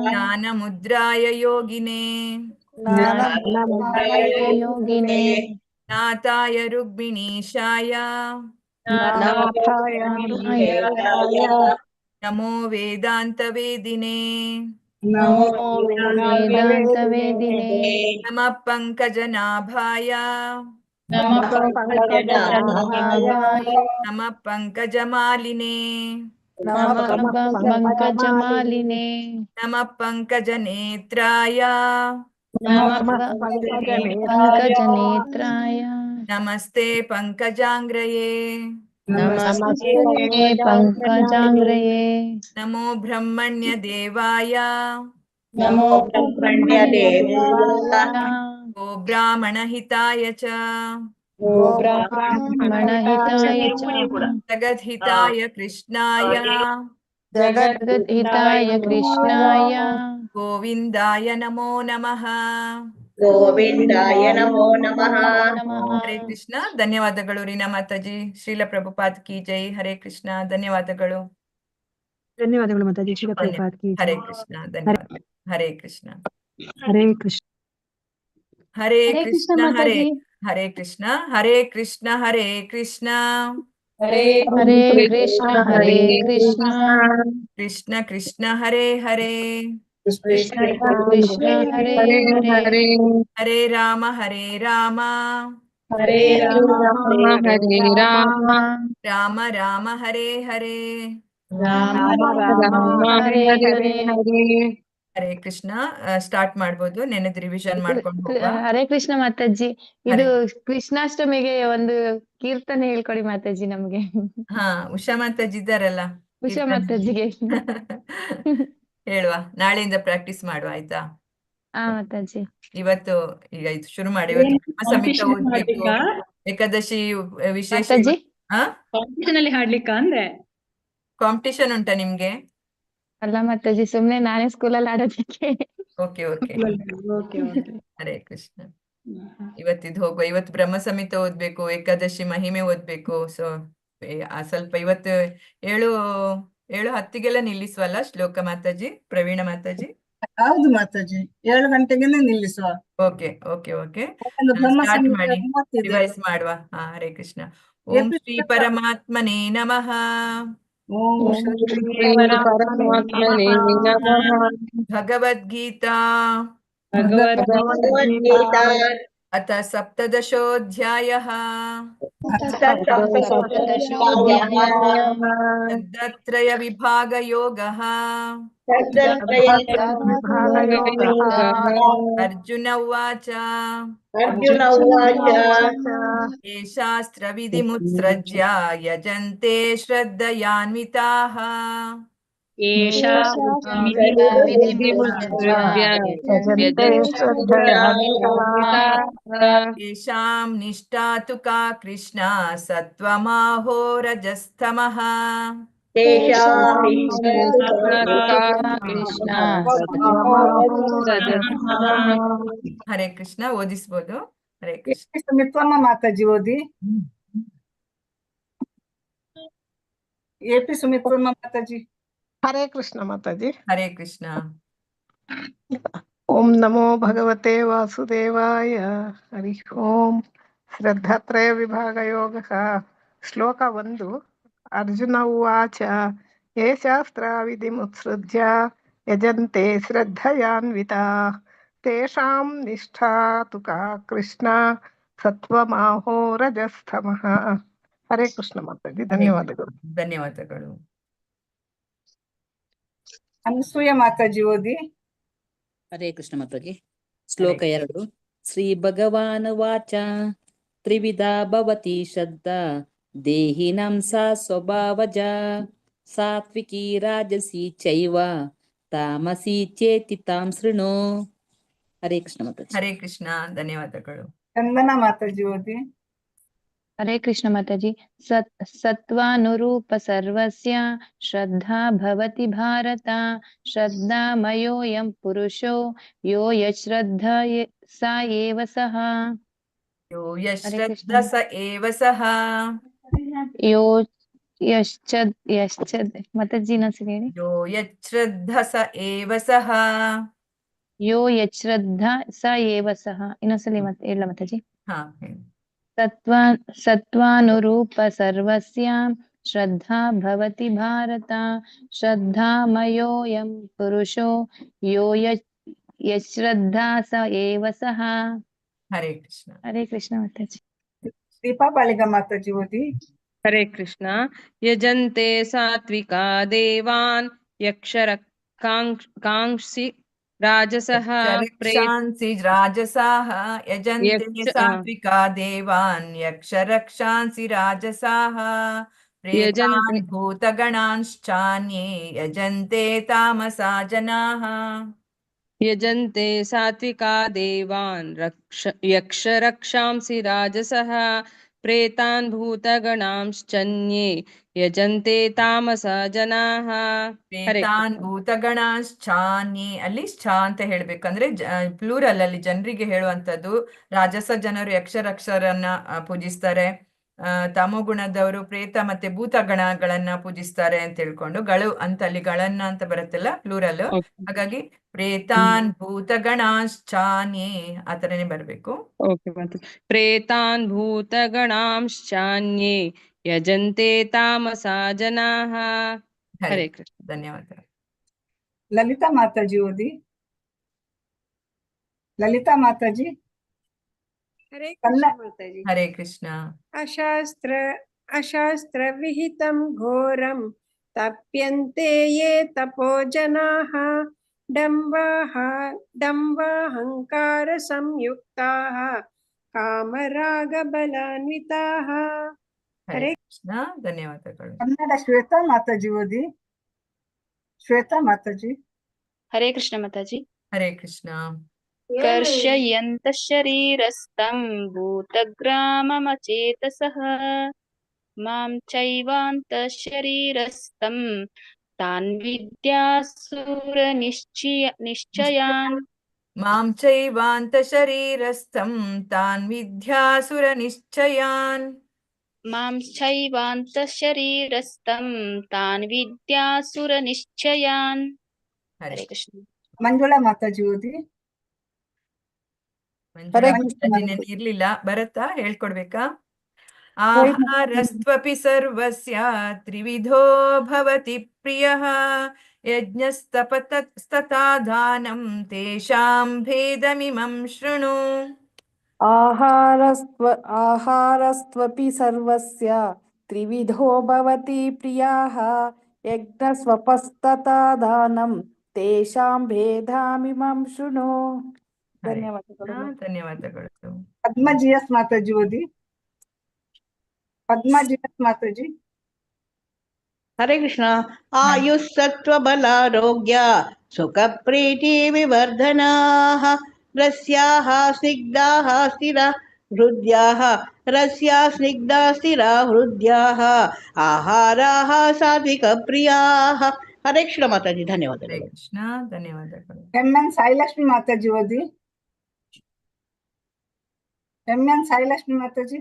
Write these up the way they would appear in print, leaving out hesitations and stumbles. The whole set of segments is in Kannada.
ज्ञानमुद्राय योगिने योगिने नाथाय रुक्मिणीशाय नमो वेदान्तवेदिने नमो वेदान्तवेदिने नमः पङ्कजनाभाय नमः पङ्कजनाभाय नमः पङ्कजमालिने नमः पङ्कजमालिने नमः पङ्कजनेत्राय नमः पङ्कजनेत्राय नमस्ते पङ्कजाङ्ग्रये नमस्ते पङ्कजाङ्ग्रये नमो ब्रह्मण्यदेवाय नमो ब्रह्मण्यदेवाय गो ब्राह्मणहिताय च ब्राह्मणहिताय च जगद्हिताय कृष्णाय जगद्हिताय कृष्णाय गोविन्दाय नमो नमः ಗೋವಿಂದಾಯ ನಮೋ ನಮಃ. ಹರೇ ಕೃಷ್ಣ. ಧನ್ಯವಾದಗಳು ರೀನಾ ಮಾತಾಜಿ. ಶ್ರೀಲ ಪ್ರಭುಪಾದ್ ಕಿ ಜೈ. ಹರೇ ಕೃಷ್ಣ. ಧನ್ಯವಾದಗಳು. ಧನ್ಯವಾದಗಳು ಮಾತಾಜಿ. ಶ್ರೀಲ ಪ್ರಭುಪಾದ್ ಕಿ ಜೈ. ಹರೇ ಕೃಷ್ಣ. ಧನ್ಯವಾದ. ಹರೇ ಕೃಷ್ಣ. ಹರೇ ಕೃಷ್ಣ. ಹರೇ ಕೃಷ್ಣ. ಹರೇ ಹರೇ ಕೃಷ್ಣ. ಹರೇ ಕೃಷ್ಣ. ಹರೇ ಕೃಷ್ಣ. ಹರೇ ಕೃಷ್ಣ ಹರೇ ಕೃಷ್ಣ ಕೃಷ್ಣ ಕೃಷ್ಣ ಹರೇ ಹರೇ ಕೃಷ್ಣ ಕೃಷ್ಣ ಹರೇ ಹರೇ ಹರೇ ರಾಮ ಹರೇ ರಾಮ ಹರೇ ರಾಮ ಹರೇ ರಾಮ ರಾಮ ರಾಮ ಹರೇ ಹರೇ ರಾಮ ರಾಮ ಹರೇ ಹರೇ ಹರೇ ಕೃಷ್ಣ. ಸ್ಟಾರ್ಟ್ ಮಾಡ್ಬೋದು. ನೆನೆದು ರಿವಿಷನ್ ಮಾಡ್ಕೊಂಡು ಹೋಗುವ. ಹರೇ ಕೃಷ್ಣ ಮಾತಾಜಿ. ಇದು ಕೃಷ್ಣಾಷ್ಟಮಿಗೆ ಒಂದು ಕೀರ್ತನೆ ಹೇಳ್ಕೊಡಿ ಮಾತಾಜಿ ನಮ್ಗೆ. ಹಾ, ಉಷಾ ಮಾತಾಜಿ ಇದ್ದಾರಲ್ಲ, ಉಷಾ ಮಾತಾಜಿಗೆ ಹೇಳುವ. ನಾಳೆಯಿಂದ ಪ್ರಾಕ್ಟೀಸ್ ಮಾಡುವ, ಆಯ್ತಾ? ಮಾತಾಜಿ ಇವತ್ತು ಈಗ ಇದು ಶುರು ಮಾಡಿ. ಇವತ್ತು ಸಮೇತ ಓದ್ಬೇಕು. ಏಕಾದಶಿ ವಿಶೇಷ. ಕಾಂಪಿಟಿಷನ್ ಅಲ್ಲಿ ಹಾಡ್ಲಿಕ್ಕ ಅಂದ್ರೆ ಕಾಂಪಿಟಿಷನ್ ಉಂಟಾ ನಿಮ್ಗೆ? ಅಲ್ಲ ಮಾತಾಜಿ, ಸುಮ್ನೆ ನಾನೇ ಸ್ಕೂಲಲ್ಲಿ ಆಡೋದಕ್ಕೆ. Okay okay. ಹರೇ ಕೃಷ್ಣ. ಇವತ್ತಿದ್ ಹೋಗುವ. ಇವತ್ತು ಬ್ರಹ್ಮ ಸಂಹಿತ ಓದ್ಬೇಕು, ಏಕಾದಶಿ ಮಹಿಮೆ ಓದ್ಬೇಕು. ಸೊ ಸ್ವಲ್ಪ ಇವತ್ತು 7:10 ನಿಲ್ಲಿಸುವಲ್ಲ ಶ್ಲೋಕ ಮಾತಾಜಿ, ಪ್ರವೀಣ ಮಾತಾಜಿ? ಹೌದು ಮಾತಾಜಿ, 7 ಗಂಟೆಗೆ ನಿಲ್ಲಿಸುವ. Okay okay okay. ಸ್ಟಾರ್ಟ್ ಮಾಡಿ, ರಿವೈಸ್ ಮಾಡುವ. ಹರೇ ಕೃಷ್ಣ. ಓಂ ಶ್ರೀ ಪರಮಾತ್ಮನೇ ನಮಃ. ಓಂ ಶ್ರೀ ಪರಮಾತ್ಮನೇ ನಮಃ. ಭಗವದ್ಗೀತಾ ಭಗವದ್ಗೀತಾ ಅಥ ಸಪ್ತದಶೋऽಧ್ಯಾಯಃ. ತದ್ತ್ರಯ ವಿಭಾಗ ಯೋಗಃ. ಅರ್ಜುನ ಉವಾಚ. ಅರ್ಜುನ ಉವಾಚ ಯೇ ಶಾಸ್ತ್ರವಿಧಿಮುತ್ಸೃಜ್ಯ ಯಜಂತೆ ಶ್ರದ್ಧಯಾನ್ವಿತಾಃ. ಯೇಷಾಂ ನಿಷ್ಠಾ ತು ಕಾ ಕೃಷ್ಣ ಸತ್ವಮಾಹೋ ರಜಸ್ತಮಃ. ಹರೇ ಕೃಷ್ಣ. ಓದಿಸ್ಬೋದು? ಹರೇ ಕೃಷ್ಣ. ಸುಮಿತ್ರಮ್ಮ ಮಾತಾಜಿ ಓದಿ. ಎಪಿ ಸುಮಿತ್ರಮ್ಮ ಮಾತಾಜಿ. ಹರೇ ಕೃಷ್ಣ ಮಾತಾಜಿ. ಹರೇ ಕೃಷ್ಣ. ಓಂ ನಮೋ ಭಗವತೆ ವಾಸುದೇವಾಯ. ಹರಿ ಓಂ. ಶ್ರದ್ಧಾತ್ರಯ ವಿಭಾಗ ಯೋಗ. ಶ್ಲೋಕ 1. ಅರ್ಜುನ ಉವಾಚ ಯೇ ಶಾಸ್ತ್ರ ವಿಧಿಮುತ್ಸೃಜ್ಯ ಯಜಂತೆ ಶ್ರದ್ಧಯಾನ್ವಿತಾ ತೇಷಾಂ ನಿಷ್ಠಾ ತು ಕಾ ಕೃಷ್ಣ ಸತ್ವಮಾಹೋ ರಜಸ್ತಮಃ. ಹರೇ ಕೃಷ್ಣ ಮಾತಾಜಿ. ಧನ್ಯವಾದಗಳು. ಧನ್ಯವಾದಗಳು. ಅನಸೂಯ ಮಾತಾಜಿ ಓದಿ. ಹರೇ ಕೃಷ್ಣ ಮಾತಾಜಿ. ಶ್ಲೋಕ 2. ಶ್ರೀ ಭಗವಾನ್ ವಾಚ ತ್ರಿವಿಧಾ ಭವತಿ ಶ್ರದ್ಧಾ ದೇಹಿನಾಂ ಸಾ ಸ್ವಭಾವಜ ಸಾತ್ವಿಕಿ ರಾಜಸಿ ಚೈವ ತಾಮಸಿ ಚೇತಿ ತಾಂ ಶೃಣು. ಹರೇ ಕೃಷ್ಣ ಮಾತಾಜಿ. ಹರೇ ಕೃಷ್ಣ. ಧನ್ಯವಾದಗಳು. ಚಂದನ ಮಾತಾಜಿ ಓದಿ. ಹರೇ ಕೃಷ್ಣ ಮಾತಾಜಿ. ಸತ್ವಾನುರೂಪ ಸರ್ವಸ್ಯ ಶ್ರದ್ಧಾ ಭವತಿ ಭಾರತ. ಶ್ರದ್ಧಾಮಯೋಯಂ ಪುರುಷೋ ಯೋ ಯಶ್ರದ್ಧಾ ಸ ಏವ ಸಃ. ಯೋ ಯಶ್ರದ್ಧಾ ಸ ಏವ ಸಃ. ಯೋ ಯಶ್ಚದ್ ಮಾತಾಜಿ ಇನ್ನೊಂದ್ಸರಿ ಹೇಳಿ. ಯೋ ಯಚ್ಶ್ರದ್ಧ ಸ ಏವ ಸಹ. ಯೋ ಯಚ್ಶ್ರದ್ಧ ಸ ಏವ ಸಹ. ಇನ್ನೊಂದ್ಸಲಿ ಮತ್ತೆ ಹೇಳ ಮಾತಾಜಿ. ಹಾ ಹೇಳಿ. ಸತ್ವಾನುರೂಪ ಸರ್ವಸ್ಯಾಂ ಶ್ರದ್ಧಾ ಭವತಿ ಭಾರತ. ಶ್ರದ್ಧಾಮಯೋಯಂ ಪುರುಷೋ ಯೋ ಯಶ್ರದ್ಧಾ ಸ ಏವ ಸಹ. ಹರೇ ಕೃಷ್ಣ. ಹರೇ ಕೃಷ್ಣ ಮಾತಾಜಿ. ದೀಪಾ ಬಾಳಿಗ ಮಾತಾಜಿ ಓದಿ. ಹರೇ ಕೃಷ್ಣ. ಯಜಂತೆ ಸಾತ್ವಿಕಾ ದೇವಾನ್ ಯಕ್ಷರಕ್ಷಾಂಸಿ ರಾಜಸಃ ಯಕ್ಷರಕ್ಷಾಂಸಿ ರಾಜಸಾಃ ಯಜಂತೆ ಯಕ್ಷ ಸಾತ್ವಿಕಾ ದೇವಾನ್ ಯಕ್ಷರಕ್ಷಾಂಸಿ ರಾಜಸಾಃ ಯಜಂತೆ ಪ್ರೇತಾನ್ ಭೂತಗಣಾಂಶ್ಚಾನ್ಯೇ ಯಜಂತೆ ತಾಮಸಾ ಜನಾಃ. ಯಜಂತೆ ಸಾತ್ವಿಕಾ ದೇವಾನ್ ಯಕ್ಷರಕ್ಷಾಂಸಿ ರಾಜಸಃ ಪ್ರೇತಾನ್ ಭೂತಗಣಾಂಶ್ಚನ್ಯೇ ಯಜಂತೆ ತಾಮಸ ಜನಾಃ. ಹರೇ ಪ್ರೇತಾನ್ ಕೃಷ್ಣ. ಭೂತಗಣಾಶ್ಚಾನ್ಯೇ, ಅಲ್ಲಿ ಶ್ಚ ಅಂತ ಹೇಳ್ಬೇಕಂದ್ರೆ ಪ್ಲೂರಲ್ ಅಲ್ಲಿ ಜನರಿಗೆ ಹೇಳುವಂತದ್ದು. ರಾಜಸ ಜನರು ಯಕ್ಷರಕ್ಷರನ್ನ ಪೂಜಿಸ್ತಾರೆ. ತಮೋಗುಣದವರು ಪ್ರೇತ ಮತ್ತೆ ಭೂತಗಣಗಳನ್ನ ಪೂಜಿಸ್ತಾರೆ ಅಂತ ಹೇಳ್ಕೊಂಡು ಗಳು ಅಂತ ಅಲ್ಲಿ ಗಳನ್ನ ಅಂತ ಬರುತ್ತಲ್ಲ ಪ್ಲೂರಲ್. ಹಾಗಾಗಿ ಪ್ರೇತಾನ್ ಭೂತಗಣಾಶ್ಚಾನ್ಯೇ ಆ ತರನೇ ಬರ್ಬೇಕು. ಓಕೆ ಮತ್ತೆ ಪ್ರೇತಾನ್ ಭೂತಗಣಾಂಶ್ಚಾನ್ಯೇ ಯಜಂತೆ ತಾಮಸಾ ಜನಾಃ. ಹರೇ ಕೃಷ್ಣ. ಧನ್ಯವಾದ. ಲಲಿತಾ ಮಾತಾಜಿ ಓದಿ. ಲಲಿತಾ ಮಾತಾಜಿ. ಹರೇ ಕನ್ನಡ. ಕೃಷ್ಣ ಮಾತಾಜಿ. ಹರೇ ಕೃಷ್ಣ. ಅಶಾಸ್ತ್ರ ವಿಹಿತಂ ಘೋರಂ ತಪ್ಯಂತೆ ಯೇ ತಪೋ ಜನಾಃ ದಂಭಾಹಂಕಾರ ಸಂಯುಕ್ತಾಃ ಕಾಮರಾಗ ಬಲಾನ್ವಿತಾಃ. ಹರೇ ಕೃಷ್ಣ. ಧನ್ಯವಾದಗಳು. ಕನ್ನಡ ಶ್ವೇತಾ ಮಾತಾಜಿ ಓದಿ. ಶ್ವೇತಾ ಮಾತಾಜಿ. ಹರೇ ಕೃಷ್ಣ ಮಾತಾಜಿ. ಹರೇ ಕೃಷ್ಣ. ಕರ್ಷಯಂತ ಶರೀರಸ್ಥಂ ಭೂತಗ್ರಾಮಮಚೇತಸಃ ಮಾಂ ಚೈವಾಂತ ಶರೀರಸ್ಥಂ ತಾನ್ ವಿದ್ಯಾಸುರ ನಿಶ್ಚಯಾನ್. ಮಾಂ ಚೈವಾಂತ ಶರೀರಸ್ಥಂ ತಾನ್ ವಿದ್ಯಾಸುರ ನಿಶ್ಚಯಾನ್. ಮಾಂ ಚೈವಾಂತ ಶರೀರಸ್ಥಂ ತಾನ್ ವಿದ್ಯಾಸುರ ನಿಶ್ಚಯಾನ್. ಹರೇ ಕೃಷ್ಣ. ಮಂಜುಳಾ ಮಾತಾಜಿ ಓದಿ. ಮಂಜುಳಾ ಮಾತಾಜಿನೇ ಇರ್ಲಿಲ್ಲ, ಬರತ್ತಾ? ಹೇಳ್ಕೊಡ್ಬೇಕಾ? ಆಹಾರಸ್ತ್ವಪಿ ಸರ್ವಸ್ಯ ತ್ರಿವಿಧೋ ಭವತಿ ಪ್ರಿಯಃ ಯಜ್ಞಸ್ತಪಸ್ತಥಾ ದಾನಂ ತೇಷಾಂ ಭೇದಮಿಮಂ ಶೃಣು. ಆಹಾರಸ್ತ್ವಪಿ ಸರ್ವಸ್ಯ ತ್ರಿವಿಧೋ ಭವತಿ ಪ್ರಿಯಃ ಯಜ್ಞಸ್ವಪಸ್ತಥಾ ದಾನಂ ತೇಷಾಂ ಭೇದಮಿಮಂ ಶೃಣು. ಧನ್ಯವಾದಗಳು. ಧನ್ಯವಾದಗಳು. ಪದ್ಮ ಜಿಎಸ್ ಮಾತಾಜಿ ಓದಿ. ಪದ್ಮ ಜಿಎಸ್ ಮಾತಾಜಿ. ಹರೇ ಕೃಷ್ಣ. ಆಯುಸ್ ಸತ್ವ ಬಲಾರೋಗ್ಯ ಸುಖ ಪ್ರೀತಿ ವಿವರ್ಧನಾಃ ರಸ್ಯಾಃ ಸ್ನಿಗ್ಧಾಃ ಸ್ಥಿರ ಹೃದ್ಯಾಃ ರಸ್ಯಾಃ ಸ್ನಿಗ್ಧಾ ಸ್ಥಿರ ಹೃದ್ಯಾಃ ಆಹಾರಾಃ ಸಾತ್ವಿಕ ಪ್ರಿಯಾಃ. ಹರೇ ಕೃಷ್ಣ ಮಾತಾಜಿ. ಧನ್ಯವಾದಗಳು. ಹರೇ ಕೃಷ್ಣ. ಧನ್ಯವಾದಗಳು. ಎಂಎನ್ ಸಾಯಿಲಕ್ಷ್ಮಿ ಮಾತಾಜಿ ಓದಿ. ಎಂಎನ್ ಸಾಯಿಲಕ್ಷ್ಮಿ ಮಾತಾಜಿ.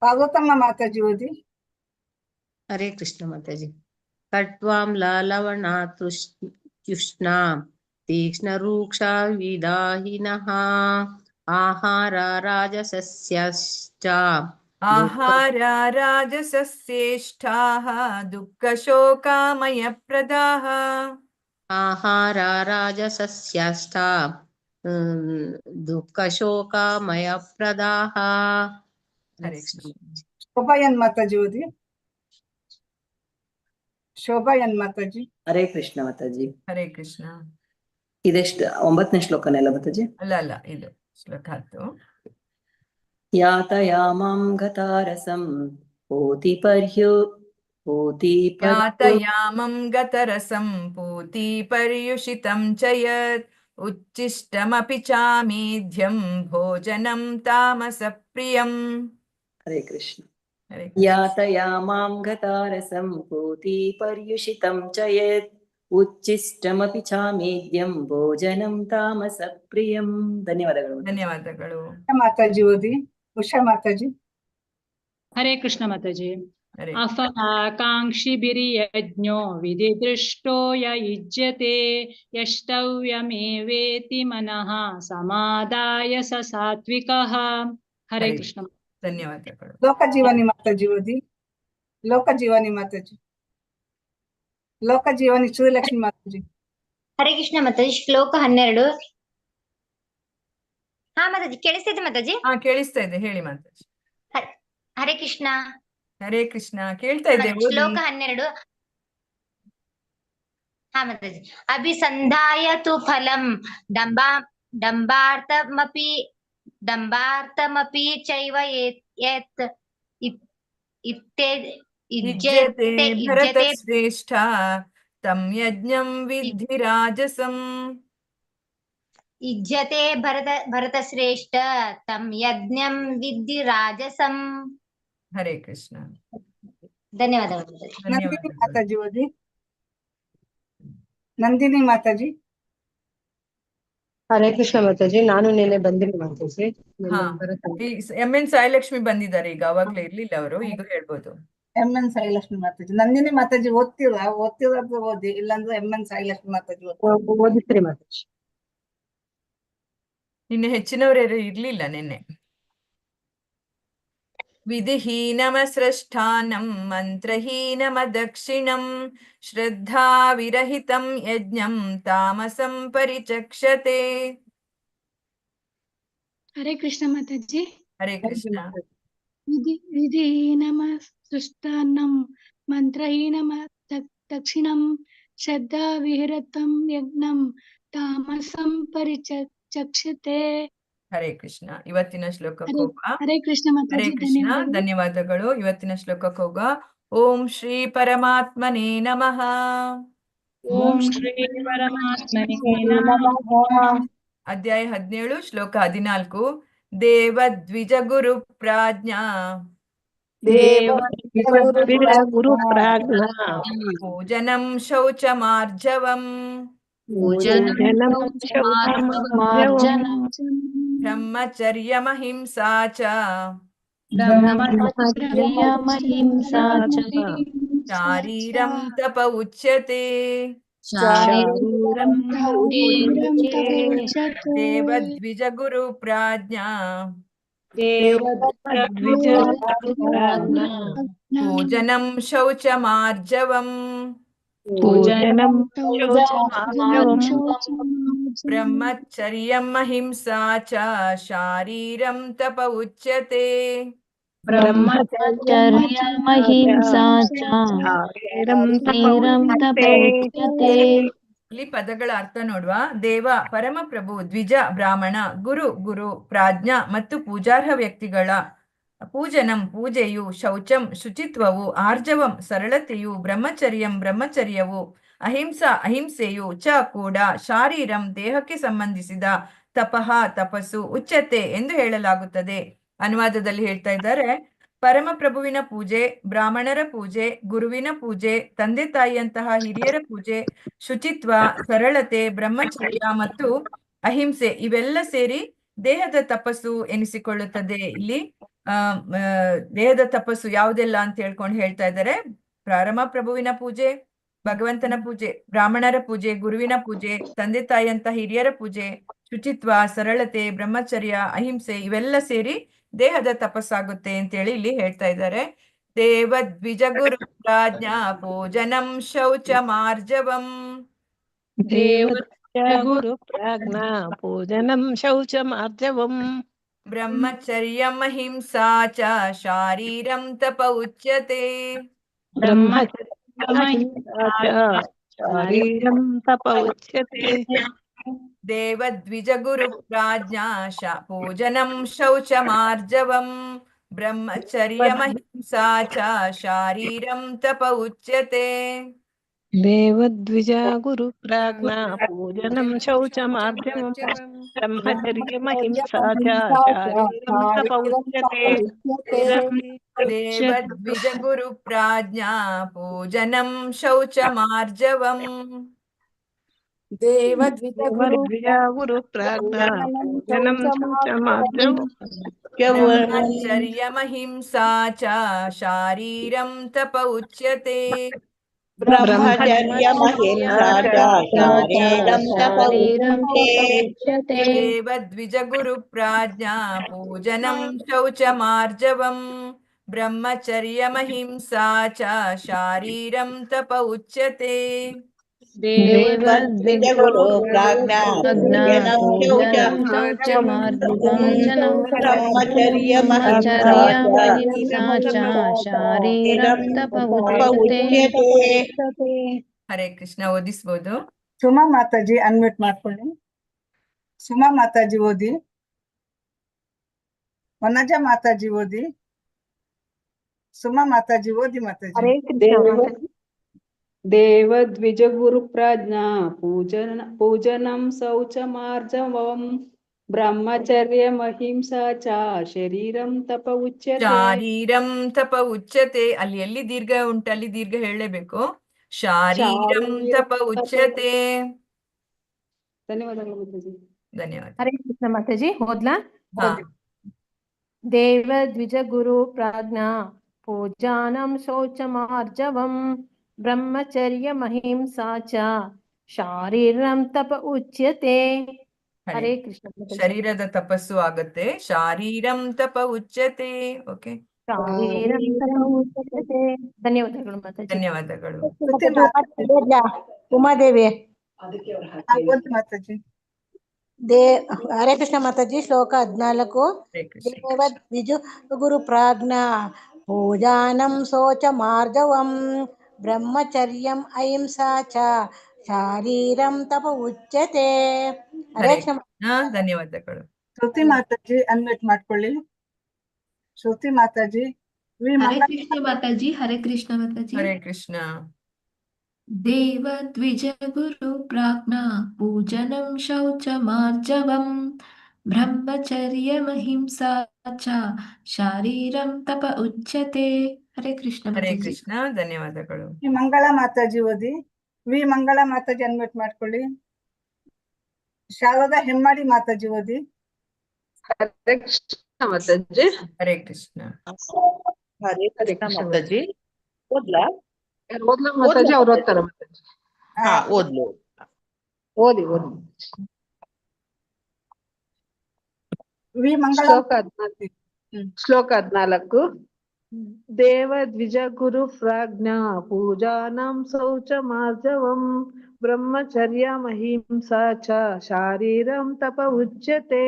ಪಾರ್ವತಮ್ಮ ಮಾತಾಜಿ ಓದಿ. ಹರೇ ಕೃಷ್ಣ ಮಾತಾಜಿ. ಕಟ್ವಾಂ ಲಾಲವಣಾ ತೃಷ್ಣಾಂ ತೀಕ್ಷ್ಣ ರೂಕ್ಷಾ ವಿದಾಹಿನಃ ಆಹಾರ ರಾಜಸಸ್ಯಶ್ಚ ಆಹಾರ ರಾಜಸಸ್ಯೇಷ್ಠಾಃ ದುಃಖಶೋಕಾಮಯಪ್ರದಾಃ. ಆಹಾರ ರಾಜಸಸ್ಯಶ್ಚ ದುಃಖಶೋಕಾಮಯಪ್ರದಾಃ. ಹರೇ ಕೃಷ್ಣ. ಶೋಭಾ ಎನ್ ಮಾತಾಜಿ ಓದಿ. ಶೋಭಾ ಎನ್ ಮಾತಾಜಿ. ಹರೇ ಕೃಷ್ಣ ಮಾತಾಜಿ. ಹರೇ ಕೃಷ್ಣ. ಇದೆಷ್ಟು 9ನೇ ಶ್ಲೋಕನೆಲ್ಲ ಮಾತಾಜಿ? ಅಲ್ಲ ಇದು ಶ್ಲೋಕ 10. ಯಾತಯಾಮಂ ಗತಾರಸಂ ಯಾತಯಾಮಂ ಗತರಸಂ ಪೂತಿ ಪರ್ಯುಷಿತಂ ಚ ಯತ್ ಉಚ್ಚಿಷ್ಟಮಪಿ ಚಾಮೇಧ್ಯಂ ಭೋಜನಂ ತಾಮಸ ಪ್ರಿಯಂ. ಹರೇ ಕೃಷ್ಣ. ಯಾತಯಾಮಂ ಗತಾರಸಂ ಪೂತಿ ಪರ್ಯುಷಿತಂ ಚ ಯತ್ ಉಚ್ಚಿಷ್ಟಮಪಿ ಚಾಮೇಧ್ಯಂ ಭೋಜನಂ ತಾಮಸ ಪ್ರಿಯಂ. ಧನ್ಯವಾದಗಳು. ಧನ್ಯವಾದಗಳು. ಮಾತಾಜಿ ಓದಿ. ಉಷಾ ಮಾತಾಜಿ. हरे कृष्ण माताजी। हरे अफलाकाङ्क्षिभिर्यज्ञो विधिदृष्टो य युज्यते यष्टव्यमेवेति मनः समादाय स सात्विकः। हरे हरे कृष्ण। ಧನ್ಯವಾದಗಳು. ಲೋಕಜೀವನಿ ಮಾತಾಜಿ ಓದಿ. ಲೋಕಜೀವನಿ ಮಾತಾಜಿ. ಲೋಕಜೀವನಿ ಶ್ರೀಲಕ್ಷ್ಮಿ ಮಾತಾಜಿ. ಹರೇ ಕೃಷ್ಣ ಮಾತಾಜಿ. ಶ್ಲೋಕ 12. ಹಾ ಮಾತಾಜಿ ಕೇಳಿಸ್ತಿದೆ ಮಾತಾಜಿ. ಹಾ ಕೇಳಿಸ್ತಾ ಇದೆ, ಹೇಳಿ ಮಾತಾಜಿ. ಹರೇ ಕೃಷ್ಣ. ಹರೇ ಕೃಷ್ಣ ಕೇಳ್ತಾ ಇದೆ, ಓದಿ. ಶ್ಲೋಕ 12. ಹಾ ಮಾತಾಜಿ. ಅಭಿಸಂಧಾಯ ತು ಫಲಂ ಡಂಬಾರ್ಥಮಪಿ ಚೈವ ಯತ್ ಇಜ್ಜತೆ ಭರತ ಶ್ರೇಷ್ಠ ತಂ ಯಜ್ಞಂ ವಿದ್ಧಿ ರಾಜಸಂ. ಇಜ್ಜತೆ ಭರತ ಶ್ರೇಷ್ಠ ತಂ ಯಜ್ಞಂ ವಿದ್ಧಿ ರಾಜಸಂ. ಹರೇ ಕೃಷ್ಣ. ಧನ್ಯವಾದಗಳು. ನಂದಿನಿ ಮಾತಾಜಿ ಓದಿ. ನಂದಿನಿ ಮಾತಾಜಿ. ಹರೇ ಕೃಷ್ಣ ಮಾತಾಜಿ. ನಾನು ನಿನ್ನೆ ಬಂದಿಲ್ಲ ಮಾತಾಜಿ. ಎಂ.ಎನ್. ಸಾಯಿಲಕ್ಷ್ಮಿ ಬಂದಿದ್ದಾರೆ ಈಗ, ಅವಾಗ್ಲೇ ಇರ್ಲಿಲ್ಲ ಅವರು, ಈಗ ಹೇಳ್ಬೋದು. ಎಂ.ಎನ್. ಸಾಯಿಲಕ್ಷ್ಮಿ ಮಾತಾಜಿ. ನಂದಿನಿ ಮಾತಾಜಿ ಓದ್ತಿರೋದು ಓದಿ, ಇಲ್ಲಾಂದ್ರೆ ಎಂ.ಎನ್. ಸಾಯಿಲಕ್ಷ್ಮಿ ಮಾತಾಜಿ ಓದಿಸ್ರಿ ಮಾತಾಜಿ. ನಿನ್ನೆ ಹೆಚ್ಚಿನವರೇನು ಇರ್ಲಿಲ್ಲ ನಿನ್ನೆ. ವಿಧಿಹೀನಮಸೃಷ್ಟಾನಂ ಮಂತ್ರಹೀನಮದಕ್ಷಿಣಂ ಶ್ರದ್ಧಾ ವಿರಹಿತಂ ಯಜ್ಞಂ ತಾಮಸಂ ಪರಿಚಕ್ಷತೆ. ಹರೇ ಕೃಷ್ಣ ಮಾತಾಜಿ. ಹರೇ ಕೃಷ್ಣ. ವಿಧಿಹೀನಮಸೃಷ್ಟಾನ್ನಂ ಮಂತ್ರಹೀನಮದಕ್ಷಿಣಂ ಶ್ರದ್ಧಾ ವಿರಹಿತಂ ಯಜ್ಞಂ ತಾಮಸಂ ಪರಿಚಕ್ಷತೆ. ಹರೇ ಕೃಷ್ಣ. ಇವತ್ತಿನ ಶ್ಲೋಕಕ್ಕೆ ಹೋಗ. ಹರೇ ಕೃಷ್ಣ ಹರೇ ಮಾತಾಜಿ. ಕೃಷ್ಣ, ಧನ್ಯವಾದಗಳು. ಇವತ್ತಿನ ಶ್ಲೋಕಕ್ಕೆ ಹೋಗ. ಓಂ ಶ್ರೀ ಪರಮಾತ್ಮನೇ ನಮಃ. ಓಂ ಶ್ರೀ ಪರಮಾತ್ಮನೇ ನಮಃ. ಅಧ್ಯಾಯ 17 ಶ್ಲೋಕ 14. ದೇವದ್ವಿಜ ಗುರು ಪ್ರಾಜ್ಞಾ ಪೂಜನಂ ಶೌಚಮಾರ್ಜವಂ ಬ್ರಹ್ಮಚರ್ಯಮಹಿಂಸಾ ಚ ಶಾರೀರಂ ತಪ ಉಚ್ಯತೆ. ದೇವದ್ವಿಜ ಗುರು ಪ್ರಾಜ್ಞಾ ಪೂಜನಂ ಶೌಚಮಾರ್ಜವಂ ಬ್ರಹ್ಮಚರ್ಯಂ ಅಹಿಂಸಾ ಚ ಶಾರೀರಂ ತಪ ಉಚ್ಯತೆ. ಇಲ್ಲಿ ಪದಗಳ ಅರ್ಥ ನೋಡುವ. ದೇವ ಪರಮಪ್ರಭು, ದ್ವಿಜ ಬ್ರಾಹ್ಮಣ, ಗುರು ಪ್ರಾಜ್ಞಾ ಮತ್ತು ಪೂಜಾರ್ಹ ವ್ಯಕ್ತಿಗಳ ಪೂಜನಂ ಪೂಜೆಯು, ಶೌಚಂ ಶುಚಿತ್ವವು, ಆರ್ಜವಂ ಸರಳತೆಯು, ಬ್ರಹ್ಮಚರ್ಯವು ಅಹಿಂಸೆಯು ಚ ಕೂಡ, ಶಾರೀರಂ ದೇಹಕ್ಕೆ ಸಂಬಂಧಿಸಿದ, ತಪಃ ತಪಸ್ಸು, ಉಚ್ಯತೆ ಎಂದು ಹೇಳಲಾಗುತ್ತದೆ. ಅನುವಾದದಲ್ಲಿ ಹೇಳ್ತಾ ಇದ್ದಾರೆ, ಪರಮಪ್ರಭುವಿನ ಪೂಜೆ, ಬ್ರಾಹ್ಮಣರ ಪೂಜೆ, ಗುರುವಿನ ಪೂಜೆ, ತಂದೆ ತಾಯಿಯಂತಹ ಹಿರಿಯರ ಪೂಜೆ, ಶುಚಿತ್ವ, ಸರಳತೆ, ಬ್ರಹ್ಮಚರ್ಯ ಮತ್ತು ಅಹಿಂಸೆ ಇವೆಲ್ಲ ಸೇರಿ ದೇಹದ ತಪಸ್ಸು ಎನಿಸಿಕೊಳ್ಳುತ್ತದೆ. ಇಲ್ಲಿ ದೇಹದ ತಪಸ್ಸು ಯಾವುದೆಲ್ಲ ಅಂತ ಹೇಳ್ತಾ ಇದ್ದಾರೆ. ಪರಮಪ್ರಭುವಿನ ಪೂಜೆ, ಭಗವಂತನ ಪೂಜೆ, ಬ್ರಾಹ್ಮಣರ ಪೂಜೆ, ಗುರುವಿನ ಪೂಜೆ, ತಂದೆ ತಾಯಿಯಂತ ಹಿರಿಯರ ಪೂಜೆ, ಶುಚಿತ್ವ, ಸರಳತೆ, ಬ್ರಹ್ಮಚರ್ಯ, ಅಹಿಂಸೆ ಇವೆಲ್ಲ ಸೇರಿ ದೇಹದ ತಪಸ್ಸಾಗುತ್ತೆ ಅಂತೇಳಿ ಇಲ್ಲಿ ಹೇಳ್ತಾ ಇದ್ದಾರೆ. ದೇವದ್ವಿಜ ಗುರು ಪ್ರಾಜ್ಞಾ ಪೂಜನಂ ಶೌಚಮಾರ್ಜವಂ. ಗುರು ಪ್ರಾಜ್ಞಾ ಪೂಜನಂ ಶೌಚಮಾರ್ಜವಂ ಬ್ರಹ್ಮಚರ್ಯಂ ಅಹಿಂಸಾ ಚ ಶಾರೀರಂ ತಪ ಉಚ್ಯತೆ. ಶಾರೀರಂ ತಪ ಉಚ್ಯತೆ. ದೇವದ್ವಿಜ ಗುರು ಪ್ರಾಜ್ಞಾ ಪೂಜನಂ ಶೌಚಮಾರ್ಜವಂ ಬ್ರಹ್ಮಚರ್ಯಮಹಿಂಸಾ ಚ ಶಾರೀರಂ ತಪ ಉಚ್ಯತೆ. ದೇವದ್ವಿಜ ಗುರು ಪ್ರಾಜ್ಞಾ ಪೂಜನಂ ಶೌಚಮಾರ್ಜವಂ ಬ್ರಹ್ಮಚರ್ಯಮಹಿಂಸಾ ಚ ಶಾರೀರಂ ತಪ ಉಚ್ಯತೆ. ದೇವದ್ವಿಜ ಗುರು ಪ್ರಾಜ್ಞಾ ಪೂಜನಂ ಶೌಚಮಾರ್ಜವಂ देवद्विज गुरु देवद्विजा गुरु प्राज्ञा पूजनं शौचमार्जवम् ब्रह्मचर्यमहिंसा च शारीरं तप उच्यते ब्रह्मचर्यमहिंसा च शारीरं तप उच्यते देवद्विजगुरुप्राज्ञा पूजनं शौचमार्जवम् ब्रह्मचर्यमहिंसा च शारीरं तप उच्यते देवद्विजगुरु प्राज्ञा पूजनं शौचमार्जवम् ब्रह्मचर्यमहिंसा च शारीरं तप उच्यते. ಹರೇ ಕೃಷ್ಣ. ಓದಿಸ್ಬೋದು? ಸುಮಾ ಮಾತಾಜಿ ಅನ್ಮ್ಯೂಟ್ ಮಾಡ್ಕೊಳ್ಳಿ. ಸುಮಾ ಮಾತಾಜಿ ಓದಿ. ವನಜ ಮಾತಾಜಿ ಓದಿ. ಸುಮಾ ಮಾತಾಜಿ ಓದಿ ಮಾತಾಜಿ. ಹರೇ ಕೃಷ್ಣ. ದೇವದ್ವಿಜಗುರು ಪ್ರಾಜ್ಞಾ ಪೂಜನಂ ಶೌಚಮಾರ್ಜವಂ ಬ್ರಹ್ಮಚರ್ಯಮಹಿಂಸಾ ಚ ಶರೀರಂ ತಪ ಉಚ್ಯತೆ. ಶಾರೀರಂ ತಪ ಉಚ್ಯತೆ. ಅಲ್ಲಿ ಎಲ್ಲಿ ದೀರ್ಘ ಉಂಟು ಅಲ್ಲಿ ದೀರ್ಘ ಹೇಳಲೇಬೇಕು. ಶಾರೀರಂ ತಪ ಉಚ್ಯತೆ. ಧನ್ಯವಾದಗಳು ಮಾತಾಜಿ. ಧನ್ಯವಾದ. ಹರೇ ಕೃಷ್ಣ ಮಾತಾಜಿ. ಓದ್ಲಾ? ಹಾ. ದೇವದ್ವಿಜ ಗುರು ಪ್ರಾಜ್ಞಾ ಪೂಜಾನಂ ಶೌಚಮಾರ್ಜವಂ ಬ್ರಹ್ಮಚರ್ಯಮಹಿಂಸಾ ಚ ಶಾರೀರಂ ತಪ ಉಚ್ಯತೆ. ಹರೇ ಕೃಷ್ಣ ಮಾತಾಜಿ. ಶರೀರದ ತಪಸ್ಸು ಆಗುತ್ತೆ. ಶಾರೀರಂ ತಪ ಉಚ್ಯತೆ. ಓಕೆ, ಶಾರೀರಂ ತಪ ಉಚ್ಯತೆ. ಧನ್ಯವಾದಗಳು ಮಾತಾಜಿ. ಧನ್ಯವಾದಗಳು. ಉಮಾದೇವಿ ಓದಿ ಮಾತಾಜಿ. ಹರೇ ಕೃಷ್ಣ ಮಾತಾಜಿ. ಶ್ಲೋಕ 14. ದೇವದ್ವಿಜು ಗುರು ಪ್ರಾಜ್ಞಾ ಪೂಜಾನಂ ಶೌಚಮಾರ್ಜವಂ ಬ್ರಹ್ಮಚರ್ಯಂ ಅಹಿಂಸಾ ಚ ಶಾರೀರಂ ತಪ ಉಚ್ಯತೆ. ಹರೇ ಕೃಷ್ಣ. ಧನ್ಯವಾದಗಳು. ಶ್ರುತಿ ಮಾತಾಜಿ ಅನ್ಮ್ಯೂಟ್ ಮಾಡ್ಕೊಳ್ಳಿ. ಶ್ರುತಿ ಮಾತಾಜಿ. ಹರೇ ಕೃಷ್ಣ ಮಾತಾಜಿ. ಹರೇ ಕೃಷ್ಣ ಮಾತಾಜಿ. ಹರೇ ಕೃಷ್ಣ. ದೇವದ್ವಿಜ ಗುರು ಪ್ರಾಜ್ಞಾ ಪೂಜನಂ ಶೌಚಮಾರ್ಜವಂ ಬ್ರಹ್ಮಚರ್ಯಮಹಿಂಸಾ ಚ ಶಾರೀರಂ ತಪ ಉಚ್ಯತೆ. ಹರೇ ಕೃಷ್ಣ ಹರೇ ಮಾತಾಜಿ. ಕೃಷ್ಣ. ಧನ್ಯವಾದಗಳು. ವಿ ಮಂಗಳ ಮಾತಾಜಿ ಓದಿ. ವಿ ಮಂಗಳ ಮಾತಾಜಿ ಅನ್ಮ್ಯೂಟ್ ಮಾಡ್ಕೊಳ್ಳಿ. ಶಾರದಾ ಹೆಮ್ಮಾಡಿ ಮಾತಾಜಿ ಓದಿ. ಹರೇ ಕೃಷ್ಣ ಮಾತಾಜಿ. ಹರೇ ಕೃಷ್ಣ. ಹರೇ ಕೃಷ್ಣ ಮಾತಾಜಿ. ಓದ್ಲಾ? ಓದ್ಲಾ ಮಾತಾಜಿ? ಅವ್ರು ಓದ್ತಾರ ಮಾತಾಜಿ. ಓದ್ಲು. ಓದಿ. ವಿ ಮಂಗಳ ಶ್ಲೋಕ 14. ದೇವದ್ವಿಜ ಗುರು ಪ್ರಾಜ್ಞಾ ಪೂಜಾನಂ ಶೌಚಮಾರ್ಜವಂ ಬ್ರಹ್ಮಚರ್ಯಮಹಿಂಸಾ ಚ ಶಾರೀರಂ ತಪ ಉಚ್ಯತೆ.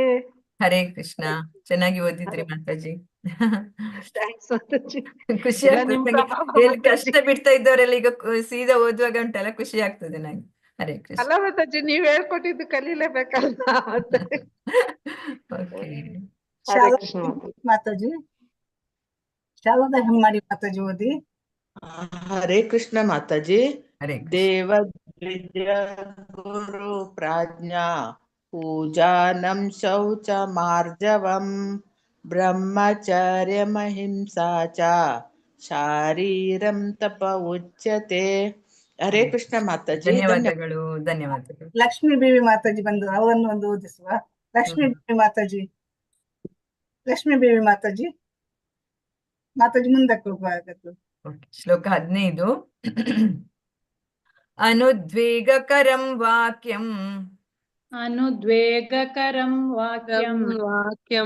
ಹರೇ ಕೃಷ್ಣ. ಚೆನ್ನಾಗಿ ಓದಿದ್ರಿ ಮಾತಾಜಿ. ಥ್ಯಾಂಕ್ಸ್ ಮಾತಾಜಿ. ಖುಷಿ ಆಗ್ತದೆ ನಂಗೆ. ಎಲ್ಲಿ ಕಷ್ಟ ಬಿಡ್ತಾ ಇದ್ದವರೆಲ್ಲ ಈಗ ಸೀದಾ ಓದುವಾಗ ಉಂಟಲ್ಲ, ಖುಷಿ ಆಗ್ತದೆ ನಂಗೆ. ಹರೇ ಕೃಷ್ಣ. ಅಲ್ಲ ಮಾತಾಜಿ, ನೀವ್ ಹೇಳ್ಕೊಟ್ಟಿದ್ದು ಕಲೀಲೇಬೇಕಲ್ಲ. ಓಕೆ. ಹರೇ ಕೃಷ್ಣ ಮಾತಾಜಿ. ಶಾರದಾ ಹೆಮ್ಮಾಡಿ ಮಾತಾಜಿ ಓದಿ. ಹರೇ ಕೃಷ್ಣ ಮಾತಾಜಿ. ಹರೇ ದೇವದ್ವಿಜ ಗುರು ಪ್ರಾಜ್ಞಾ ಪೂಜಾನಂ ಶೌಚಮಾರ್ಜವಂ ಬ್ರಹ್ಮಚರ್ಯಮಹಿಂಸಾ ಚ ಶಾರೀರಂ ತಪ ಉಚ್ಯತೆ. ಹರೇ ಕೃಷ್ಣ ಮಾತಾಜಿ. ಧನ್ಯವಾದಗಳು. ಧನ್ಯವಾದಗಳು. ಲಕ್ಷ್ಮೀ ದೇವಿ ಮಾತಾಜಿ ಬಂದರು, ಅವರನ್ನು ಒಂದು ಓದಿಸುವ. ಲಕ್ಷ್ಮೀ ದೇವಿ ಮಾತಾಜಿ. ಲಕ್ಷ್ಮೀ ದೇವಿ ಮಾತಾಜಿ. ಮಾತಾಜಿ ಮುಂದಕ್ಕೆ ಹೋಗುವಾಗದ್ದು. ಶ್ಲೋಕ 15. ಅನುದ್ವೇಗಕರಂ ವಾಕ್ಯಂ अनुद्वेगकरं वाक्यं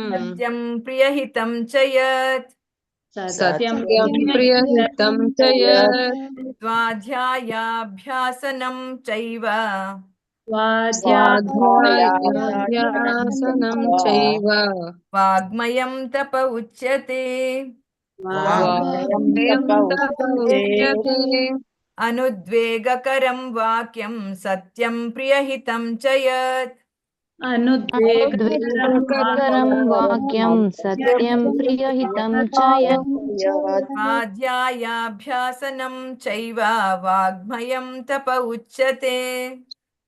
सत्यं प्रियहितं च यत् सत्यं प्रियहितं च यत् स्वाध्यायाभ्यासनं चैव स्वाध्यायाभ्यासनं चैव वाग्मयं तप उच्यते. अनुद्वेगकरं वाक्यं सत्यं प्रियहितं च यत् अनुद्वेगकरं वाक्यं सत्यं प्रियहितं च यत् स्वाध्यायाभ्यासनं चैव वाग्मयं तप उच्यते.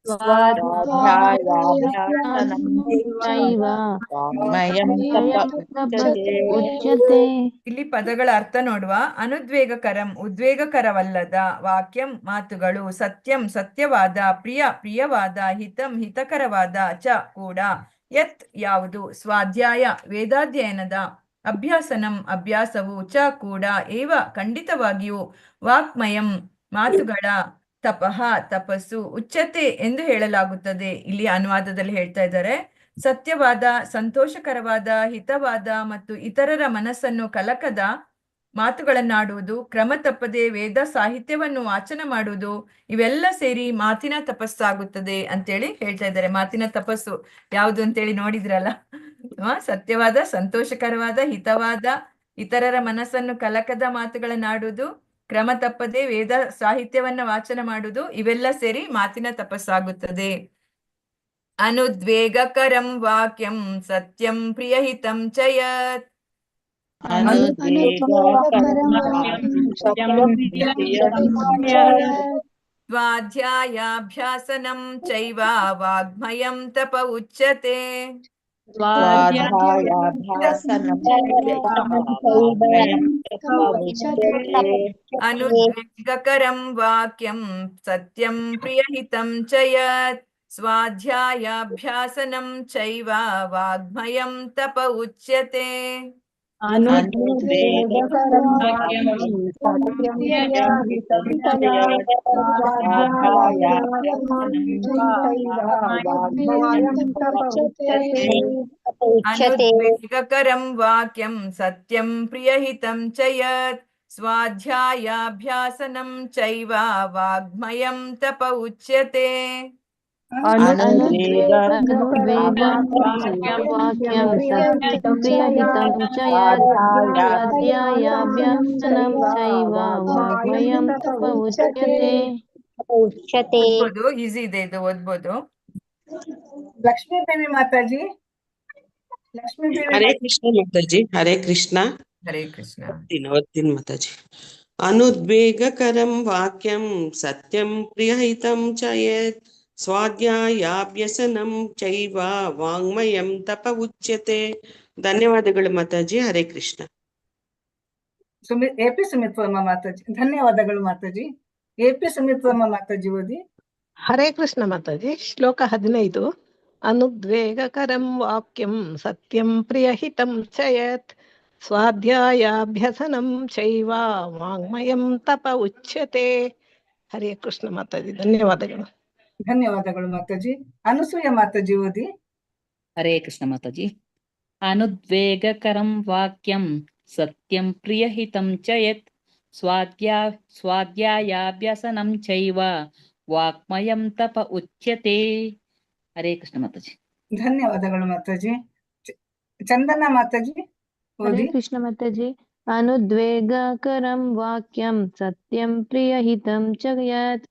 ಸ್ವಾಧ್ಯಾಯಾಭ್ಯಾಸನಂ ಚೈವ ವಾङ्ಮಯಂ ತಪ ಉಚ್ಯತೆ. ಉಚ್ಯತೆ. ಇಲ್ಲಿ ಪದಗಳ ಅರ್ಥ ನೋಡುವ. ಅನುದ್ವೇಗಕರಂ ಉದ್ವೇಗಕರವಲ್ಲದ, ವಾಕ್ಯಂ ಮಾತುಗಳು, ಸತ್ಯಂ ಸತ್ಯವಾದ, ಪ್ರಿಯ ಪ್ರಿಯವಾದ, ಹಿತಂ ಹಿತಕರವಾದ, ಚ ಕೂಡ, ಯತ್ ಯಾವುದು, ಸ್ವಾಧ್ಯಾಯ ವೇದಾಧ್ಯಯನದ, ಅಭ್ಯಾಸನಂ ಅಭ್ಯಾಸವು, ಚ ಕೂಡ, ಏವ ಖಂಡಿತವಾಗಿಯೂ, ವಾಕ್ಮಯಂ ಮಾತುಗಳ, ತಪಃ ತಪಸ್ಸು, ಉಚ್ಯತೆ ಎಂದು ಹೇಳಲಾಗುತ್ತದೆ. ಇಲ್ಲಿ ಅನುವಾದದಲ್ಲಿ ಹೇಳ್ತಾ ಇದ್ದಾರೆ, ಸತ್ಯವಾದ, ಸಂತೋಷಕರವಾದ, ಹಿತವಾದ ಮತ್ತು ಇತರರ ಮನಸ್ಸನ್ನು ಕಲಕದ ಮಾತುಗಳನ್ನಾಡುವುದು, ಕ್ರಮ ತಪ್ಪದೆ ವೇದ ಸಾಹಿತ್ಯವನ್ನು ವಾಚನ ಮಾಡುವುದು, ಇವೆಲ್ಲ ಸೇರಿ ಮಾತಿನ ತಪಸ್ಸಾಗುತ್ತದೆ ಅಂತೇಳಿ ಹೇಳ್ತಾ ಇದ್ದಾರೆ. ಮಾತಿನ ತಪಸ್ಸು ಯಾವುದು ಅಂತೇಳಿ ನೋಡಿದ್ರಲ್ಲ. ಸತ್ಯವಾದ, ಸಂತೋಷಕರವಾದ, ಹಿತವಾದ, ಇತರರ ಮನಸ್ಸನ್ನು ಕಲಕದ ಮಾತುಗಳನ್ನಾಡುವುದು, ಕ್ರಮ ತಪ್ಪದೆ ವೇದ ಸಾಹಿತ್ಯವನ್ನ ವಾಚನ ಮಾಡುವುದು, ಇವೆಲ್ಲ ಸೇರಿ ಮಾತಿನ ತಪಸ್ಸಾಗುತ್ತದೆ. ಅನುದ್ವೇಗಕರಂ ವಾಕ್ಯಂ ಸತ್ಯಂ ಪ್ರಿಯಹಿತಂ ಚ ಯತ್. ಸ್ವಾಧ್ಯಾಯಾಭ್ಯಾಸನಂ ಚೈವ ವಾಗ್ಮಯಂ ತಪ ಉಚ್ಯತೆ. ಅನುದ್ವೇಗಕರಂ ವಾಕ್ಯಂ ಸತ್ಯಂ ಪ್ರಿಯಹಿತಂ ಚ ಯತ್. ಸ್ವಾಧ್ಯಾಯಾಭ್ಯಾಸನಂ ಚೈವ ವಾಗ್ಮಯಂ ತಪ ಉಚ್ಯತೆ. ಅನುದ್ವೇಗಕರಂ ವಾಕ್ಯಂ ಸತ್ಯಂ ಪ್ರಿಯಹಿತಂ ಚ ಯತ್. ಸ್ವಾಧ್ಯಾಯಾಭ್ಯಾಸನಂ ಚೈವ ವಾಗ್ಮಯಂ ತಪ ಉಚ್ಯತೆ. ಈಸಿ ಇದೆ, ಇದು ಓದ್ಬೋದು. ಲಕ್ಷ್ಮೀ ದೇವಿ ಮಾತಾಜಿ. ಲಕ್ಷ್ಮೀ ದೇವಿ ಹರೇ ಕೃಷ್ಣ ಮಾತಾಜಿ. ಹರೇ ಕೃಷ್ಣ. ಹರೇ ಕೃಷ್ಣ. ಓದ್ತೀನಿ ಮಾತಾಜಿ. ಅನುದ್ವೇಗಕರಂ ವಾಕ್ಯಂ ಸತ್ಯಂ ಪ್ರಿಯಹಿತಂ ಚ ಯತ್. ಸ್ವಾಧ್ಯಾಯಾಭ್ಯಸನಂ ಚೈವ ವಾङ्ಮಯಂ ತಪ ಉಚ್ಯತೆ. ಧನ್ಯವಾದಗಳು ಮಾತಾಜಿ. ಹರೇ ಕೃಷ್ಣ. ಎಪಿ ಸುಮಿತ್ರಮ್ಮ ಮಾತಾಜಿ. ಧನ್ಯವಾದಗಳು ಮಾತಾಜಿ. ಎಪಿ ಸುಮಿತ್ರಮ್ಮ ಮಾತಾಜಿ ಓದಿ. ಹರೇ ಕೃಷ್ಣ ಮಾತಾಜಿ. ಶ್ಲೋಕ 15. ಅನುದ್ವೇಗಕರಂ ವಾಕ್ಯಂ ಸತ್ಯಂ ಪ್ರಿಯಹಿತಂ ಚ ಯತ್. ಸ್ವಾಧ್ಯಾಯಾಭ್ಯಸನಂ ಚೈವ ವಾङ्ಮಯಂ ತಪ ಉಚ್ಯತೆ. ಹರೇ ಕೃಷ್ಣ ಮಾತಾಜಿ. ಧನ್ಯವಾದಗಳು. ಧನ್ಯವಾದಗಳು ಮಾತಾಜಿ. ಅನಸೂಯ ಮಾತಾಜಿ ಓದಿ. ಹರೇ ಕೃಷ್ಣ ಮಾತಾಜಿ. ಅನುದ್ವೇಗಕರಂ ವಾಕ್ಯಂ ಸತ್ಯಂ ಪ್ರಿಯಹಿತಂ ಚ ಯತ್. ಸ್ವಾಧ್ಯಾಯಾಭ್ಯಸನಂ ಚೈವ ವಾಕ್ಮಯಂ ತಪ ಉಚ್ಯತೆ. ಹರೇ ಕೃಷ್ಣ ಮಾತಾಜಿ. ಧನ್ಯವಾದಗಳು ಮಾತಾಜಿ. ಚಂದನ ಮಾತಾಜಿ ಹರೇ ಕೃಷ್ಣ ಮಾತಾಜಿ. ಅನುದ್ವೇಗಕರಂ ವಾಕ್ಯಂ ಸತ್ಯಂ ಪ್ರಿಯಹಿತಂ ಚ ಯತ್.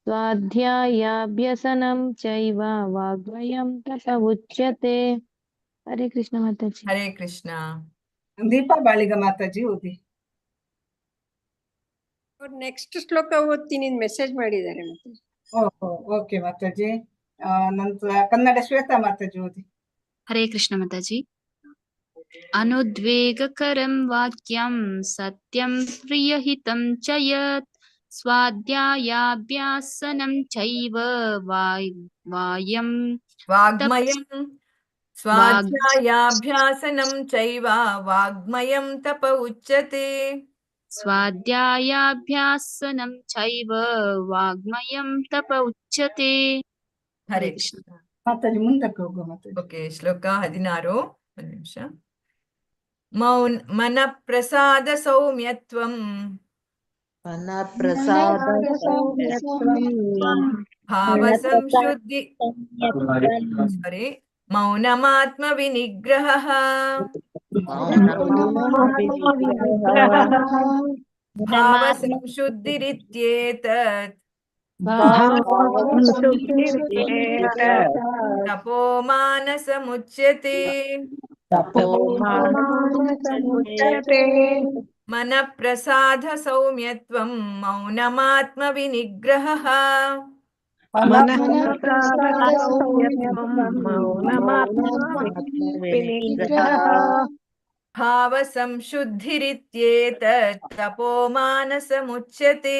ಸ್ವಾಧ್ಯಾಯಾಭ್ಯಸನಂ ಚೈವ ವಾಗ್ಮಯಂ ತಪ ಉಚ್ಯತೆ. ಹರೇ ಕೃಷ್ಣ ಮಾತಾಜಿ. ಹರೇ ಕೃಷ್ಣ. ದೀಪಾ ಬಾಳಿಗ ಮಾತಾಜಿ ಓದಿ. ನೆಕ್ಸ್ಟ್ ಶ್ಲೋಕ ಓದ್ತೀನಿ ಮೆಸೇಜ್ ಮಾಡಿದ್ದಾರೆ. ಓಹೋ, ಓಕೆ ಮಾತಾಜಿ. ನಂತರ ಕನ್ನಡ ಶ್ವೇತಾ ಮಾತಾಜಿ ಓದಿ. ಹರೇ ಕೃಷ್ಣ ಮಾತಾಜಿ. ಅನುದ್ವೇಗಕರಂ ವಾಕ್ಯಂ ಸತ್ಯಂ ಪ್ರಿಯಹಿತಂ ಚ ಯತ್. ಸ್ವಾಧ್ಯಾಯಾಭ್ಯಾಸನಂ ಚೈವ ಸ್ವಾಧ್ಯಾಯಾಭ್ಯಾಸನಂ ಚೈವ ವಾಗ್ಮಯಂ ತಪ ಉಚ್ಯತೆ. ಸ್ವಾಧ್ಯಾಯಾಭ್ಯಾಸನಂ ಚೈವ ವಾಗ್ಮಯಂ ತಪ ಉಚ್ಯತೆ. ಹರೇ ಕೃಷ್ಣ ಮಾತಾಜಿ. ಮುಂದಕ್ಕೆ ಹೋಗುವ ಮಾತಾಜಿ. ಓಕೆ, ಶ್ಲೋಕ 16. ಒಂದು ನಿಮಿಷ. ಮನ ಪ್ರಸಾದ ಸೌಮ್ಯತ್ವಂ ಭಾವ ಸಂಶುದ್ಧಿ ಮೌನಮಾತ್ಮ ವಿನಿಗ್ರಹ ಭಾವ ಸಂಶುದ್ಧಿರಿತ್ಯೇತತ್ ತಪೋ ಮಾನಸಮುಚ್ಯತೆ. ಮನ ಪ್ರಸಾದ ಸೌಮ್ಯತ್ವಂ ಮೌನಮಾತ್ಮ ವಿನಿಗ್ರಹ ಮನಃ ಪ್ರಸಾದ ಸೌಮ್ಯತ್ವಂ ಮೌನಮಾತ್ಮವಿನಿಗ್ರಹಃ ಭಾವ ಸಂಶುದ್ಧಿರಿತ್ಯೇತತ್ ತಪೋ ಮಾನಸಮುಚ್ಯತೆ.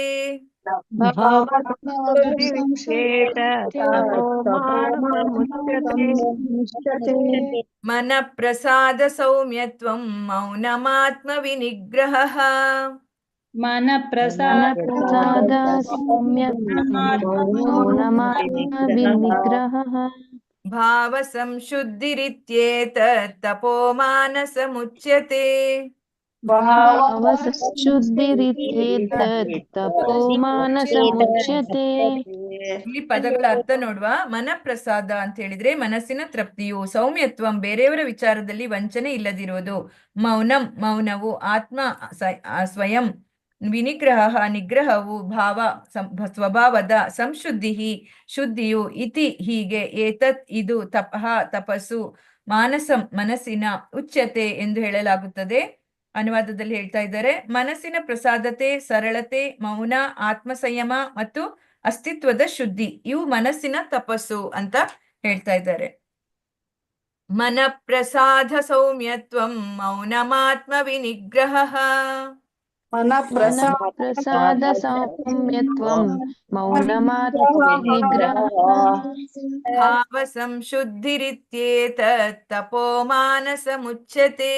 ಮನ ಪ್ರಸಾದ ಸೌಮ್ಯತ್ವಂ ಮೌನಮಾತ್ಮ ವಿನಿಗ್ರಹಃ. ಮನ ಪ್ರಸಾದ ವಿನಿಗ್ರಹಃ. ಭಾವ ಸಂಶುದ್ಧಿರಿತ್ಯೇತತ್ ತಪೋ ಮಾನಸಮುಚ್ಯತೆ. ಇಲ್ಲಿ ಪದಗಳ ಅರ್ಥ ನೋಡುವ. ಮನಪ್ರಸಾದ ಅಂತ ಹೇಳಿದ್ರೆ ಮನಸ್ಸಿನ ತೃಪ್ತಿಯು, ಸೌಮ್ಯತ್ವಂ ಬೇರೆಯವರ ವಿಚಾರದಲ್ಲಿ ವಂಚನೆ ಇಲ್ಲದಿರುವುದು, ಮೌನಂ ಮೌನವು, ಆತ್ಮ ಸ್ವಯಂ, ವಿನಿಗ್ರಹ ನಿಗ್ರಹವು, ಭಾವ ಸ್ವಭಾವದ, ಸಂಶುದ್ಧಿ ಶುದ್ಧಿಯು, ಇತಿ ಹೀಗೆ, ಏತತ್ ಇದು, ತಪಃ ತಪಸ್ಸು, ಮಾನಸಂ ಮನಸ್ಸಿನ, ಉಚ್ಯತೆ ಎಂದು ಹೇಳಲಾಗುತ್ತದೆ. ಅನುವಾದದಲ್ಲಿ ಹೇಳ್ತಾ ಇದ್ದಾರೆ, ಮನಸ್ಸಿನ ಪ್ರಸಾದತೆ, ಸರಳತೆ, ಮೌನ, ಆತ್ಮ ಸಂಯಮ ಮತ್ತು ಅಸ್ತಿತ್ವದ ಶುದ್ಧಿ ಇವು ಮನಸ್ಸಿನ ತಪಸ್ಸು ಅಂತ ಹೇಳ್ತಾ ಇದ್ದಾರೆ. ಮನ ಪ್ರಸಾದ ಸೌಮ್ಯತ್ವಂ ಮೌನಮಾತ್ಮ ವಿನಿಗ್ರಹಃ. ಪ್ರಸಾದ ಸೌಮ್ಯತ್ವಂ ಮೌನಮಾತ್ಮ ವಿನಿಗ್ರಹಃ. ಭಾವ ಸಂಶುದ್ಧಿರಿತ್ಯೇತತ್ ತಪೋ ಮಾನಸಮುಚ್ಯತೆ.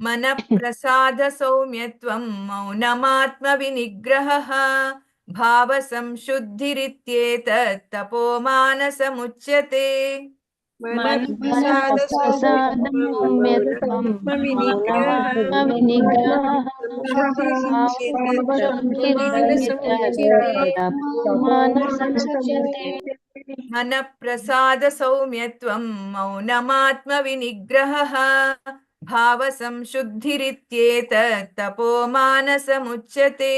ಮನ ಪ್ರಸಾದ ಸೌಮ್ಯತ್ವಂ ಮೌನಮಾತ್ಮ ವಿನಿಗ್ರಹಃ. ಭಾವ ಸಂಶುದ್ಧಿರಿತ್ಯೇತತ್ ತಪೋ ಮಾನಸಮುಚ್ಯತೆ. ಮನ ಪ್ರಸಾದ ಸೌಮ್ಯತ್ವಂ ಮೌನಮಾತ್ಮ ವಿನಿಗ್ರಹಃ. ಭಾವ ಸಂಶುದ್ಧಿರಿತ್ಯೇತತ್ ತಪೋ ಮಾನಸಮುಚ್ಯತೆ.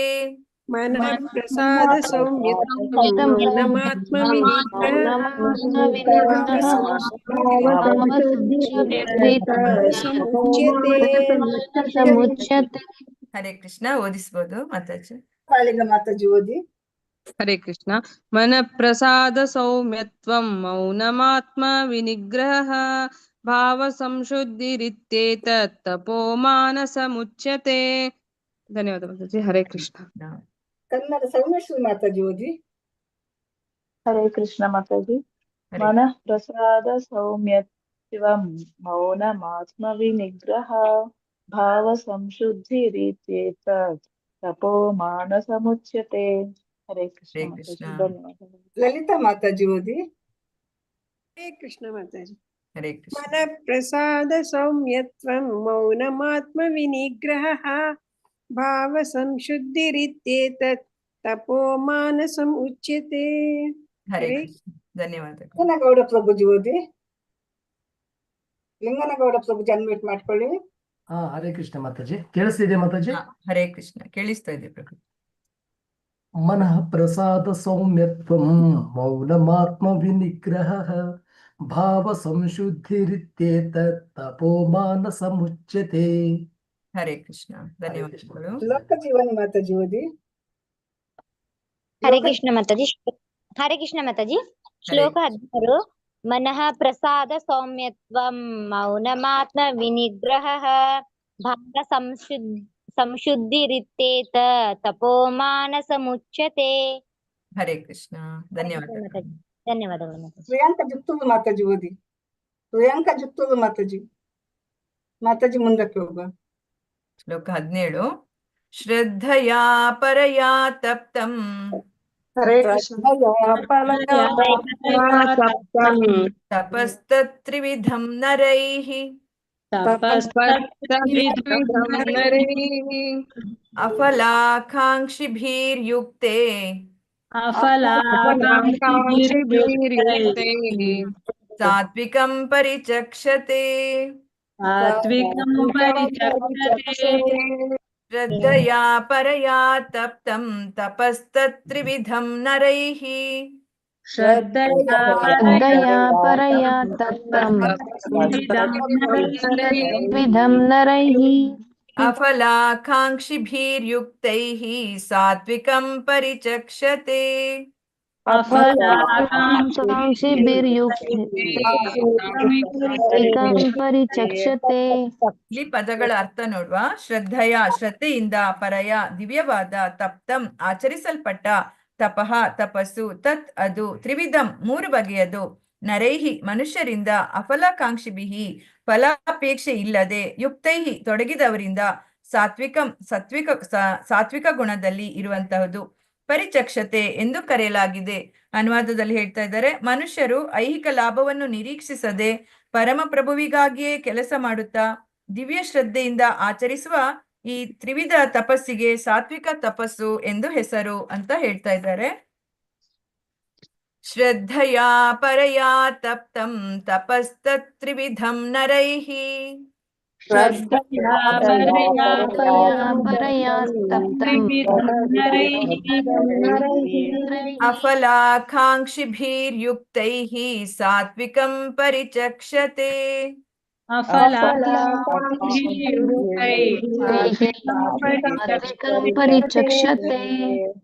ಮನ ಪ್ರಸಾದ ಸೌಮ್ಯತ್ವಂ ಮೌನಮಾತ್ಮ ಸಮುಚ್ಯತೆ. ಹರೇ ಕೃಷ್ಣ. ಓದಿಸ್ಬೋದು ಮಾತಾಜಿ. ಕಾಳಿಂಗ ಮಾತಾಜಿ ಓದಿ. ಹರೇ ಕೃಷ್ಣ. ಮನ ಪ್ರಸಾದ ಸೌಮ್ಯತ್ವಂ ಮೌನಮಾತ್ಮ ವಿನಿಗ್ರಹ ಭಾವ ಸಂಶುದ್ಧಿರಿತ್ಯೇತತ್ ತಪೋ ಮಾನಸಮುಚ್ಯತೆ. ಧನ್ಯವಾದ ಮಾತಾಜಿ. ಹರೇ ಕೃಷ್ಣ. ಕನ್ನಡ ಸೌಮೇಶ್ವರಿ ಮಾತಾಜಿ ಓದಿ. ಹರೇ ಕೃಷ್ಣ ಮಾತಾಜಿ. ಮನಃ ಪ್ರಸಾದ ಸೌಮ್ಯತ್ವಂ ಮೌನಮಾತ್ಮ ವಿನಿಗ್ರಹ ಭಾವ ಸಂಶುದ್ಧಿರಿತ್ಯೇತತ್ ತಪೋ ಮಾನಸಮುಚ್ಯತೆ. ಹರೇ ಕೃಷ್ಣ ಮಾತಾಜಿ. ಧನ್ಯವಾದಗಳು. ಲಲಿತಾ ಮಾತಾಜಿ ಓದಿ. ಹರೇ ಕೃಷ್ಣ ಮಾತಾಜಿ. ಹರೇ ಕೃಷ್ಣ. ಮನ ಪ್ರಸಾದ ಸೌಮ್ಯತ್ವಂ ಮೌನಮಾತ್ಮ ವಿನಿಗ್ರಹಃ ಭಾವ ಸಂಶುದ್ಧಿರಿತ್ಯೇತತ್ ತಪೋ ಮಾನಸಂ ಉಚ್ಯತೆ. ಹರೇ ಕೃಷ್ಣ. ಧನ್ಯವಾದಗಳು. ಲಿಂಗನಗೌಡ ಪ್ರಭುಜಿ ಓದಿ. ಲಿಂಗನಗೌಡ ಪ್ರಭುಜಿ ಅನ್ಮ್ಯೂಟ್ ಮಾಡ್ಕೊಳ್ಳಿ. ಹರೇ ಕೃಷ್ಣ ಮಾತಾಜಿ. ಕೇಳಿಸ್ತಿದೆ ಮಾತಾಜಿ? ಹರೇ ಕೃಷ್ಣ. ಕೇಳಿಸ್ತಾ ಇದೆ ಪ್ರಕೃತಿ. ಮನಃ ಪ್ರಸಾದ ಸೌಮ್ಯತ್ವಂ ಮೌನಮಾತ್ಮ ವಿನಿಗ್ರಹಃ ಭಾವ ಸಂಶುದ್ಧಿರಿತ್ಯೇತತ್ ತಪೋ ಮಾನಸಮುಚ್ಯತೆ. ಹರೇ ಕೃಷ್ಣ. ಧನ್ಯವಾದಗಳು. ಲೋಕ ಜೀವನಿ ಮಾತಾಜಿ ಓದಿ. ಹರೇ ಕೃಷ್ಣ ಮಾತಾಜಿ. ಹರೇ ಕೃಷ್ಣ ಮಾತಾಜಿ. ಶ್ಲೋಕ 16. ಮನಃ ಪ್ರಸಾದ ಸೌಮ್ಯತ್ವಂ ಮೌನಮಾತ್ಮ ವಿನಿಗ್ರಹಃ ಭಾವ ಸಂಶುದ್ಧಿರಿತ್ಯೇತ ತಪೋ ಮಾನಸಮುಚ್ಯತೆ. ಹರೇ ಕೃಷ್ಣ. ಧನ್ಯವಾದಗಳು. ಧನ್ಯವಾದಗಳು ಮಾತಾಜಿ. ಪ್ರಿಯಾಂಕಾ ಜುತ್ತೂರು ಮಾತಾಜಿ ಓದಿ. ಪ್ರಿಯಾಂಕಾ ಜುತ್ತೂರು ಮಾತಾಜಿ. ಮಾತಾಜಿ ಮುಂದಕ್ಕೆ ಹೋಗುವ. ಶ್ಲೋಕ 17. ಶ್ರದ್ಧಯಾ ಪರಯಾ ತಪ್ತಂ ತಪಸ್ತತ್ರಿವಿಧಂ ನರೈಃ ಅಫಲಾಕಾಂಕ್ಷಿಭಿರ್ಯುಕ್ತೆ ಸಾತ್ವಿಕಂ ಪರಿಚಕ್ಷತೆ. ಶ್ರದ್ಧಯಾ ಪರಯಾ ತಪ್ತಂ ತಪಸ್ತತ್ರಿವಿಧಂ ನರೈಃ ಶ್ರದ್ಧಯಾ ಪರಯಾ ತಪ್ತಂ ತ್ರಿವಿಧಂ ನರೈಃ अफलाकाङ्क्षिभिर्युक्तैः सात्विकं परिचक्षते ಪರಿಚಕ್ಷತೆ. ಇಲ್ಲಿ ಪದಗಳ ಅರ್ಥ ನೋಡುವ. ಶ್ರದ್ಧೆಯಿಂದ, ಪರಯ ದಿವ್ಯವಾದ, ತಪ್ತಂ ಆಚರಿಸಲ್ಪಟ್ಟ, ತಪಃ ತಪಸ್ಸು, ತತ್ ಅದು, ತ್ರಿವಿಧಂ ಮೂರು ಬಗೆಯದು, ನರೈಹಿ ಮನುಷ್ಯರಿಂದ, ಅಫಲಾಕಾಂಕ್ಷಿಭಿಹಿ ಫಲಾಪೇಕ್ಷೆ ಇಲ್ಲದೆ, ಯುಕ್ತೈಹಿ ತೊಡಗಿದವರಿಂದ, ಸಾತ್ವಿಕ ಗುಣದಲ್ಲಿ ಇರುವಂತಹದ್ದು, ಪರಿಚಕ್ಷತೆ ಎಂದು ಕರೆಯಲಾಗಿದೆ. ಅನುವಾದದಲ್ಲಿ ಹೇಳ್ತಾ ಇದ್ದಾರೆ, ಮನುಷ್ಯರು ಐಹಿಕ ಲಾಭವನ್ನು ನಿರೀಕ್ಷಿಸದೆ ಪರಮಪ್ರಭುವಿಗಾಗಿಯೇ ಕೆಲಸ ಮಾಡುತ್ತಾ ದಿವ್ಯ ಶ್ರದ್ಧೆಯಿಂದ ಆಚರಿಸುವ ಈ ತ್ರಿವಿಧ ತಪಸ್ಸಿಗೆ ಸಾತ್ವಿಕ ತಪಸ್ಸು ಎಂದು ಹೆಸರು ಅಂತ ಹೇಳ್ತಾ ಇದ್ದಾರೆ. ಶ್ರದ್ಧಯಾ ಪರಯಾ ತಪ್ತಂ ತಪಸ್ತತ್ರಿವಿಧಂ ನರೈಹಿ. ಅಫಲಾಕಾಂಕ್ಷಿಭಿರ್ಯುಕ್ತೈಃ ಸಾತ್ವಿಕಂ ಪರಿಚಕ್ಷತೆ.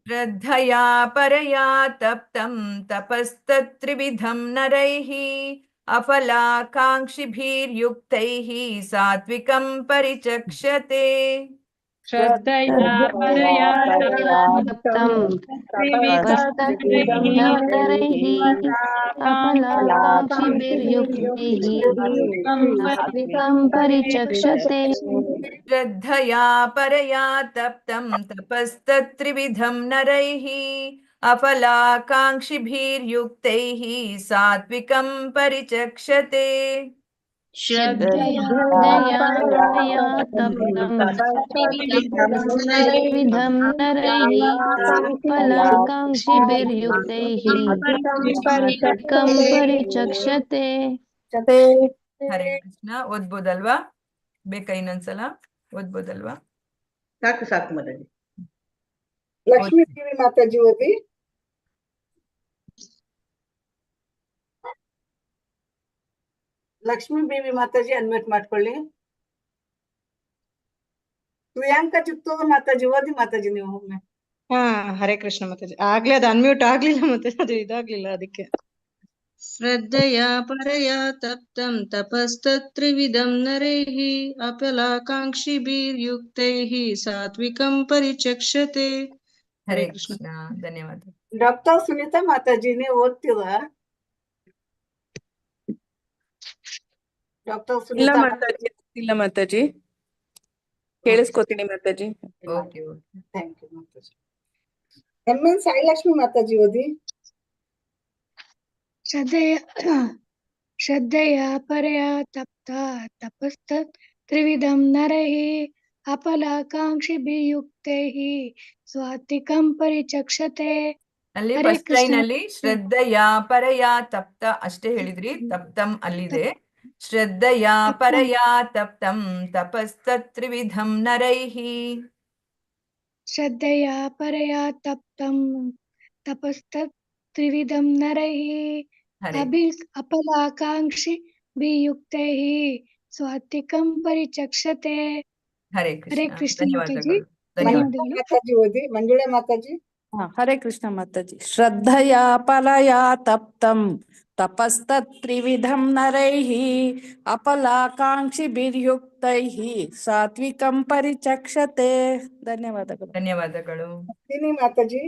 ಶ್ರದ್ಧಯಾ ಪರಯಾ ತಪ್ತಂ ತಪಸ್ತತ್ರಿವಿಧಂ ನರೈಃ ಅಫಲಾಕಾಂಕ್ಷಿಭಿರ್ಯುಕ್ತೈಃ ಸಾತ್ವಿಕಂ ಪರಿಚಕ್ಷತೆ. ಶ್ರದ್ಧಯಾ ಪರಯಾ ತಪ್ತಂ ಶ್ರದ್ಧಯಾ ಪರಯಾ ತಪ್ತಂ ತಪಸ್ತತ್ರಿವಿಧಂ ನರೈಃ ಅಫಲಾಕಾಂಕ್ಷಿಭಿರ್ಯುಕ್ತೈಃ ಸಾತ್ವಿಕಂ ಪರಿಚಕ್ಷತೆ. ಹರೇ ಕೃಷ್ಣ. ಓದ್ಬೋದಲ್ವಾ? ಬೇಕಾ ಇನ್ನೊಂದ್ಸಲ? ಓದ್ಬೋದಲ್ವಾ? ಸಾಕು ಮಾತಾಡಿ. ಲಕ್ಷ್ಮೀ ದೇವಿ ಮಾತಾಜಿ ಓದಿ. ಲಕ್ಷ್ಮೀ ದೇವಿ ಮಾತಾಜಿ ಅನ್ಮ್ಯೂಟ್ ಮಾಡ್ಕೊಳ್ಳಿ. ಪ್ರಿಯಾಂಕಾ ಚಿತ್ತೋದ ಮಾತಾಜಿ ಓದಿ ಮಾತಾಜಿ ನೀವು ಒಮ್ಮೆ. ಹರೇ ಕೃಷ್ಣ ಮಾತಾಜಿ. ಆಗ್ಲೇ ಅದು ಅನ್ಮ್ಯೂಟ್ ಆಗ್ಲಿಲ್ಲ, ಮತ್ತೆ ಅದು ಇದಾಗ್ಲಿಲ್ಲ, ಅದಕ್ಕೆ. ಶ್ರದ್ಧೆಯ ಪರಯ ತಪ್ತಂ ತಪಸ್ತತ್ರಿವಿಧಂ ನರೈಃ ಅಫಲಾಕಾಂಕ್ಷಿಭಿರ್ಯುಕ್ತೈಃ ಸಾತ್ವಿಕಂ ಪರಿಚಕ್ಷತೆ. ಹರೇ ಕೃಷ್ಣ. ಧನ್ಯವಾದ. ಡಾಕ್ಟರ್ ಸುನೀತಾ ಮಾತಾಜಿ ನೀವು ಓದ್ತೀರಾ? ಡಾಕ್ಟರ್ ಸುನೀತಾ ಇಲ್ಲ ಮಾತಾಜಿ, ಕೇಳಿಸ್ಕೊತೀನಿ mataji. Okay okay, thank you mataji. N Sailakshmi mataji ಓದಿ. ಶ್ರದ್ಧೆಯ ಪರಯ ತಪ್ತ ತಪಸ್ತತ್ ತ್ರಿವಿಧಂ ನರೈಃ ಅಫಲಾಕಾಂಕ್ಷಿಭಿರ್ಯುಕ್ತೈಃ ಸಾತ್ವಿಕಂ ಪರಿಚಕ್ಷತೆ. ಅಲ್ಲಿ ಫಸ್ಟ್ ಲೈನ್ ಅಲ್ಲಿ ಶ್ರದ್ಧೆಯ ಪರಯ ತಪ್ತ ಅಷ್ಟೇ ಹೇಳಿದ್ರಿ, ತಪ್ತಂ ಅಲ್ಲಿದೆ. ಶ್ರದ್ಧೆಯ ಪರಯ ತಪ್ತಂ ತಪಸ್ತತ್ರಿವಿಧಂ ನರೈಃ. ಶ್ರದ್ಧೆಯ ಪರಯ ತಪ್ತಂ ತಪಸ್ತತ್ ತ್ರಿವಿಧಂ ನರೈಃ ಅಫಲಾಕಾಂಕ್ಷಿಭಿರ್ಯುಕ್ತೈಃ ಸಾತ್ವಿಕಂ ಪರಿಚಕ್ಷತೆ. ಹರೇ ಹರೇ ಕೃಷ್ಣ ಮಾತಾಜಿ. ಮಾತಾಜಿ ಓದಿ. ಮಂಜುಳಾ ಮಾತಾಜಿ. ಹರೇ ಕೃಷ್ಣ ಮಾತಾಜಿ. ಶ್ರದ್ಧಯ ಪಲಯ ತಪ್ತಂ ತಪಸ್ತತ್ರಿವಿಧಂ ನರೈಃ ಅಫಲಾಕಾಂಕ್ಷಿಭಿರ್ಯುಕ್ತೈಃ ಸಾತ್ವಿಕಂ ಪರಿಚಕ್ಷತೆ. ಧನ್ಯವಾದಗಳು. ಧನ್ಯವಾದಗಳು. ಮಾತಾಜಿ.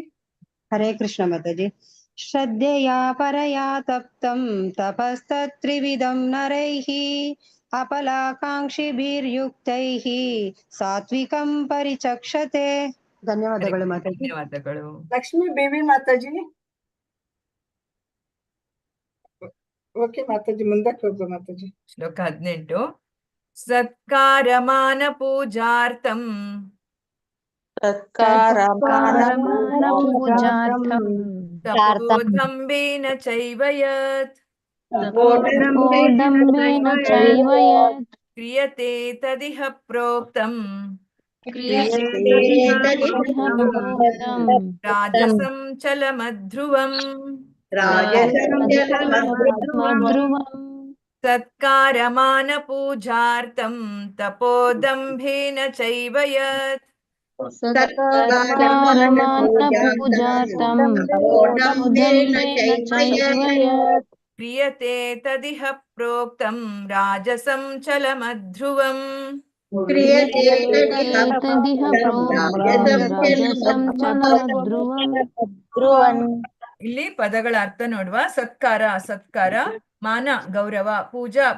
ಹರೇ ಕೃಷ್ಣ ಮಾತಾಜಿ. ಶ್ರದ್ಧೆಯ ಪರಯ ತಪ್ತಂ ತಪಸ್ತತ್ರಿವಿಧಂ ನರೈಃ ಅಫಲಾಕಾಂಕ್ಷಿಭಿರ್ಯುಕ್ತೈಃ ಸಾತ್ವಿಕಂ ಪರಿಚಕ್ಷತೆ. ಧನ್ಯವಾದಗಳು ಮಾತಾಜಿ. ಧನ್ಯವಾದಗಳು. ಲಕ್ಷ್ಮೀ ಬೇಬಿ ಮಾತಾಜಿ. ಓಕೆ ಮಾತಾಜಿ, ಮುಂದಕ್ಕೆ ಹೋಗ್ಬೋ ಮಾತಾಜಿ. ಶ್ಲೋಕ 18. ಸತ್ಕಾರಮಾನ ಪೂಜಾರ್ಥಂ ತಪೋದಂಬೇನ ಚೈವ ಯತ್ ಕ್ರಿಯತೆ ತದಿಹ ಪ್ರೋಕ್ತಂ ರಾಜಸಂ ಚಲಮಧ್ರುವಂ. सत्कारमानपूजार्थं तपोदम्भेन चैव यत् सत्कारमानपूजार्थं तपोदम्भेन चैव यत् क्रियते तदिह प्रोक्तं राजसं चलमध्रुवम् क्रियते तदिह प्रोक्तं राजसं चलमध्रुवम् ಇಲ್ಲಿ ಪದಗಳ ಅರ್ಥ ನೋಡುವ. ಸತ್ಕಾರ ಮಾನ ಗೌರವ,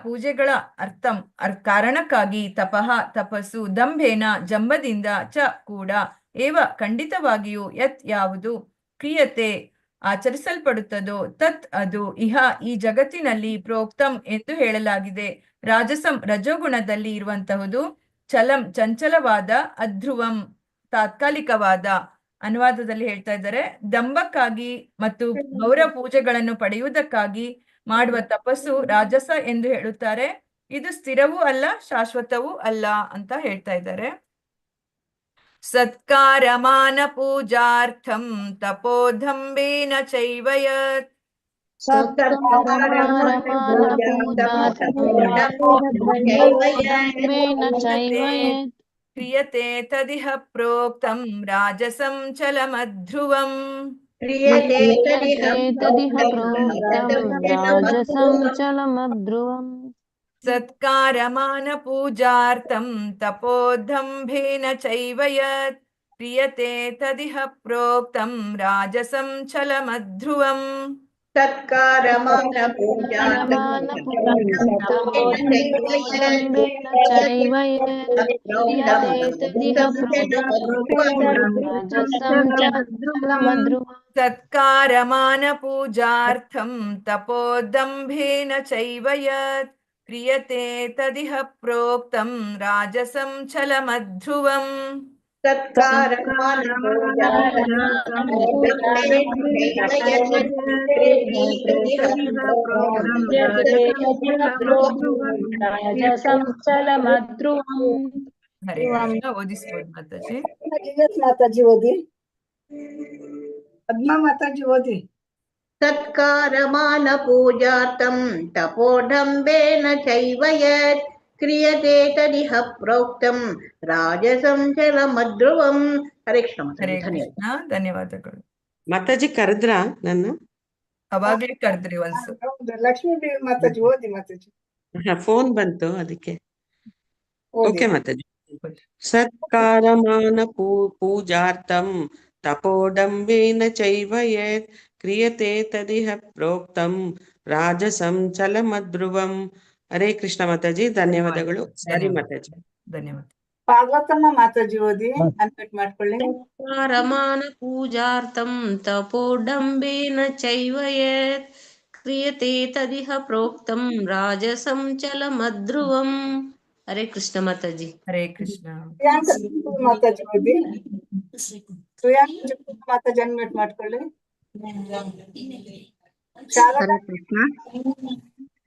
ಪೂಜೆಗಳ ಅರ್ಥಂ ಕಾರಣಕ್ಕಾಗಿ, ತಪಃ ತಪಸ್ಸು, ದಂಭೇನ ಜಂಬದಿಂದ, ಚ ಕೂಡ, ಏವ ಖಂಡಿತವಾಗಿಯೂ, ಯತ್ ಯಾವುದು, ಕ್ರಿಯತೆ ಆಚರಿಸಲ್ಪಡುತ್ತದೋ, ತತ್ ಅದು, ಇಹ ಈ ಜಗತ್ತಿನಲ್ಲಿ, ಪ್ರೋಕ್ತಂ ಎಂದು ಹೇಳಲಾಗಿದೆ. ರಾಜಸಂ ರಜೋಗುಣದಲ್ಲಿ ಇರುವಂತಹುದು, ಚಲಂ ಚಂಚಲವಾದ, ಅಧ್ರುವಂ ತಾತ್ಕಾಲಿಕವಾದ. ಅನುವಾದದಲ್ಲಿ ಹೇಳ್ತಾ ಇದ್ದಾರೆ, ದಂಭಕ್ಕಾಗಿ ಮತ್ತು ಗೌರವ ಪೂಜೆಗಳನ್ನು ಪಡೆಯುವುದಕ್ಕಾಗಿ ಮಾಡುವ ತಪಸ್ಸು ರಾಜಸ ಎಂದು ಹೇಳುತ್ತಾರೆ. ಇದು ಸ್ಥಿರವೂ ಅಲ್ಲ, ಶಾಶ್ವತವೂ ಅಲ್ಲ ಅಂತ ಹೇಳ್ತಾ ಇದ್ದಾರೆ. ಸತ್ಕಾರಮಾನ ಪೂಜಾರ್ಥಂ ತಪೋದಂಬೇನ ಚೈವ ಯತ್ ಕ್ರಿಯತೆ ತದಿಹ ಪ್ರೋಕ್ತಂ ರಾಜಸಂ ಚಲಮಧ್ರುವಂ ಸತ್ಕಾರಮಾನ ಪೂಜಾರ್ಥಂ ತಪೋದಂಭೇನ ಚೈವ ಯತ್ ಕ್ರಿಯತೆ ತದಿಹ ಪ್ರೋಕ್ತಂ ರಾಜಸಂ ಚಲಮಧ್ರುವಂ ಸತ್ಕಾರಮಾನ ಪೂಜಾರ್ಥಂ ತಪೋದಂಭೇನ ಚೈವ ಯತ್ ಕ್ರಿಯತೆ ತದಿಹ ಪ್ರೋಕ್ತಂ ರಾಜಸಂ ಚಲಮಧ್ರುವಂ ಹರೇ ಕೃಷ್ಣ. ಓದಿಸ್ಬೋದು ಮಾತಾಜಿ. ಮಾತಾಜಿ ಓದಿ. ಪದ್ಮ ಮಾತಾಜಿ ಓದಿ. ಸತ್ಕಾರಮಾನ ಪೂಜಾರ್ಥಂ ತಪೋಢಂಬೇನ ಚೈವ ಯತ್ ಕ್ರಿಯತೆ ತದಿಹ ಪ್ರೋಕ್ತಂ ರಾಜಸಂ ಚಲಮಧ್ರುವಂ. ಹರೇ ಕೃಷ್ಣ. ಹರೇ ಕೃಷ್ಣ. ಧನ್ಯವಾದಗಳು. ಮಾತಾಜಿ ಕರೆದ್ರ ನನ್ನ? ಅವಾಗ್ಲೇ ಕರೆದ್ರಿ ಒಂದ್ಸು. ಲಕ್ಷ್ಮೀ ದೇವಿ ಮಾತಾಜಿ ಓದಿ ಮಾತಾಜಿ. ಫೋನ್ ಬಂತು ಅದಕ್ಕೆ. ಓಕೆ ಮಾತಾಜಿ. ಸತ್ಕಾರಮಾನ ಪೂಜಾರ್ಥಂ ತಪೋಡಂಬೇನ ಚೈವ ಯತ್ ಕ್ರಿಯತೆ ತದಿಹ ಪ್ರೋಕ್ತಂ ರಾಜಸಂ ಚಲಮಧ್ರುವಂ. ಹರೇ ಕೃಷ್ಣ ಮಾತಾಜಿ. ಧನ್ಯವಾದಗಳು. ಸರಿ ಮಾತಾಜಿ. ಧನ್ಯವಾದ. ಪಾರ್ವತಮ್ಮ ಮಾತಾಜಿ ಓದಿ. ಅನ್ಮ್ಯೂಟ್ ಮಾಡ್ಕೊಳ್ಳಿ. ಸತ್ಕಾರಮಾನ ಪೂಜಾರ್ಥಂ ತಪೋಡಂಬೇನ ಚೈವ ಯತ್ ಕ್ರಿಯತೆ ತದಿಹ ಪ್ರೋಕ್ತಂ ರಾಜಸಂ ಚಲಮಧ್ರುವಂ. ಹರೇ ಕೃಷ್ಣ ಮಾತಾಜಿ. ಹರೇ ಕೃಷ್ಣ. ಮಾತಾಜಿ ಓದಿ. ಮಾತಾಜಿ ಅನ್ಮ್ಯೂಟ್ ಮಾಡ್ಕೊಳ್ಳಿ. ಹರೇ ಕೃಷ್ಣ.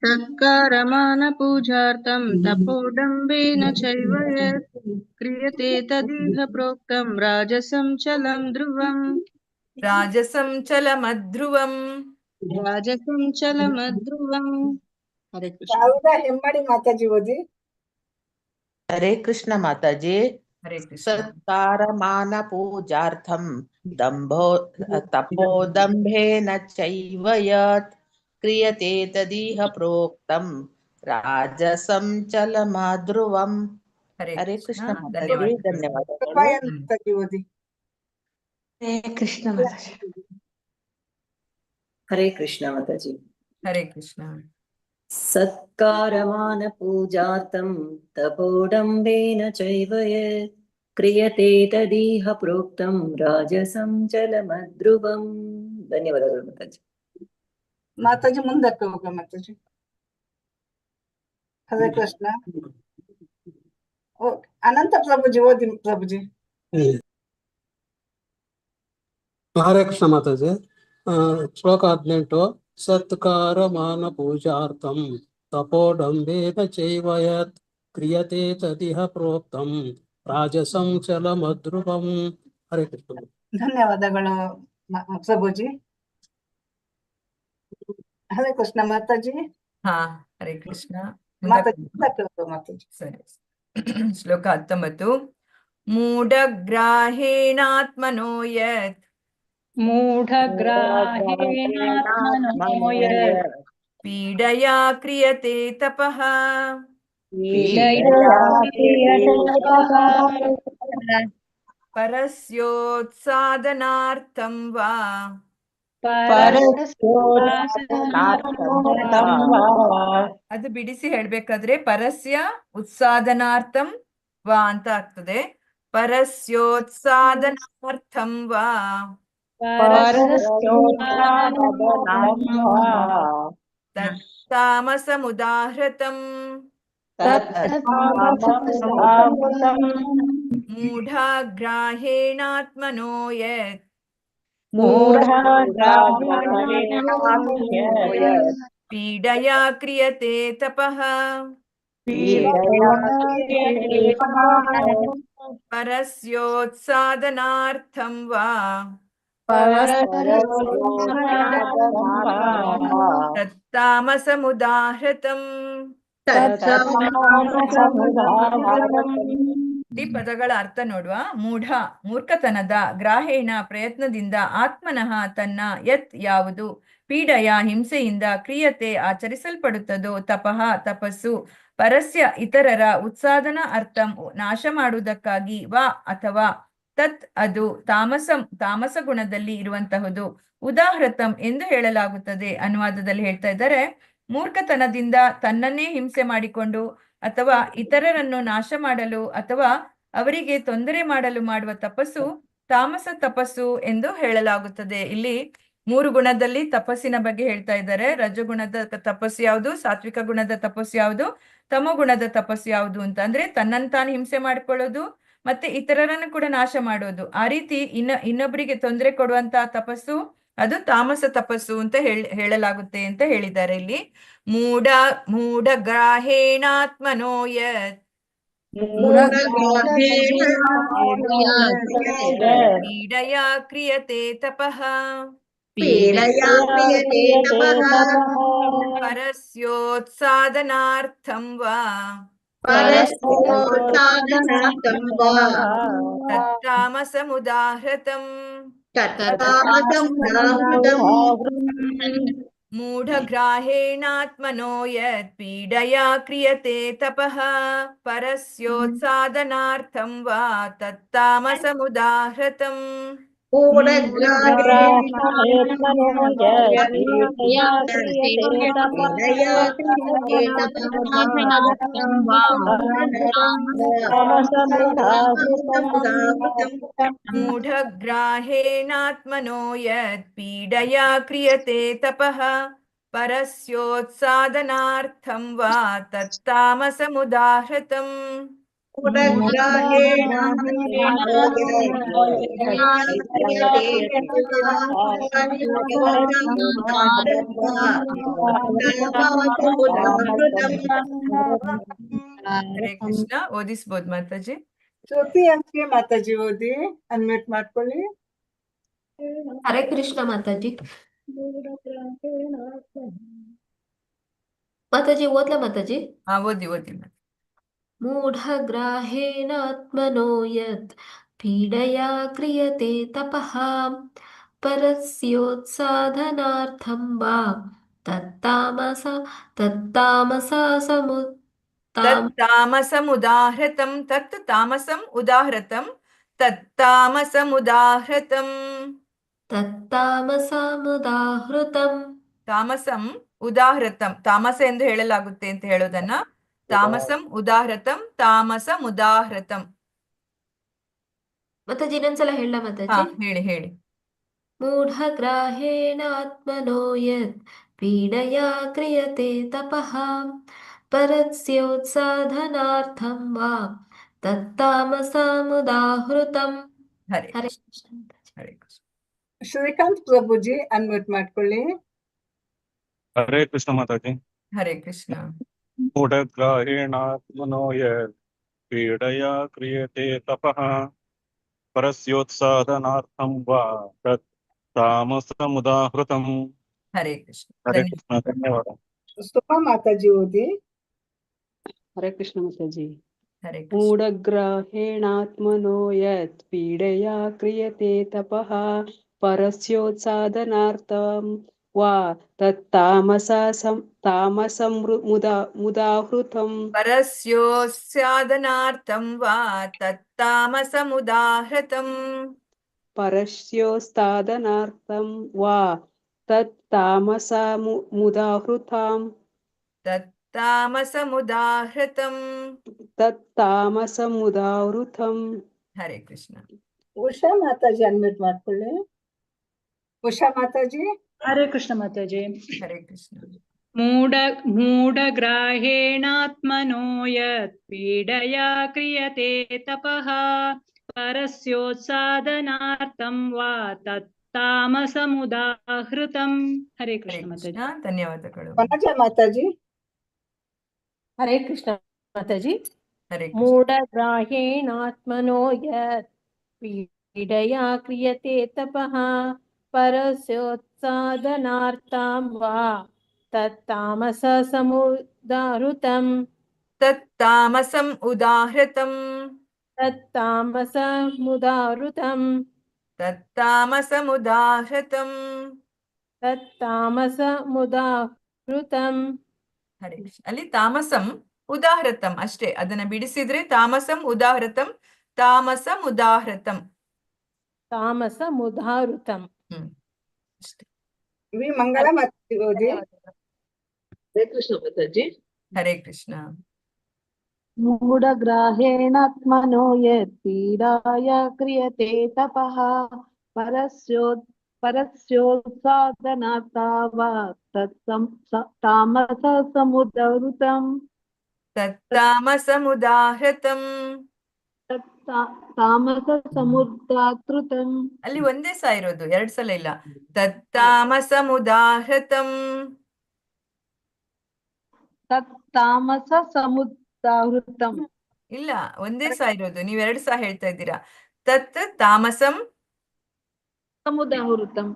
ಸತ್ಕಾರಮಾನ ಪೂಜಾರ್ಥಂ ತಪೋಡಂಬೇನ ಚೈವ ಯತ್ ಕ್ರಿಯತೆ ತದಿಹ ಪ್ರೋಕ್ತಂ ರಾಜಸಂ ಚಲಂ ಧ್ರುವಂ. ರಾಜಸಂ ಚಲಮಧ್ರುವಂ. ರಾಜಸಂ ಚಲಮಧ್ರುವಂ. ಹರೇ ಕೃಷ್ಣ. ಹೆಮ್ಮಡಿ ಮಾತಾಜಿ ಓದಿ. ಹರೇ ಕೃಷ್ಣ ಮಾತಾಜಿ. ಹರೇ ಕೃಷ್ಣ. ಸತ್ಕಾರಮಾನ ಪೂಜಾರ್ಥಂ ತಪೋದಂಭೇನ ಚೈವ ಯತ್ ಕ್ರಿಯತೆ ತದಿಹ ಪ್ರೋಕ್ತಂ ರಾಜಸಂ ಚಲಮಧ್ರುವಂ. ಹರೇ ಕೃಷ್ಣ ಮಾತಾಜಿ. ಧನ್ಯವಾದಗಳು. ಹರೇ ಕೃಷ್ಣ ಮಾತಾಜಿ. ಹರೇ ಕೃಷ್ಣ ಮಾತಾಜಿ. ಹರೇ ಕೃಷ್ಣ. ಸತ್ಕಾರಮಾನ ಪೂಜಾರ್ಥಂ ತಪೋಡಂಬೇನ ಚೈವ ಯತ್ ಕ್ರಿಯತೆ ತದಿಹ ಪ್ರೋಕ್ತಂ ರಾಜಸಂ ಚಲಮಧ್ರುವಂ. ಧನ್ಯವಾದಗಳು ಮಾತಾಜಿ. ಮಾತಾಜಿ ಮುಂದಕ್ಕೆ ಹೋಗ ಮಾತಾಜಿ. ಹರೇ ಕೃಷ್ಣ. ಅನಂತ ಪ್ರಭುಜಿ ಓದಿ ಪ್ರಭುಜಿ. ಹರೇ ಕೃಷ್ಣ ಮಾತಾಜಿ. ಶ್ಲೋಕ 18. ಸತ್ಕಾರಮಾನ ಪೂಜಾರ್ಥಂ ತಪೋಡಂಬೇನ ಚೈವ ಯತ್ ಕ್ರಿಯತೆ ತದಿಹ ಪ್ರೋಕ್ತಂ ರಾಜಸಂ ಚಲಮಧ್ರುವಂ. ಹರೇ ಕೃಷ್ಣ. ಧನ್ಯವಾದಗಳು ಪ್ರಭುಜಿ. ಹರೇ ಕೃಷ್ಣ ಮಾತಾಜಿ. ಹಾ, ಹರೇ ಕೃಷ್ಣ. ಮಾತಾಜಿ ಮುಂದಕ್ಕೆ ಹೋಗುವ ಮಾತಾಜಿ. ಸರಿ. ಶ್ಲೋಕ 19. ಮೂಢಗ್ರಾಹೇಣಾತ್ಮನೋ ಯತ್ ಮೂಢಗ್ರಾಹೇಣಾತ್ಮನೋ ಯತ್ ಪೀಡಯಾ ಕ್ರಿಯತೆ ತಪಃ ಪೀಡಯಾ ಕ್ರಿಯತೆ ತಪಃ ಪರಸ್ಯೋತ್ಸಾದನಾರ್ಥಂ ವಾ ಅದು ಬಿಡಿಸಿ ಹೇಳ್ಬೇಕಾದ್ರೆ ಪರಸ್ಯ ಉತ್ಸಾದನಾರ್ಥಂ ವಾ ಅಂತ ಆಗ್ತದೆ. ಪರಸ್ಯೋತ್ಸಾದನಾರ್ಥಂ ವಾ ತತ್ತಾಮಸಮುದಾಹೃತಂ ಮೂಢಗ್ರಾಹೇಣಾತ್ಮನೋ ಯತ್ ಪೀಡಯಾ ಕ್ರಿಯತೆ ತಪಃ ಪರಸ್ಯೋತ್ಸಾದನಾರ್ಥಂ ವಾ ತತ್ತಾಮಸಮುದಾಹೃತಂ. ಈ ಪದಗಳ ಅರ್ಥ ನೋಡುವ. ಮೂರ್ಖತನದ, ಗ್ರಾಹೇಣ ಪ್ರಯತ್ನದಿಂದ, ಆತ್ಮನಃ ತನ್ನ, ಯತ್ ಯಾವುದು, ಪೀಡಯ ಹಿಂಸೆಯಿಂದ, ಕ್ರಿಯತೆ ಆಚರಿಸಲ್ಪಡುತ್ತದೋ, ತಪಃ ತಪಸ್ಸು, ಪರಸ್ಯ ಇತರರ, ಉತ್ಸಾದನ ಅರ್ಥಂ ನಾಶ ಮಾಡುವುದಕ್ಕಾಗಿ, ವಾ ಅಥವಾ, ತತ್ ಅದು, ತಾಮಸ ಗುಣದಲ್ಲಿ ಇರುವಂತಹುದು, ಉದಾಹೃತಂ ಎಂದು ಹೇಳಲಾಗುತ್ತದೆ. ಅನುವಾದದಲ್ಲಿ ಹೇಳ್ತಾ ಇದ್ದಾರೆ, ಮೂರ್ಖತನದಿಂದ ತನ್ನನ್ನೇ ಹಿಂಸೆ ಮಾಡಿಕೊಂಡು ಅಥವಾ ಇತರರನ್ನು ನಾಶ ಮಾಡಲು ಅಥವಾ ಅವರಿಗೆ ತೊಂದರೆ ಮಾಡಲು ಮಾಡುವ ತಪಸ್ಸು ತಾಮಸ ತಪಸ್ಸು ಎಂದು ಹೇಳಲಾಗುತ್ತದೆ. ಇಲ್ಲಿ 3 ಗುಣದಲ್ಲಿ ತಪಸ್ಸಿನ ಬಗ್ಗೆ ಹೇಳ್ತಾ ಇದ್ದಾರೆ. ರಜಗುಣದ ತಪಸ್ಸು ಯಾವುದು, ಸಾತ್ವಿಕ ಗುಣದ ತಪಸ್ಸು ಯಾವುದು, ತಮೋಗುಣದ ತಪಸ್ಸು ಯಾವುದು ಅಂತ. ಅಂದ್ರೆ ತನ್ನನ್ನು ತಾನು ಹಿಂಸೆ ಮಾಡ್ಕೊಳ್ಳೋದು ಮತ್ತೆ ಇತರರನ್ನು ಕೂಡ ನಾಶ ಮಾಡೋದು. ಆ ರೀತಿ ಇನ್ನೊಬ್ಬರಿಗೆ ತೊಂದರೆ ಕೊಡುವಂತಹ ತಪಸ್ಸು ಅದು ತಾಮಸ ತಪಸ್ಸು ಅಂತ ಹೇಳಲಾಗುತ್ತೆ ಅಂತ ಹೇಳಿದ್ದಾರೆ ಇಲ್ಲಿ. ಮೂಢಗ್ರಾಹೇಣಾತ್ಮನೋ ಯತ್ ಪೀಡಯಾ ಕ್ರಿಯತೆ ತಪಃ ಪರಸ್ಯೋತ್ಸಾದನಾರ್ಥಂ ವಾ ತತ್ತಾಮಸಮುದಾಹೃತಂ. ಮೂಢಗ್ರಾಹೇಣಾತ್ಮನೋ ಯತ್ ಪೀಡಯಾ ಕ್ರಿಯತೆ ತಪಃ ಪರಸ್ಯೋತ್ಸಾದನಾರ್ಥಂ ವಾ ತತ್ತಾಮಸಮುದಾಹೃತಂ. ಮೂಢಗ್ರಾಹೇಣಾತ್ಮನೋ ಯತ್ ಪೀಡಯಾ ಕ್ರಿಯತೆ ತಪಃ ಪರಸ್ಯೋತ್ಸಾದನಾರ್ಥಂ ವಾ ತತ್ತಾಮಸಮುದಾಹೃತಂ. ಹರೇ ಕೃಷ್ಣ. ಓದಿಸ್ಬೋದು ಮಾತಾಜಿ. ಶ್ರುತಿ ಅಂಕೆ ಮಾತಾಜಿ ಓದಿ, ಅನ್ಮ್ಯೂಟ್ ಮಾಡ್ಕೊಳ್ಳಿ. ಹರೇ ಕೃಷ್ಣ ಮಾತಾಜಿ. ಮಾತಾಜಿ ಓದ್ಲಾ ಮಾತಾಜಿ? ಓದಿ. ಮೂಢಗ್ರಾಹೇಣಾತ್ಮನೋ ಯತ್ ಪೀಡಯಾ ಕ್ರಿಯತೆ ತಪಃ ಪರಸ್ಯೋತ್ಸಾಧನಾರ್ಥಂ ವಾ ತತ್ತಾಮಸಮುದಾಹೃತಂ. ತತ್ ತಾಮಸಂ ಉದಾಹೃತಂ ತತ್ತಾಮಸಮುದಾಹೃತಂ. ತಾಮಸಂ ಉದಾಹೃತಂ, ತಾಮಸ ಎಂದು ಹೇಳಲಾಗುತ್ತೆ ಅಂತ ಹೇಳೋದನ್ನ ತಾಮಸಂ ಉದಾಹೃತಂ, ತಾಮಸಮುದಾಹೃತಂ. ಮಾತಾಜಿ ಇನ್ನೊಂದ್ಸಲ ಹೇಳ ಮಾತಾಜಿ. ಹೇಳಿ. ಮೂಢಗ್ರಾಹೇಣಾತ್ಮನೋ ಯತ್ ಪೀಡಯಾ ಕ್ರಿಯತೆ ತಪಃ ಪರಸ್ಯೋತ್ಸಾಧನಾರ್ಥಂ ವಾ ತತ್ತಾಮಸಮುದಾಹೃತಂ. ಹರೇ ಕೃಷ್ಣ. ಶ್ರೀಕಾಂತ್ ಪ್ರಭುಜಿ ಅನ್ಮ್ಯೂಟ್ ಮಾಡ್ಕೊಳ್ಳಿ. ಹರೇ ಕೃಷ್ಣ ಮಾತಾಜಿ. ಹರೇ ಕೃಷ್ಣ. ಮೂಢಗ್ರಾಹೇಣಾತ್ಮನೋ ಯತ್ ಪೀಡಯಾ ಕ್ರಿಯತೆ ತಪಃ ಪರಸ್ಯೋತ್ಸಾದನಾರ್ಥಂ ವಾ ತತ್ ತಾಮಸಮುದಾಹೃತಂ. ಹರೇ ಕೃಷ್ಣ. ಹರೇ ಕೃಷ್ಣ. ಧನ್ಯವಾದ. ಸುಮಾ ಮಾತಾಜಿ ಓದಿ. ಹರೇ ಕೃಷ್ಣ ಮಾತಾಜಿ. ಹರೇ ಕೃಷ್ಣ. ಮೂಢಗ್ರಹೇಣಾತ್ಮನೋ ಯತ್ ಪೀಡೆಯಾ ಕ್ರಿಯತೆ ತಪಃ ಪರಸ್ಯೋತ್ಸಾದನಾರ್ಥಂ ವಾ ತಾಮಸಂ ಮುದಾಹೃತಂ. ಪರಸ್ಯೋತ್ಸಾದನಾರ್ಥಂ ವಾ ತತ್ತಾಮಸಮುದಾಹೃತಂ. ಪರಸ್ಯೋತ್ಸಾದನಾರ್ಥಂ ವಾ ತತ್ತಾಮಸಮುದಾಹೃತಂ. ತತ್ತಾಮಸಮುದಾಹೃತಂ. ಹರೇ ಕೃಷ್ಣ. ಉಷಾ ಮಾತಾಜಿ ಅನ್ಮ್ಯೂಟ್ ಮಾಡ್ಕೊಳ್ಳಿ. ಉಷಾ ಮಾತಾಜಿ. ಹರೇ ಕೃಷ್ಣ ಮಾತಾಜಿ. ಹರೇ ಕೃಷ್ಣ. ಮೂಢಗ್ರಾಹೇಣಾತ್ಮನೋ ಯತ್ ಪೀಡಯಾ ಕ್ರಿಯತೆ ತಪಃ ಪರಸ್ಯೋತ್ಸಾದನಾರ್ಥಂ ವಾ ತತ್ತಾಮಸಮುದಾಹೃತಂ. ಹರೇ ಕೃಷ್ಣ ಮಾತಾಜಿ. ಧನ್ಯವಾದಗಳು. ವನಜಾ ಮಾತಾಜಿ. ಹರೇ ಕೃಷ್ಣ ಮಾತಾಜಿ. ಹರೇ ಕೃಷ್ಣ. ಮೂಢಗ್ರಾಹೇಣಾತ್ಮನೋ ಯತ್ ಪೀಡಯಾ ಕ್ರಿಯತೆ ತಪಃ ಪರಸ್ಯೋತ್ಸಾದನಾರ್ಥಂ ವಾ ತತ್ತಾಮಸ ಸಮುದಾಹೃತಂ. ತತ್ತಾಮಸಂ ಉದಾಹೃತಂ. ತತ್ತಾಮಸಮುದಾಹೃತಂ. ತತ್ತಾಮಸಮುದಾಹೃತಂ. ತತ್ತಾಮಸಮುದಾಹೃತಂ. ಹರೇ ಕೃಷ್ಣ. ಅಲ್ಲಿ ತಾಮಸಂ ಉದಾಹೃತಂ ಅಷ್ಟೇ, ಅದನ್ನ ಬಿಡಿಸಿದ್ರೆ ತಾಮಸಂ ಉದಾಹೃತಂ, ತಾಮಸಂ ಉದಾಹೃತಂ. ತಾಮಸಮುದಾಹೃತಂ. ಅಷ್ಟೇ. ವಿ ಮಂಗಳ ಮಾತಾಜಿ ಓದಿ. ಹರೇ ಕೃಷ್ಣ ಮಾತಾಜಿ. ಹರೇ ಕೃಷ್ಣ. ಮೂಢಗ್ರಾಹೇಣಾತ್ಮನೋ ಯತ್ ಪೀಡಾಯ ಕ್ರಿಯತೆ ತಪಃ ಪರಸ್ಯೋತ್ಸಾದನಾರ್ಥಂ ವಾ ತಾಮಸ ಸಮುದಾಹೃತಂ. ತತ್ತಾಮಸಮುದಾಹೃತಂ. ತಾಮಸ ಸಮುದಾಹೃತಂ. ಅಲ್ಲಿ ಒಂದೇ ಸ ಇರೋದು, 2 ಸಲ ಇಲ್ಲ. ತತ್ತಾಮಸಮುದಾಹೃತಂ. ತಾಮಸ ಸಮುದಾಹೃತಂ. ಇಲ್ಲ, ಒಂದೇ ಸ ಇರೋದು, ನೀವು 2 ಸ ಹೇಳ್ತಾ ಇದ್ದೀರಾ. ತತ್ ತಾಮಸಂ ಸಮುದಾಹೃತಂ.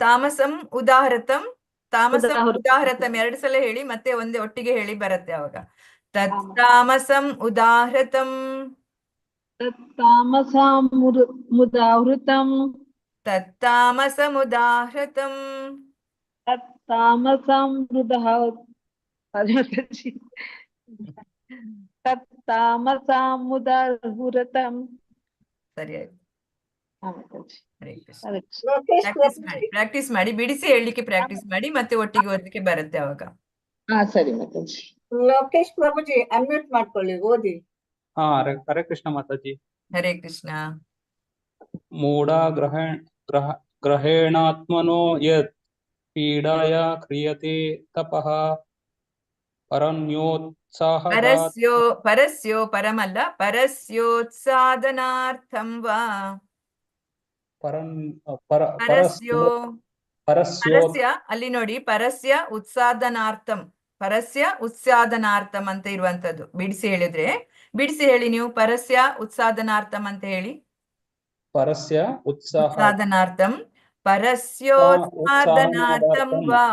ತಾಮಸಂ ಉದಾಹೃತಂ. ತಾಮಸಂ ಉದಾಹೃತಂ. ಉದಾಹೃತಂ 2 ಸಲ ಹೇಳಿ, ಮತ್ತೆ ಒಂದೇ ಒಟ್ಟಿಗೆ ಹೇಳಿ ಬರುತ್ತೆ ಅವಾಗ. ತತ್ ತಾಮಸಂ ಉದಾಹೃತಂ. ತತ್ತಾಮಸಮುದಾಹೃತಂ. ತತ್ತಾಮಸಮುದಾಹೃತಂ. ತತ್ತಾಮಸಮುದಾಹೃತಂ. ಸರಿ ಆಯ್ತು. ಹರೇ ಕೃಷ್ಣ. ಲೋಕೇಶ್ ಪ್ರಾಕ್ಟೀಸ್ ಮಾಡಿ, ಬಿಡಿಸಿ ಹೇಳಲಿಕ್ಕೆ ಪ್ರಾಕ್ಟೀಸ್ ಮಾಡಿ, ಮತ್ತೆ ಒಟ್ಟಿಗೆ ಓದಲಿಕ್ಕೆ ಬರುತ್ತೆ ಅವಾಗ. ಸರಿ ಮಾತಾಜಿ. ಲೋಕೇಶ್ ಪ್ರಭುಜಿ ಅನ್ಮ್ಯೂಟ್ ಮಾಡ್ಕೊಳ್ಳಿ, ಓದಿ. ಹರೇ ಕೃಷ್ಣ ಮಾತಾಜಿ. ಹರೇ ಕೃಷ್ಣ. ಗ್ರಹೇಣಾತ್ಮನೋ ಯತ್ ಪೀಡಾಯಾ ಕ್ರಿಯತೆ ತಪಃ ಪರಸ್ಯೋ ಪರಮಲ್ಲ, ಪರಸ್ಯೋತ್ಸಾದನಾರ್ಥಂ ವಾ. ಪರಸ್ಯ ಅಲ್ಲಿ ನೋಡಿ, ಪರಸ್ಯ ಉತ್ಸಾದನಾರ್ಥಂ, ಪರಸ್ಯ ಉತ್ಸಾದನಾರ್ಥಂ ಅಂತ ಇರುವಂತದ್ದು. ಬಿಡಿಸಿ ಹೇಳಿದ್ರೆ, ಬಿಡಿಸಿ ಹೇಳಿ ನೀವು. ಪರಸ್ಯ ಉತ್ಸಾದನಾರ್ಥಂ ಅಂತ ಹೇಳಿ. ಪರಸ್ಯ ಉತ್ಸಾದನಾರ್ಥಂ. ಪರಸ್ಯೋತ್ಸಾದನಾರ್ಥಂ ವಾ.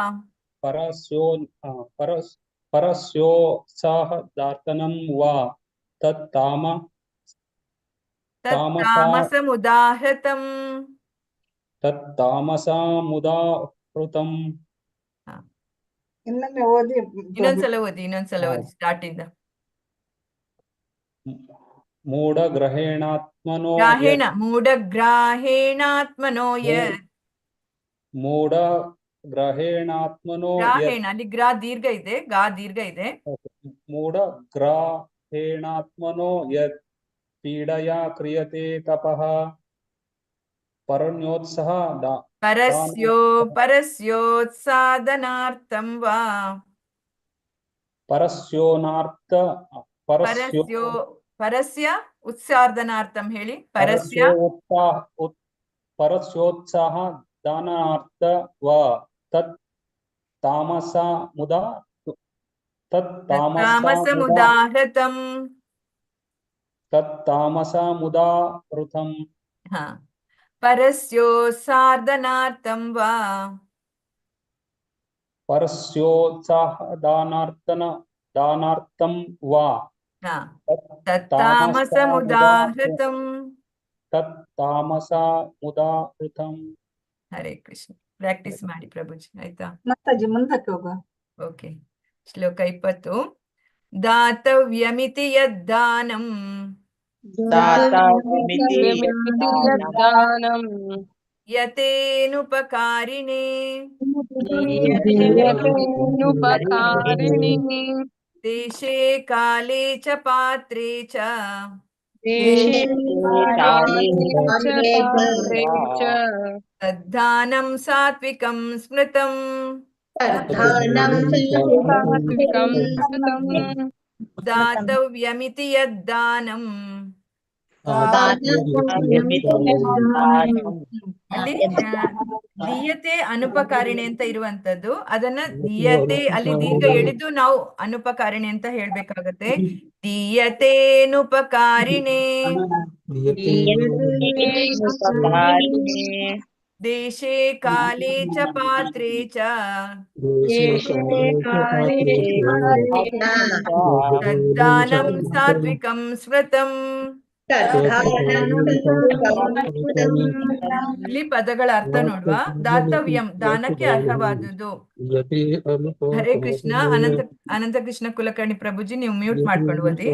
ಪರಸ್ಯೋತ್ಸಾಹದಾರ್ಥನಂ ವಾ ತತ್ತಾಮಸಮುದಾಹೃತಂ. ತತ್ತಾಮಸಮುದಾಹೃತಂ. ಇನ್ನೊಮ್ಮೆ ಓದಿ. ಇನ್ನೊಂದ್ಸಲ ಓದಿ ಸ್ಟಾರ್ಟ್ ಇಂದ. ಮೂಢಗ್ರಹೇಣಾತ್ಮನೋ ಮೂಢಗ್ರಾಹೇಣಾತ್ಮನೋ ಯತ್. ಮೂಢಗ್ರಹೇಣಾತ್ಮನೋ ಗ್ರಾಹೇಣ, ಅಲ್ಲಿ ಗ್ರಾ ದೀರ್ಘ ಇದೆ, ಗಾ ದೀರ್ಘ ಇದೆ. ಮೂಢಗ್ರಹೇಣಾತ್ಮನೋ ಯತ್ ಪೀಡಯಾ ಕ್ರಿಯತೆ ತಪಃ ಪರಸ್ಯೋತ್ಸಾದನಾರ್ಥಂ ವಾ. ಪರಸ್ಯ ಉತ್ಸಾದನಾರ್ಥಂ ಹೇಳಿ. ಪರಸ್ಯೋತ್ಸಾಹದಾನಾರ್ಥ ವಾ ತತ್ತಾಮಸಮುದಾಹೃತಂ. ತತ್ತಾಮಸಮುದಾಹೃತಂ. ಪರಸ್ಯೋತ್ಸಾದನಾರ್ಥಂ ವಾ. दानार्थं वा ತತ್ತಾಮಸಮುದಾಹೃತಂ. तत्तामसामुदाहृतं ಹರೇ ಕೃಷ್ಣ. ಪ್ರಾಕ್ಟೀಸ್ ಮಾಡಿ ಪ್ರಭುಜಿ, ಆಯ್ತಾ? ಮಾತಾಜಿ ಮುಂದಕ್ಕೆ ಹೋಗುವ. ಓಕೆ. ಶ್ಲೋಕ 20. ದಾತವ್ಯಮಿತಿ ಯದ್ದಾನಂ ಯತೇನುಪಕಾರಿಣೇ ದೇಶೇ ಕಾಲೇ ಚ ಪಾತ್ರೇ ಚ ತದ್ದಾನಂ ಸಾತ್ವಿಕಂ ಸ್ಮೃತಂ. ದಾತವ್ಯಮಿತಿ ಯದ್ದಾನಂ. ಅಲ್ಲಿ ದೀಯತೆ ಅನುಪಕಾರಿಣೆ ಅಂತ ಇರುವಂತದ್ದು, ಅದನ್ನ ದೀಯತೆ ಅಲ್ಲಿ ದೀರ್ಘ ಎಳೆದು ನಾವು ಅನುಪಕಾರಿಣೆ ಅಂತ ಹೇಳ್ಬೇಕಾಗತ್ತೆ. ದೀಯತೇನುಪಕಾರಿಣೆ ದೇಶೇ ಕಾಲೇ ಚ ಪಾತ್ರೇ ಚ ತದ್ದಾನಂ ಸಾತ್ವಿಕಂ ಸ್ಮೃತಂ. ಇಲ್ಲಿ ಪದಗಳ ಅರ್ಥ ನೋಡುವ. ದಾತವ್ಯಂ ದಾನಕ್ಕೆ ಅರ್ಹವಾದುದು. ಹರೇ ಕೃಷ್ಣ. ಅನಂತ ಕೃಷ್ಣ ಕುಲಕರ್ಣಿ ಪ್ರಭುಜಿ, ನೀವು ಮ್ಯೂಟ್ ಮಾಡ್ಕೊಂಡು ಓದಿ.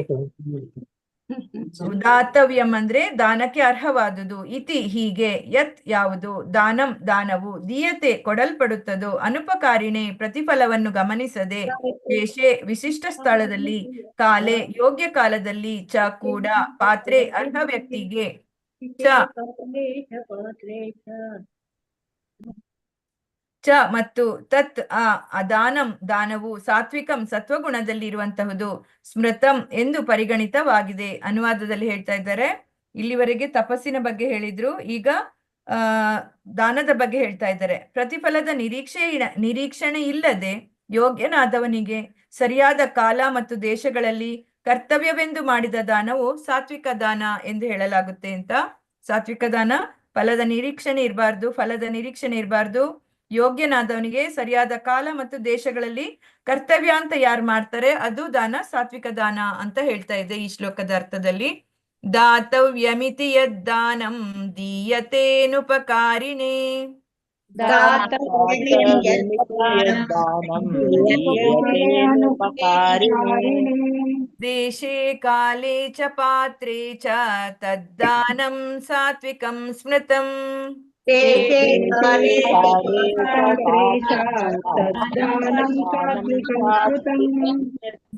ದಾತವ್ಯಂ ಅಂದ್ರೆ ದಾನಕ್ಕೆ ಅರ್ಹವಾದುದು. ಇತಿ ಹೀಗೆ, ಯತ್ ಯಾವುದು, ದಾನಂ ದಾನವು, ದೀಯತೆ ಕೊಡಲ್ಪಡುತ್ತದೋ, ಅನುಪಕಾರಿಣೆ ಪ್ರತಿಫಲವನ್ನು ಗಮನಿಸದೆ, ದೇಶೆ ವಿಶಿಷ್ಟ ಸ್ಥಳದಲ್ಲಿ, ಕಾಲೆ ಯೋಗ್ಯ ಕಾಲದಲ್ಲಿ, ಚ ಕೂಡ, ಪಾತ್ರೆ ಅರ್ಹ ವ್ಯಕ್ತಿಗೆ, ಚ ಮತ್ತು ತತ್ ದಾನಂ ದಾನವು, ಸಾತ್ವಿಕಂ ಸತ್ವಗುಣದಲ್ಲಿ ಇರುವಂತಹುದು, ಸ್ಮೃತಂ ಎಂದು ಪರಿಗಣಿತವಾಗಿದೆ. ಅನುವಾದದಲ್ಲಿ ಹೇಳ್ತಾ ಇದ್ದಾರೆ. ಇಲ್ಲಿವರೆಗೆ ತಪಸ್ಸಿನ ಬಗ್ಗೆ ಹೇಳಿದ್ರು, ಈಗ ದಾನದ ಬಗ್ಗೆ ಹೇಳ್ತಾ ಇದ್ದಾರೆ. ಪ್ರತಿಫಲದ ನಿರೀಕ್ಷಣೆ ಇಲ್ಲದೆ ಯೋಗ್ಯನಾದವನಿಗೆ ಸರಿಯಾದ ಕಾಲ ಮತ್ತು ದೇಶಗಳಲ್ಲಿ ಕರ್ತವ್ಯವೆಂದು ಮಾಡಿದ ದಾನವು ಸಾತ್ವಿಕ ದಾನ ಎಂದು ಹೇಳಲಾಗುತ್ತೆ ಅಂತ. ಸಾತ್ವಿಕ ದಾನ ಫಲದ ನಿರೀಕ್ಷಣೆ ಇರಬಾರ್ದು. ಯೋಗ್ಯನಾದವನಿಗೆ ಸರಿಯಾದ ಕಾಲ ಮತ್ತು ದೇಶಗಳಲ್ಲಿ ಕರ್ತವ್ಯ ಅಂತ ಯಾರು ಮಾಡ್ತಾರೆ ಅದು ದಾನ, ಸಾತ್ವಿಕ ದಾನ ಅಂತ ಹೇಳ್ತಾ ಇದೆ ಈ ಶ್ಲೋಕದ ಅರ್ಥದಲ್ಲಿ. ದಾತವ್ಯಮಿತಿ ಯದ್ದಾನಂ ದೀಯತೇನುಪಕಾರಿಣೇ ದೇಶೇ ಕಾಲೇ ಚ ಪಾತ್ರೇ ಚ ತದ್ದಾನಂ ಸಾತ್ವಿಕಂ ಸ್ಮೃತಂ.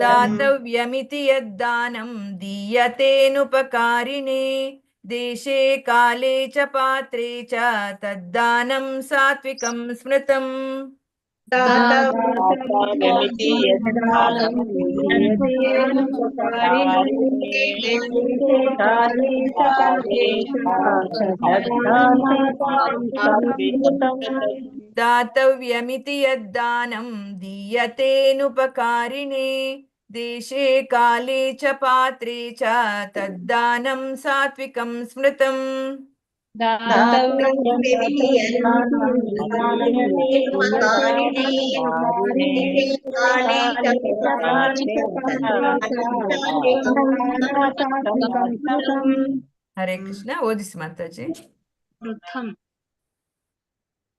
ದಾತವ್ಯಮಿತಿ ಯದ್ದಾನಂ ದೀಯತೇನುಪಕಾರಿಣೇ ದೇಶೇ ಕಾಲೇ ಚ ಪಾತ್ರೇ ಚ ತದ್ದಾನಂ ಸಾತ್ವಿಕಂ ಸ್ಮೃತಂ. ದಾತವ್ಯಮಿತಿ ಯದ್ದಾನಂ ದೀಯತೇನುಪಕಾರಿಣೇ ದೇಶೇ ಕಾಲೇ ಚ ಪಾತ್ರೇ ಚ ತದ್ದಾನಂ ಸಾತ್ವಿಕಂ ಸ್ಮೃತಂ. ಹರೇ ಕೃಷ್ಣ. ಓದಿಸಿ ಮಾತಾಜಿ.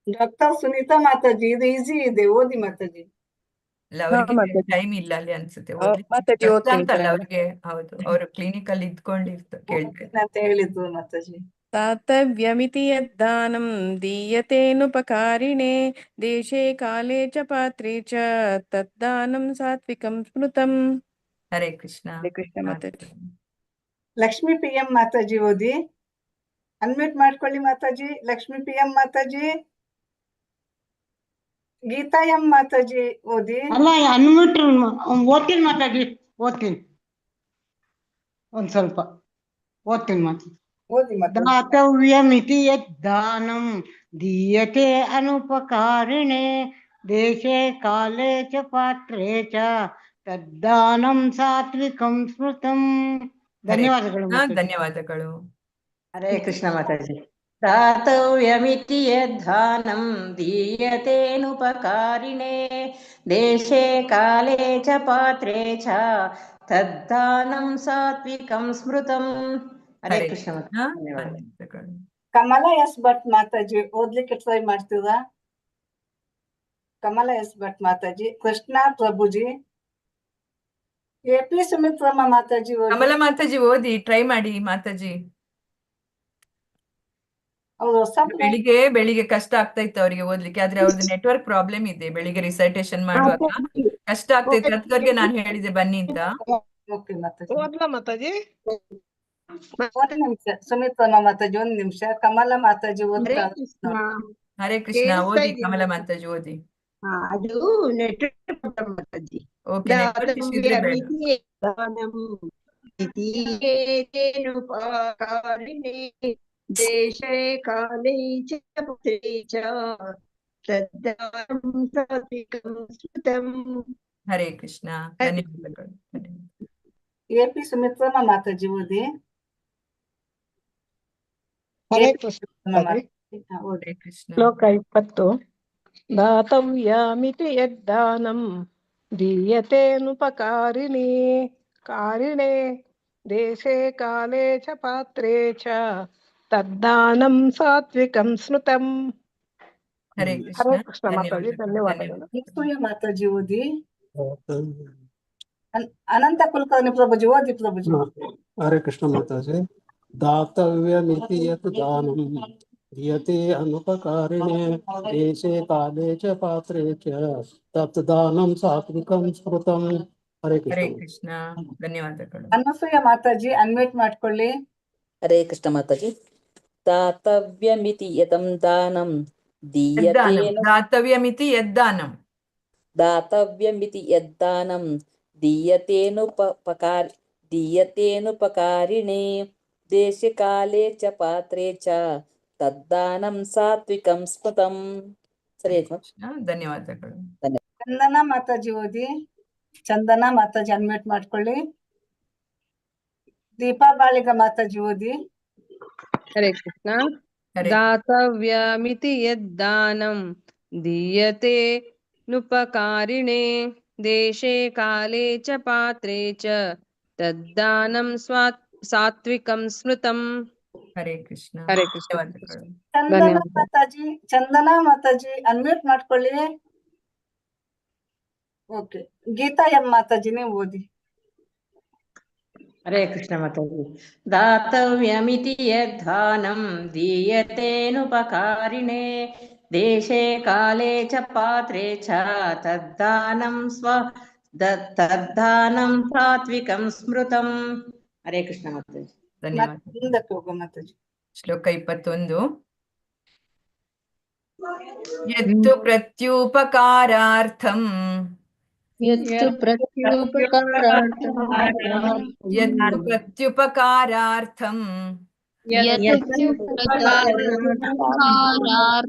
ಡಾಕ್ಟರ್ ಸುನೀತಾ ಮಾತಾಜಿ, ಇದು ಈಸಿ ಇದೆ, ಓದಿ ಮಾತಾಜಿ. ಅವ್ರಿಗೆ ಟೈಮ್ ಇಲ್ಲ ಅಲ್ಲಿ ಅನ್ಸುತ್ತೆ ಅಂತಲ್ಲ ಅವ್ರಿಗೆ. ಹೌದು, ಅವರು ಕ್ಲಿನಿಕ್ ಅಲ್ಲಿ ಕೇಳ್ಬೇಕು ಅಂತ ಹೇಳಿದ್ರು ಮಾತಾಜಿ. दातव्यमिति यद्दानं दीयतेनुपकारिणे देशे काले च पात्रे च तद्दानं सात्विकं स्मृतम्. ಹರೇ ಕೃಷ್ಣ. ಹರೇ ಕೃಷ್ಣ ಮಾತಾಜಿ. ಲಕ್ಷ್ಮೀ PM ಮಾತಾಜಿ ಓದಿ. ಅನ್ಮ್ಯೂಟ್ ಮಾಡ್ಕೊಳ್ಳಿ ಮಾತಾಜಿ. ಲಕ್ಷ್ಮೀ PM ಮಾತಾಜಿ. ಗೀತಾ ಎಂ ಮಾತಾಜಿ ಓದಿ. ಅಲ್ಲ, ಅನ್ಮ್ಯೂಟ್ ಓದ್ತೀನಿ ಮಾತಾಜಿ, ಓದ್ತೀನಿ ಒಂದ್ ಸ್ವಲ್ಪ ಓದ್ತೀನಿ ಮಾತಾಜಿ. दातव्यमिति यद्दानं दीयते अनुपकारिणे देशे काले च पात्रे च तद्दानं सात्विकं स्मृतम्. ಧನ್ಯವಾದಗಳು. ಧನ್ಯವಾದಗಳು. ಹರೇ ಕೃಷ್ಣ ಮಾತಾಜಿ. दातव्यमिति यद्धानं दीयतेनुपकारिणे देशे काले च पात्रे च तद्दानं सात्विकं स्मृतं. ಹರೇ ಹರೇ ಕೃಷ್ಣ ಕೃಷ್ಣ. ಧನ್ಯವಾದ. ಧನ್ಯವಾದಗಳು. ಕಮಲ ಎಸ್ ಭಟ್ ಮಾತಾಜಿ ಓದ್ಲಿಕ್ಕೆ ಟ್ರೈ ಮಾಡ್ತೀರಾ? ಕಮಲ ಎಸ್ ಭಟ್ ಮಾತಾಜಿ. ಕೃಷ್ಣ ಪ್ರಭುಜಿ. ಎಪಿ ಸುಮಿತ್ರಮ್ಮ ಮಾತಾಜಿ ಓದಿ. ಕಮಲ ಮಾತಾಜಿ ಓದಿ ಟ್ರೈ ಮಾಡಿ ಮಾತಾಜಿ. ಅವ್ರು ಹೊಸ ಬೆಳಿಗ್ಗೆ ಕಷ್ಟ ಆಗ್ತಾ ಇತ್ತು ಅವರಿಗೆ ಓದ್ಲಿಕ್ಕೆ, ಆದ್ರೆ ಅವ್ರದ್ದು ನೆಟ್ವರ್ಕ್ ಪ್ರಾಬ್ಲಮ್ ಇದೆ. ಬೆಳಿಗ್ಗೆ ರಿಸೈಟೇಷನ್ ಮಾಡುವಾಗ ಕಷ್ಟ ಆಗ್ತೈತೆ. ಅದಕ್ಕೆ ನಾನು ಹೇಳಿದೆ ಬನ್ನಿ ಅಂತ. ಓಕೆ ಮಾತಾಜಿ. ಓದ್ಲಾ ಮಾತಾಜಿ? ಒಂದ್ ನಿಮಿಷ ಸುಮಿತ್ರಮ್ಮ ಮಾತಾಜಿ, ಒಂದ್ ನಿಮಿಷ. ಕಮಲ ಮಾತಾಜಿ ಓದ್ತಾ. ಹರೇ ಕೃಷ್ಣ. ಓದಿ ಕಮಲ ಮಾತಾಜಿ ಓದಿ. ಅದು network Mataji. Okay, network issue ಇದ್ರೆ ಬೇಡ. ದೇಶೇ ಕಾಲೇ ಚ ಪುತ್ರೇ ಚ ತದ್ದಾನಂ ಸಾತ್ವಿಕಂ ಸ್ಮೃತಂ. ಹರೇ ಕೃಷ್ಣ. ಧನ್ಯವಾದಗಳು. ಎಪಿ ಸುಮಿತ್ರಮ್ಮ ಮಾತಾಜಿ ಓದಿ. ಹರೇ ಕೃಷ್ಣ. ಹರೇ ಕೃಷ್ಣ. ಶ್ಲೋಕ 20. ದಾತವ್ಯಮಿತಿ ಯದ್ದಾನಂ ದೀಯತೇನುಪಕಾರಿಣಿ ಕಾರಿಣೆ ದೇಶೇ ಕಾಲೇ ಚ ಪಾತ್ರೇ ಚ ತದ್ದಾನಂ ಸಾತ್ವಿಕಂ ಸ್ಮೃತಂ. ಹರೇ ಹರೇ ಕೃಷ್ಣ. ಕೃಷ್ಣ ಮಾತಾಜಿ. ಧನ್ಯವಾದಗಳು. ನಿತ್ಸೂಯ ಮಾತಾಜಿ ಓದಿ. ಅನಂತ ಕುಲಕರ್ಣಿ ಪ್ರಭುಜಿ ಓದಿ ಪ್ರಭುಜಿ. ಹರೇ ಕೃಷ್ಣ ಮಾತಾಜಿ. दातव्यमिति यत् दानं दीयते अनुपकारिणे देशे काले च पात्रे च तत् दानं सात्विकं स्मृतं. हरे ಹರೇ कृष्ण. ಕೃಷ್ಣ. ಧನ್ಯವಾದಗಳು. ಅನಸೂಯ ಮಾತಾಜಿ ಅನ್ಮ್ಯೂಟ್ ಮಾಡ್ಕೊಳ್ಳಿ. ಹರೇ ಕೃಷ್ಣ ಮಾತಾಜಿ. ದಾತವ್ಯಮಿತಿ ಯತಂ ದಾನಂ ಯದ್ದಾನಂ. ದಾತವ್ಯಮಿತಿ ಯದ್ದಾನಂ. ದಾತವ್ಯಮಿತಿ ಯದ್ದಾನಂ ದೀಯತೇನುಪಕಾರಿಣೇ ದೇಶೆ ಕಾಲೇ ಚ ಪಾತ್ರೇ ಚ ತದ್ದಾನಂ ಸಾತ್ವಿಕಂ ಸ್ಮೃತಂ. ಸರಿ ಕೃಷ್ಣ. ಧನ್ಯವಾದಗಳು. ಚಂದನ ಮಾತಾಜಿ ಓದಿ. ಚಂದನ ಮಾತಾಜಿ ಅನ್ಮ್ಯೂಟ್ ಮಾಡ್ಕೊಳ್ಳಿ. ದೀಪಾ ಬಾಳಿಗ ಮಾತಾಜಿ ಓದಿ. ಹರೇ ಕೃಷ್ಣ. ದಾತವ್ಯಮಿತಿ ಯದ್ದಾನಂ ದೀಯತೆ ನುಪಕಾರಿಣೇ ದೇಶೇ ಕಾಲೇ ಚ ಪಾತ್ರೇ ಚ ತದ್ದಾನಂ ಸಾತ್ವಿಕಂ ಸ್ಮೃತಂ. ಹರೇ ಕೃಷ್ಣ. ಹರೇ ಕೃಷ್ಣ. ಧನ್ಯವಾದಗಳು. ಚಂದನ ಮಾತಾಜಿ. ಚಂದನ ಮಾತಾಜಿ ಅನ್ಮ್ಯೂಟ್ ಮಾಡ್ಕೊಳ್ಳಿ. ಓಕೆ. ಗೀತಾ ಎಂ ಮಾತಾಜಿ ನೀವು ಓದಿ. ಹರೇ ಕೃಷ್ಣ ಮಾತಾಜಿ. ದಾತವ್ಯಮಿತಿ ಯದ್ಧಾನಂ ದೀಯತೇನುಪಕಾರಿಣೇ ದೇಶೇ ಕಾಲೇ ಚ ಪಾತ್ರೇ ಚ ತದ್ದಾನಂ ತದ್ದಾನಂ ಸಾತ್ವಿಕಂ ಸ್ಮೃತಂ. ಹರೇ ಕೃಷ್ಣ ಮಾತಾಜಿ. ಧನ್ಯವಾದ. ಮುಂದಕ್ಕೆ ಹೋಗೋ ಮಾತಾಜಿ. ಶ್ಲೋಕ 21. ಯತ್ತು ಪ್ರತ್ಯುಪಕಾರಾರ್ಥಂ ಯತ್ತು ಪ್ರತ್ಯುಪಕಾರಾರ್ಥಂ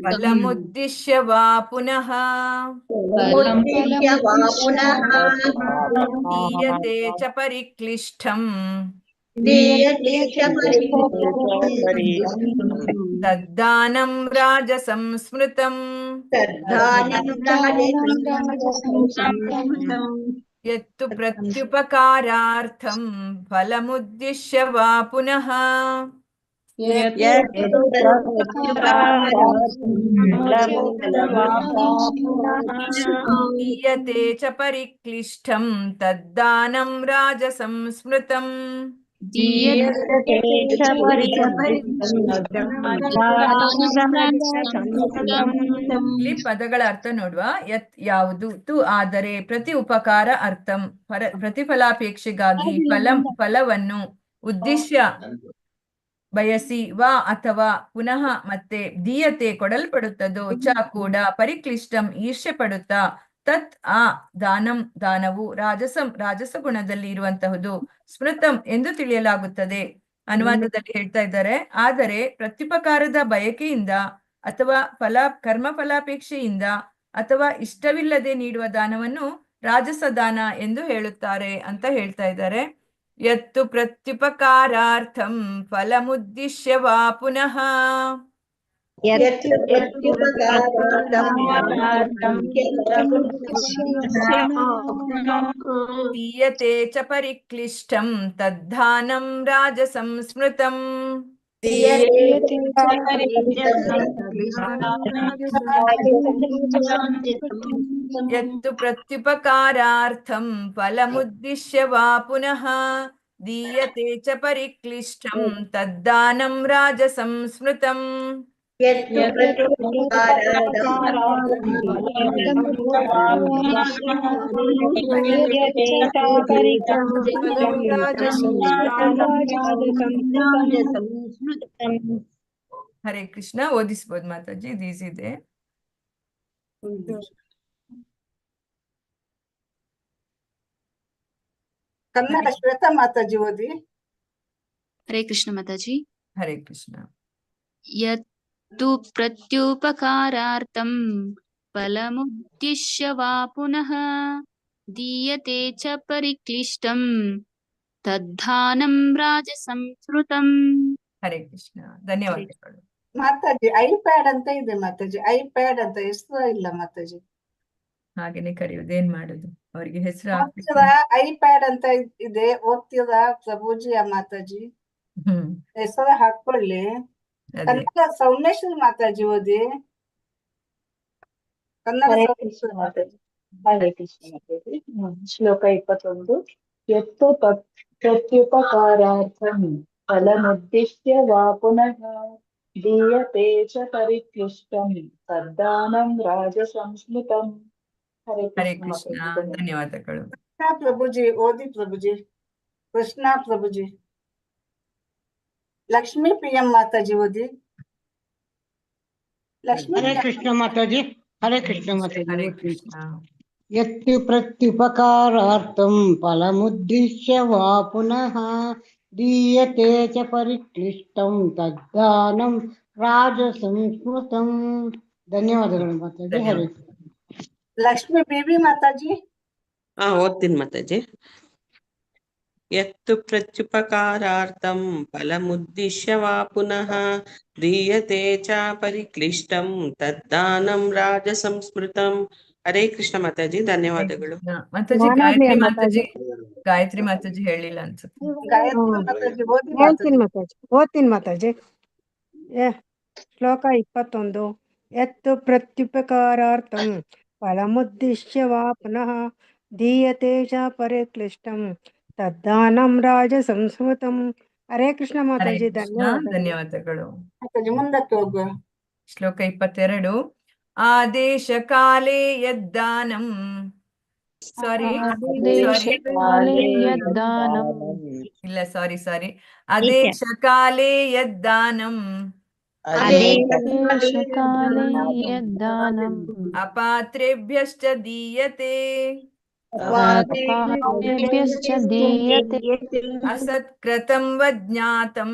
ಫಲಮುದ್ದಿಶ್ಯ ವಾ ಪುನಃ ದೀಯತೆ ಚ ಪರಿಕ್ಲಿಷ್ಟಂ ತದ್ದಾನಂ ರಾಜಸಂ ಸ್ಮೃತಂ. ಯತ್ತು ಪ್ರತ್ಯುಪಕಾರಾರ್ಥಂ ಫಲಮುದ್ದಿಶ್ಯ ವಾ ಪುನಃ ದೀಯತೆ ಚ ಪರಿಕ್ಲಿಷ್ಟಂ ತದ್ದಾನಂ ರಾಜಸಂ ಸ್ಮೃತಂ. ಇಲ್ಲಿ ಪದಗಳ ಅರ್ಥ ನೋಡುವ. ಯತ್ ಯಾವುದು, ತು ಆದರೆ, ಪ್ರತಿ ಉಪಕಾರ ಅರ್ಥಂ ಪ್ರತಿಫಲಾಪೇಕ್ಷೆಗಾಗಿ, ಫಲವನ್ನು ಉದ್ದೇಶ ಬಯಸಿ, ವಾ ಅಥವಾ ಪುನಃ ಮತ್ತೆ, ದೀಯತೆ ಕೊಡಲ್ಪಡುತ್ತದೋ, ಚ ಕೂಡ, ಪರಿಕ್ಲಿಷ್ಟಂ ಈರ್ಷ್ಯೆ ಪಡುತ್ತಾ, ತತ್ ಆ ದಾನವು ರಾಜಸ ಗುಣದಲ್ಲಿ ಇರುವಂತಹುದು, ಸ್ಮೃತಂ ಎಂದು ತಿಳಿಯಲಾಗುತ್ತದೆ. ಅನುವಾದದಲ್ಲಿ ಹೇಳ್ತಾ ಇದ್ದಾರೆ. ಆದರೆ ಪ್ರತ್ಯುಪಕಾರದ ಬಯಕೆಯಿಂದ ಅಥವಾ ಕರ್ಮ ಫಲಾಪೇಕ್ಷೆಯಿಂದ ಅಥವಾ ಇಷ್ಟವಿಲ್ಲದೆ ನೀಡುವ ದಾನವನ್ನು ರಾಜಸ ದಾನ ಎಂದು ಹೇಳುತ್ತಾರೆ ಅಂತ ಹೇಳ್ತಾ ಇದ್ದಾರೆ. ಯತ್ತು ಪ್ರತ್ಯುಪಕಾರಾರ್ಥಂ ಫಲಮುದ್ದಿಶ್ಯ ವಾ ಪುನಃ. यत् प्रत्युपकारार्थं दीयते च परिक्लिष्टं तद्धानं राजसंस्मृतम् यत्तु प्रत्युपकारार्थं फलमुद्दिश्य वा पुनः दीयते च परिक्लिष्टं तद्दानं राजसंस्मृतम् ಹರೇ ಕೃಷ್ಣ. ಓದಿಸ್ಬೋದು ಮಾತಾಜಿ, ದೀಸ್ ಇದೆ. ಕನ್ನಡ ಶ್ವೇತಾ ಮಾತಾಜಿ ಓದಿ. ಹರೇ ಕೃಷ್ಣ ಮಾತಾಜಿ. ಹರೇ ಕೃಷ್ಣ. ಯತ್ತು ಪ್ರತ್ಯುಪಕಾರಾರ್ಥಂ ಫಲಮುದ್ದಿಶ್ಯ ವಾ ಪುನಃ ದೀಯತೆ ಚ ಪರಿಕ್ಲಿಷ್ಟಂ ತದ್ಧಾನಂ ರಾಜಸಂಸ್ಮೃತಂ. ಹರೇ ಕೃಷ್ಣ, ಧನ್ಯವಾದಗಳು. ಮಾತಾಜಿ ಐಪ್ಯಾಡ್ ಅಂತ ಇದೆ ಮಾತಾಜಿ, ಐಪ್ಯಾಡ್ ಅಂತ ಹೆಸರು ಇಲ್ಲ ಮಾತಾಜಿ. ಹಾಗೇನೆ ಕರೆಯುವುದು, ಏನ್ ಮಾಡುದು, ಅವರಿಗೆ ಹೆಸರು ಐಪ್ಯಾಡ್ ಅಂತ ಇದೆ. ಓದ್ತೀರಾ ಪ್ರಭುಜಿ? ಮಾತಾಜಿ ಹೆಸರು ಹಾಕೊಳ್ಳಿ. ಕನ್ನಡ ಸೌಮ್ಯೇಶ್ವರಿ ಮಾತಾಜಿ ಓದಿ. ಕನ್ನಡ ಹರೇ ಕೃಷ್ಣ ಮಾತಾಜಿ. ಶ್ಲೋಕ 21. ಯತ್ತು ಪ್ರತ್ಯುಪಕಾರಾರ್ಥಂ ಫಲಮುದ್ದಿಶ್ಯ ವಾ ಪುನಃ ದೀಯತೆ ಚ ಪರಿಕ್ಲಿಷ್ಟಂ ತದ್ದಾನಂ ರಾಜಸಂಸ್ಮೃತಂ. ಹರೇ ಕೃಷ್ಣ, ಧನ್ಯವಾದಗಳು. ಪ್ರಭುಜಿ ಓದಿ. ಪ್ರಭುಜಿ ಕೃಷ್ಣ ಪ್ರಭುಜಿ. ಲಕ್ಷ್ಮೀ ಪ್ರಿಯಂ ಮಾತಾಜಿ ಓದಿ. ಲಕ್ಷ್ಮೀ. ಹರೇ ಕೃಷ್ಣ ಮಾತಾಜಿ. ಹರೇ ಕೃಷ್ಣ ಮಾತಾಜಿ. ಹರೇ ಕೃಷ್ಣ. ಯತ್ತು ಪ್ರತ್ಯುಪಕಾರಾರ್ಥಂ ಫಲಮುದ್ದಿಶ್ಯ ವಾ ಪುನಃ ದೀಯತೆ ಚ ಪರಿಕ್ಲಿಷ್ಟಂ ತದ್ದಾನಂ ರಾಜಸಂಸ್ಮೃತಂ. ಧನ್ಯವಾದಗಳು ಮಾತಾಜಿ. ಹರೇ ಲಕ್ಷ್ಮೀ ಬೇಬಿ ಮಾತಾಜಿ. ಓದ್ತೀನಿ ಮಾತಾಜಿ. ಯತ್ತು ಪ್ರತ್ಯುಪಕಾರಾರ್ಥಂ ಫಲಮುದ್ದಿಶ್ಯ ವಾ ಪುನಃ ದೀಯತೆ ಚ ಪರಿಕ್ಲಿಷ್ಟಂ ತದ್ದಾನಂ ರಾಜಸಂಸ್ಮೃತಂ. ಹರೇ ಕೃಷ್ಣ ಮಾತಾಜಿ, ಧನ್ಯವಾದಗಳು. ಮಾತಾಜಿ ಗಾಯತ್ರಿ ಮಾತಾಜಿ, ಗಾಯತ್ರಿ ಮಾತಾಜಿ ಹೇಳಿಲ್ಲ ಅನ್ಸುತ್ತೆ. ಓದ್ತೀನಿ ಮಾತಾಜಿ. ಶ್ಲೋಕ 21. ಯತ್ತು ಪ್ರತ್ಯುಪಕಾರಾರ್ಥಂ ಫಲಮುದ್ದಿಶ್ಯ ವಾ ಪುನಃ ದೀಯತೆ ಚ ಪರಿಕ್ಲಿಷ್ಟಂ ತದ್ದಾನಂ ರಾಜಸಂಸ್ಮೃತಂ. ಹರೇ ಕೃಷ್ಣ ಮಾತಾಜಿ, ಧನ್ಯವಾದಗಳು. ಮುಂದಕ್ಕೆ ಹೋಗುವ. ಶ್ಲೋಕ 22. ಆದೇಶ ಕಾಲೇ ಯದ್ದಾನಂ. ಸಾರಿ ಇಲ್ಲ, ಸಾರಿ. ಆದೇಶ ಕಾಲೇ ಯದ್ದಾನಂ ಅಪಾತ್ರೇಭ್ಯಶ್ಚ ದೀಯತೆ ಅಸತ್ಕೃತಂ ವಜ್ಞಾತಂ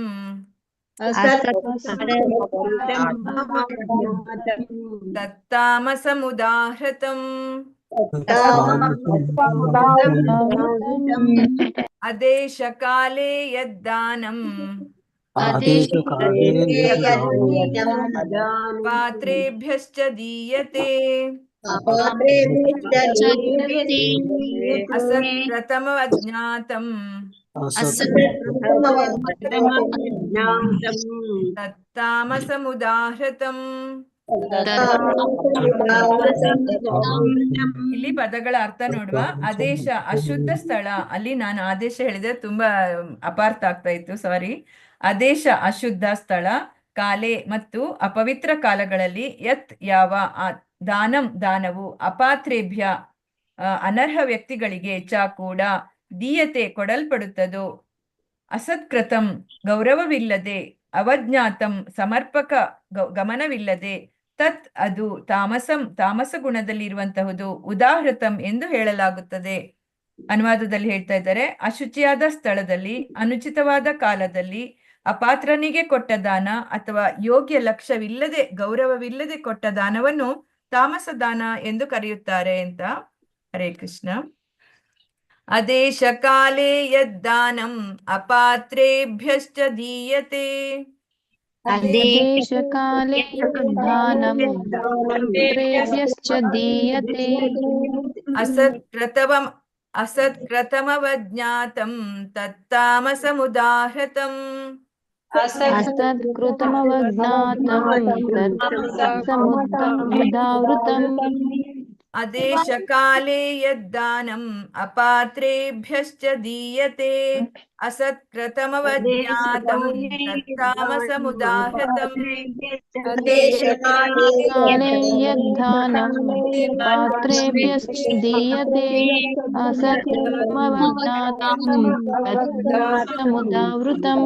ತತ್ತಾಮಸಮುದಾಹೃತಂ. ಆದೇಶ ಕಾಲೇ ಯದ್ದಾನಂ ಪಾತ್ರೇಭ್ಯಶ್ಚ ದೀಯತೆ ಅಸತ್ಕೃತಂ ಅಜ್ಞಾತಂ ತತ್ತಾಮಸಮುದಾಹೃತಂ. ಇಲ್ಲಿ ಪದಗಳ ಅರ್ಥ ನೋಡುವ. ಆದೇಶ ಅಶುದ್ಧ ಸ್ಥಳ. ಅಲ್ಲಿ ನಾನು ಆದೇಶ ಹೇಳಿದ್ರೆ ತುಂಬಾ ಅಪಾರ್ಥ ಆಗ್ತಾ ಇತ್ತು, ಸಾರಿ. ಆದೇಶ ಅಶುದ್ಧ ಸ್ಥಳ, ಕಾಲೆ ಮತ್ತು ಅಪವಿತ್ರ ಕಾಲಗಳಲ್ಲಿ, ಯತ್ ಯಾವ, ದಾನಂ ದಾನವು, ಅಪಾತ್ರೇಭ್ಯ ಅನರ್ಹ ವ್ಯಕ್ತಿಗಳಿಗೆ, ಚ ಕೂಡ, ದೀಯತೆ ಕೊಡಲ್ಪಡುತ್ತದೋ, ಅಸತ್ಕೃತಂ ಗೌರವವಿಲ್ಲದೆ, ಅವಜ್ಞಾತಂ ಸಮರ್ಪಕ ಗಮನವಿಲ್ಲದೆ, ತತ್ ಅದು, ತಾಮಸ ಗುಣದಲ್ಲಿರುವಂತಹುದು, ಉದಾಹೃತಂ ಎಂದು ಹೇಳಲಾಗುತ್ತದೆ. ಅನುವಾದದಲ್ಲಿ ಹೇಳ್ತಾ ಇದ್ದಾರೆ, ಅಶುಚಿಯಾದ ಸ್ಥಳದಲ್ಲಿ, ಅನುಚಿತವಾದ ಕಾಲದಲ್ಲಿ, ಅಪಾತ್ರನಿಗೆ ಕೊಟ್ಟ ದಾನ ಅಥವಾ ಯೋಗ್ಯ ಲಕ್ಷ್ಯವಿಲ್ಲದೆ, ಗೌರವವಿಲ್ಲದೆ ಕೊಟ್ಟ ದಾನವನ್ನು ತಾಮಸ ದಾನ ಎಂದು ಕರೆಯುತ್ತಾರೆ ಅಂತ. ಹರೇ ಕೃಷ್ಣ. ಆದೇಶ ಕಾಲೇ ಯದ್ದಾನಂ ಅಪಾತ್ರೇಭ್ಯಶ್ಚ ದೀಯತೆ. देशकाले दानं पात्रेभ्यश्च दीयते असत्कृतमवज्ञातं तत्तामसमुदाहृतम् असत्कृतमवज्ञातं तत्समुदावृतम् अदेशकाले यद्दानम् अपात्रेभ्यश्च दीयते असत्कृतमवज्ञातं तत्तामसमुदाहृतम् काले यद्दानं पात्रेभ्यश्च दीयते असत्कृतमवज्ञातं तत्तामसमुदावृतम्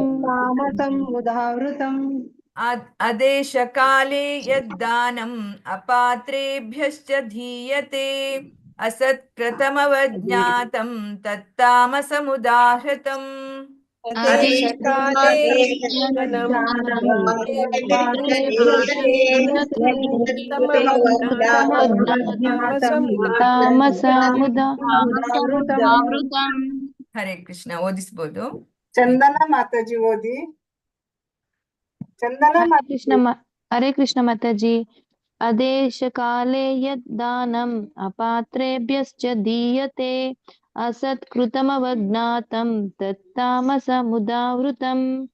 अदेशकाले यद्दानम् अपात्रेभ्यश्च दीयते असत्कृतमवज्ञातं तत्तामसमुदाहृतम् ಹರೇ ಕೃಷ್ಣ. ಓದಿಸ್ಬೋದು. ಚಂದನ ಮಾತಾಜಿ ಓದಿ. ಚಂದನ ಹರೇ ಕೃಷ್ಣ ಮಾತಾಜಿ. ಅದೇಶಕಾಲೆ ಯದ್ದಾನಂ ಅಪಾತ್ರೇಭ್ಯಶ್ಚ ದೀಯತೆ ಅಸತ್ಕೃತಮವಜ್ಞಾತಂ ತತ್ತಾಮಸಮುದಾವೃತಂ.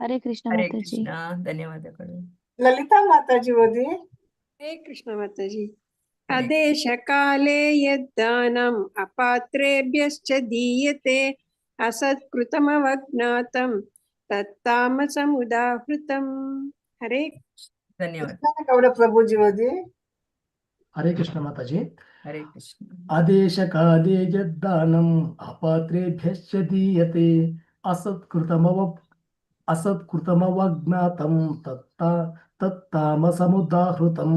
ಹರೇ ಕೃಷ್ಣ ಹರೇ ಮಾತಾಜಿ. ಕೃಷ್ಣ. ಧನ್ಯವಾದಗಳು. ಲಲಿತಾ ಮಾತಾಜಿ ಓದಿ. ಹರೇ ಕೃಷ್ಣ ಮಾತಾಜಿ. ಅದೇಶಕಾಲೆ ಯದ್ದಾನಂ ಅಪಾತ್ರೇಭ್ಯಶ್ಚ ದೀಯತೆ ಅಸತ್ಕೃತಮವಜ್ಞಾತಂ ತತ್ತಾಮಸಮುದಾಹೃತಂ. ಹರೇ ಧನ್ಯವಾದ. ಗೌಡ ಪ್ರಭುಜಿ ಓದಿ. ಹರೇ ಕೃಷ್ಣ ಮಾತಾಜಿ. ಹರೇ ಕೃಷ್ಣ. ಆದೇಶಕಾಲೇ ಯದ್ದಾನಂ ಅಪಾತ್ರೇಭ್ಯಶ್ಚ ದೀಯತೆ ಅಸತ್ಕೃತಮವಜ್ಞಾತಂ ತತ್ತಾಮಸಮುದಾಹೃತಂ.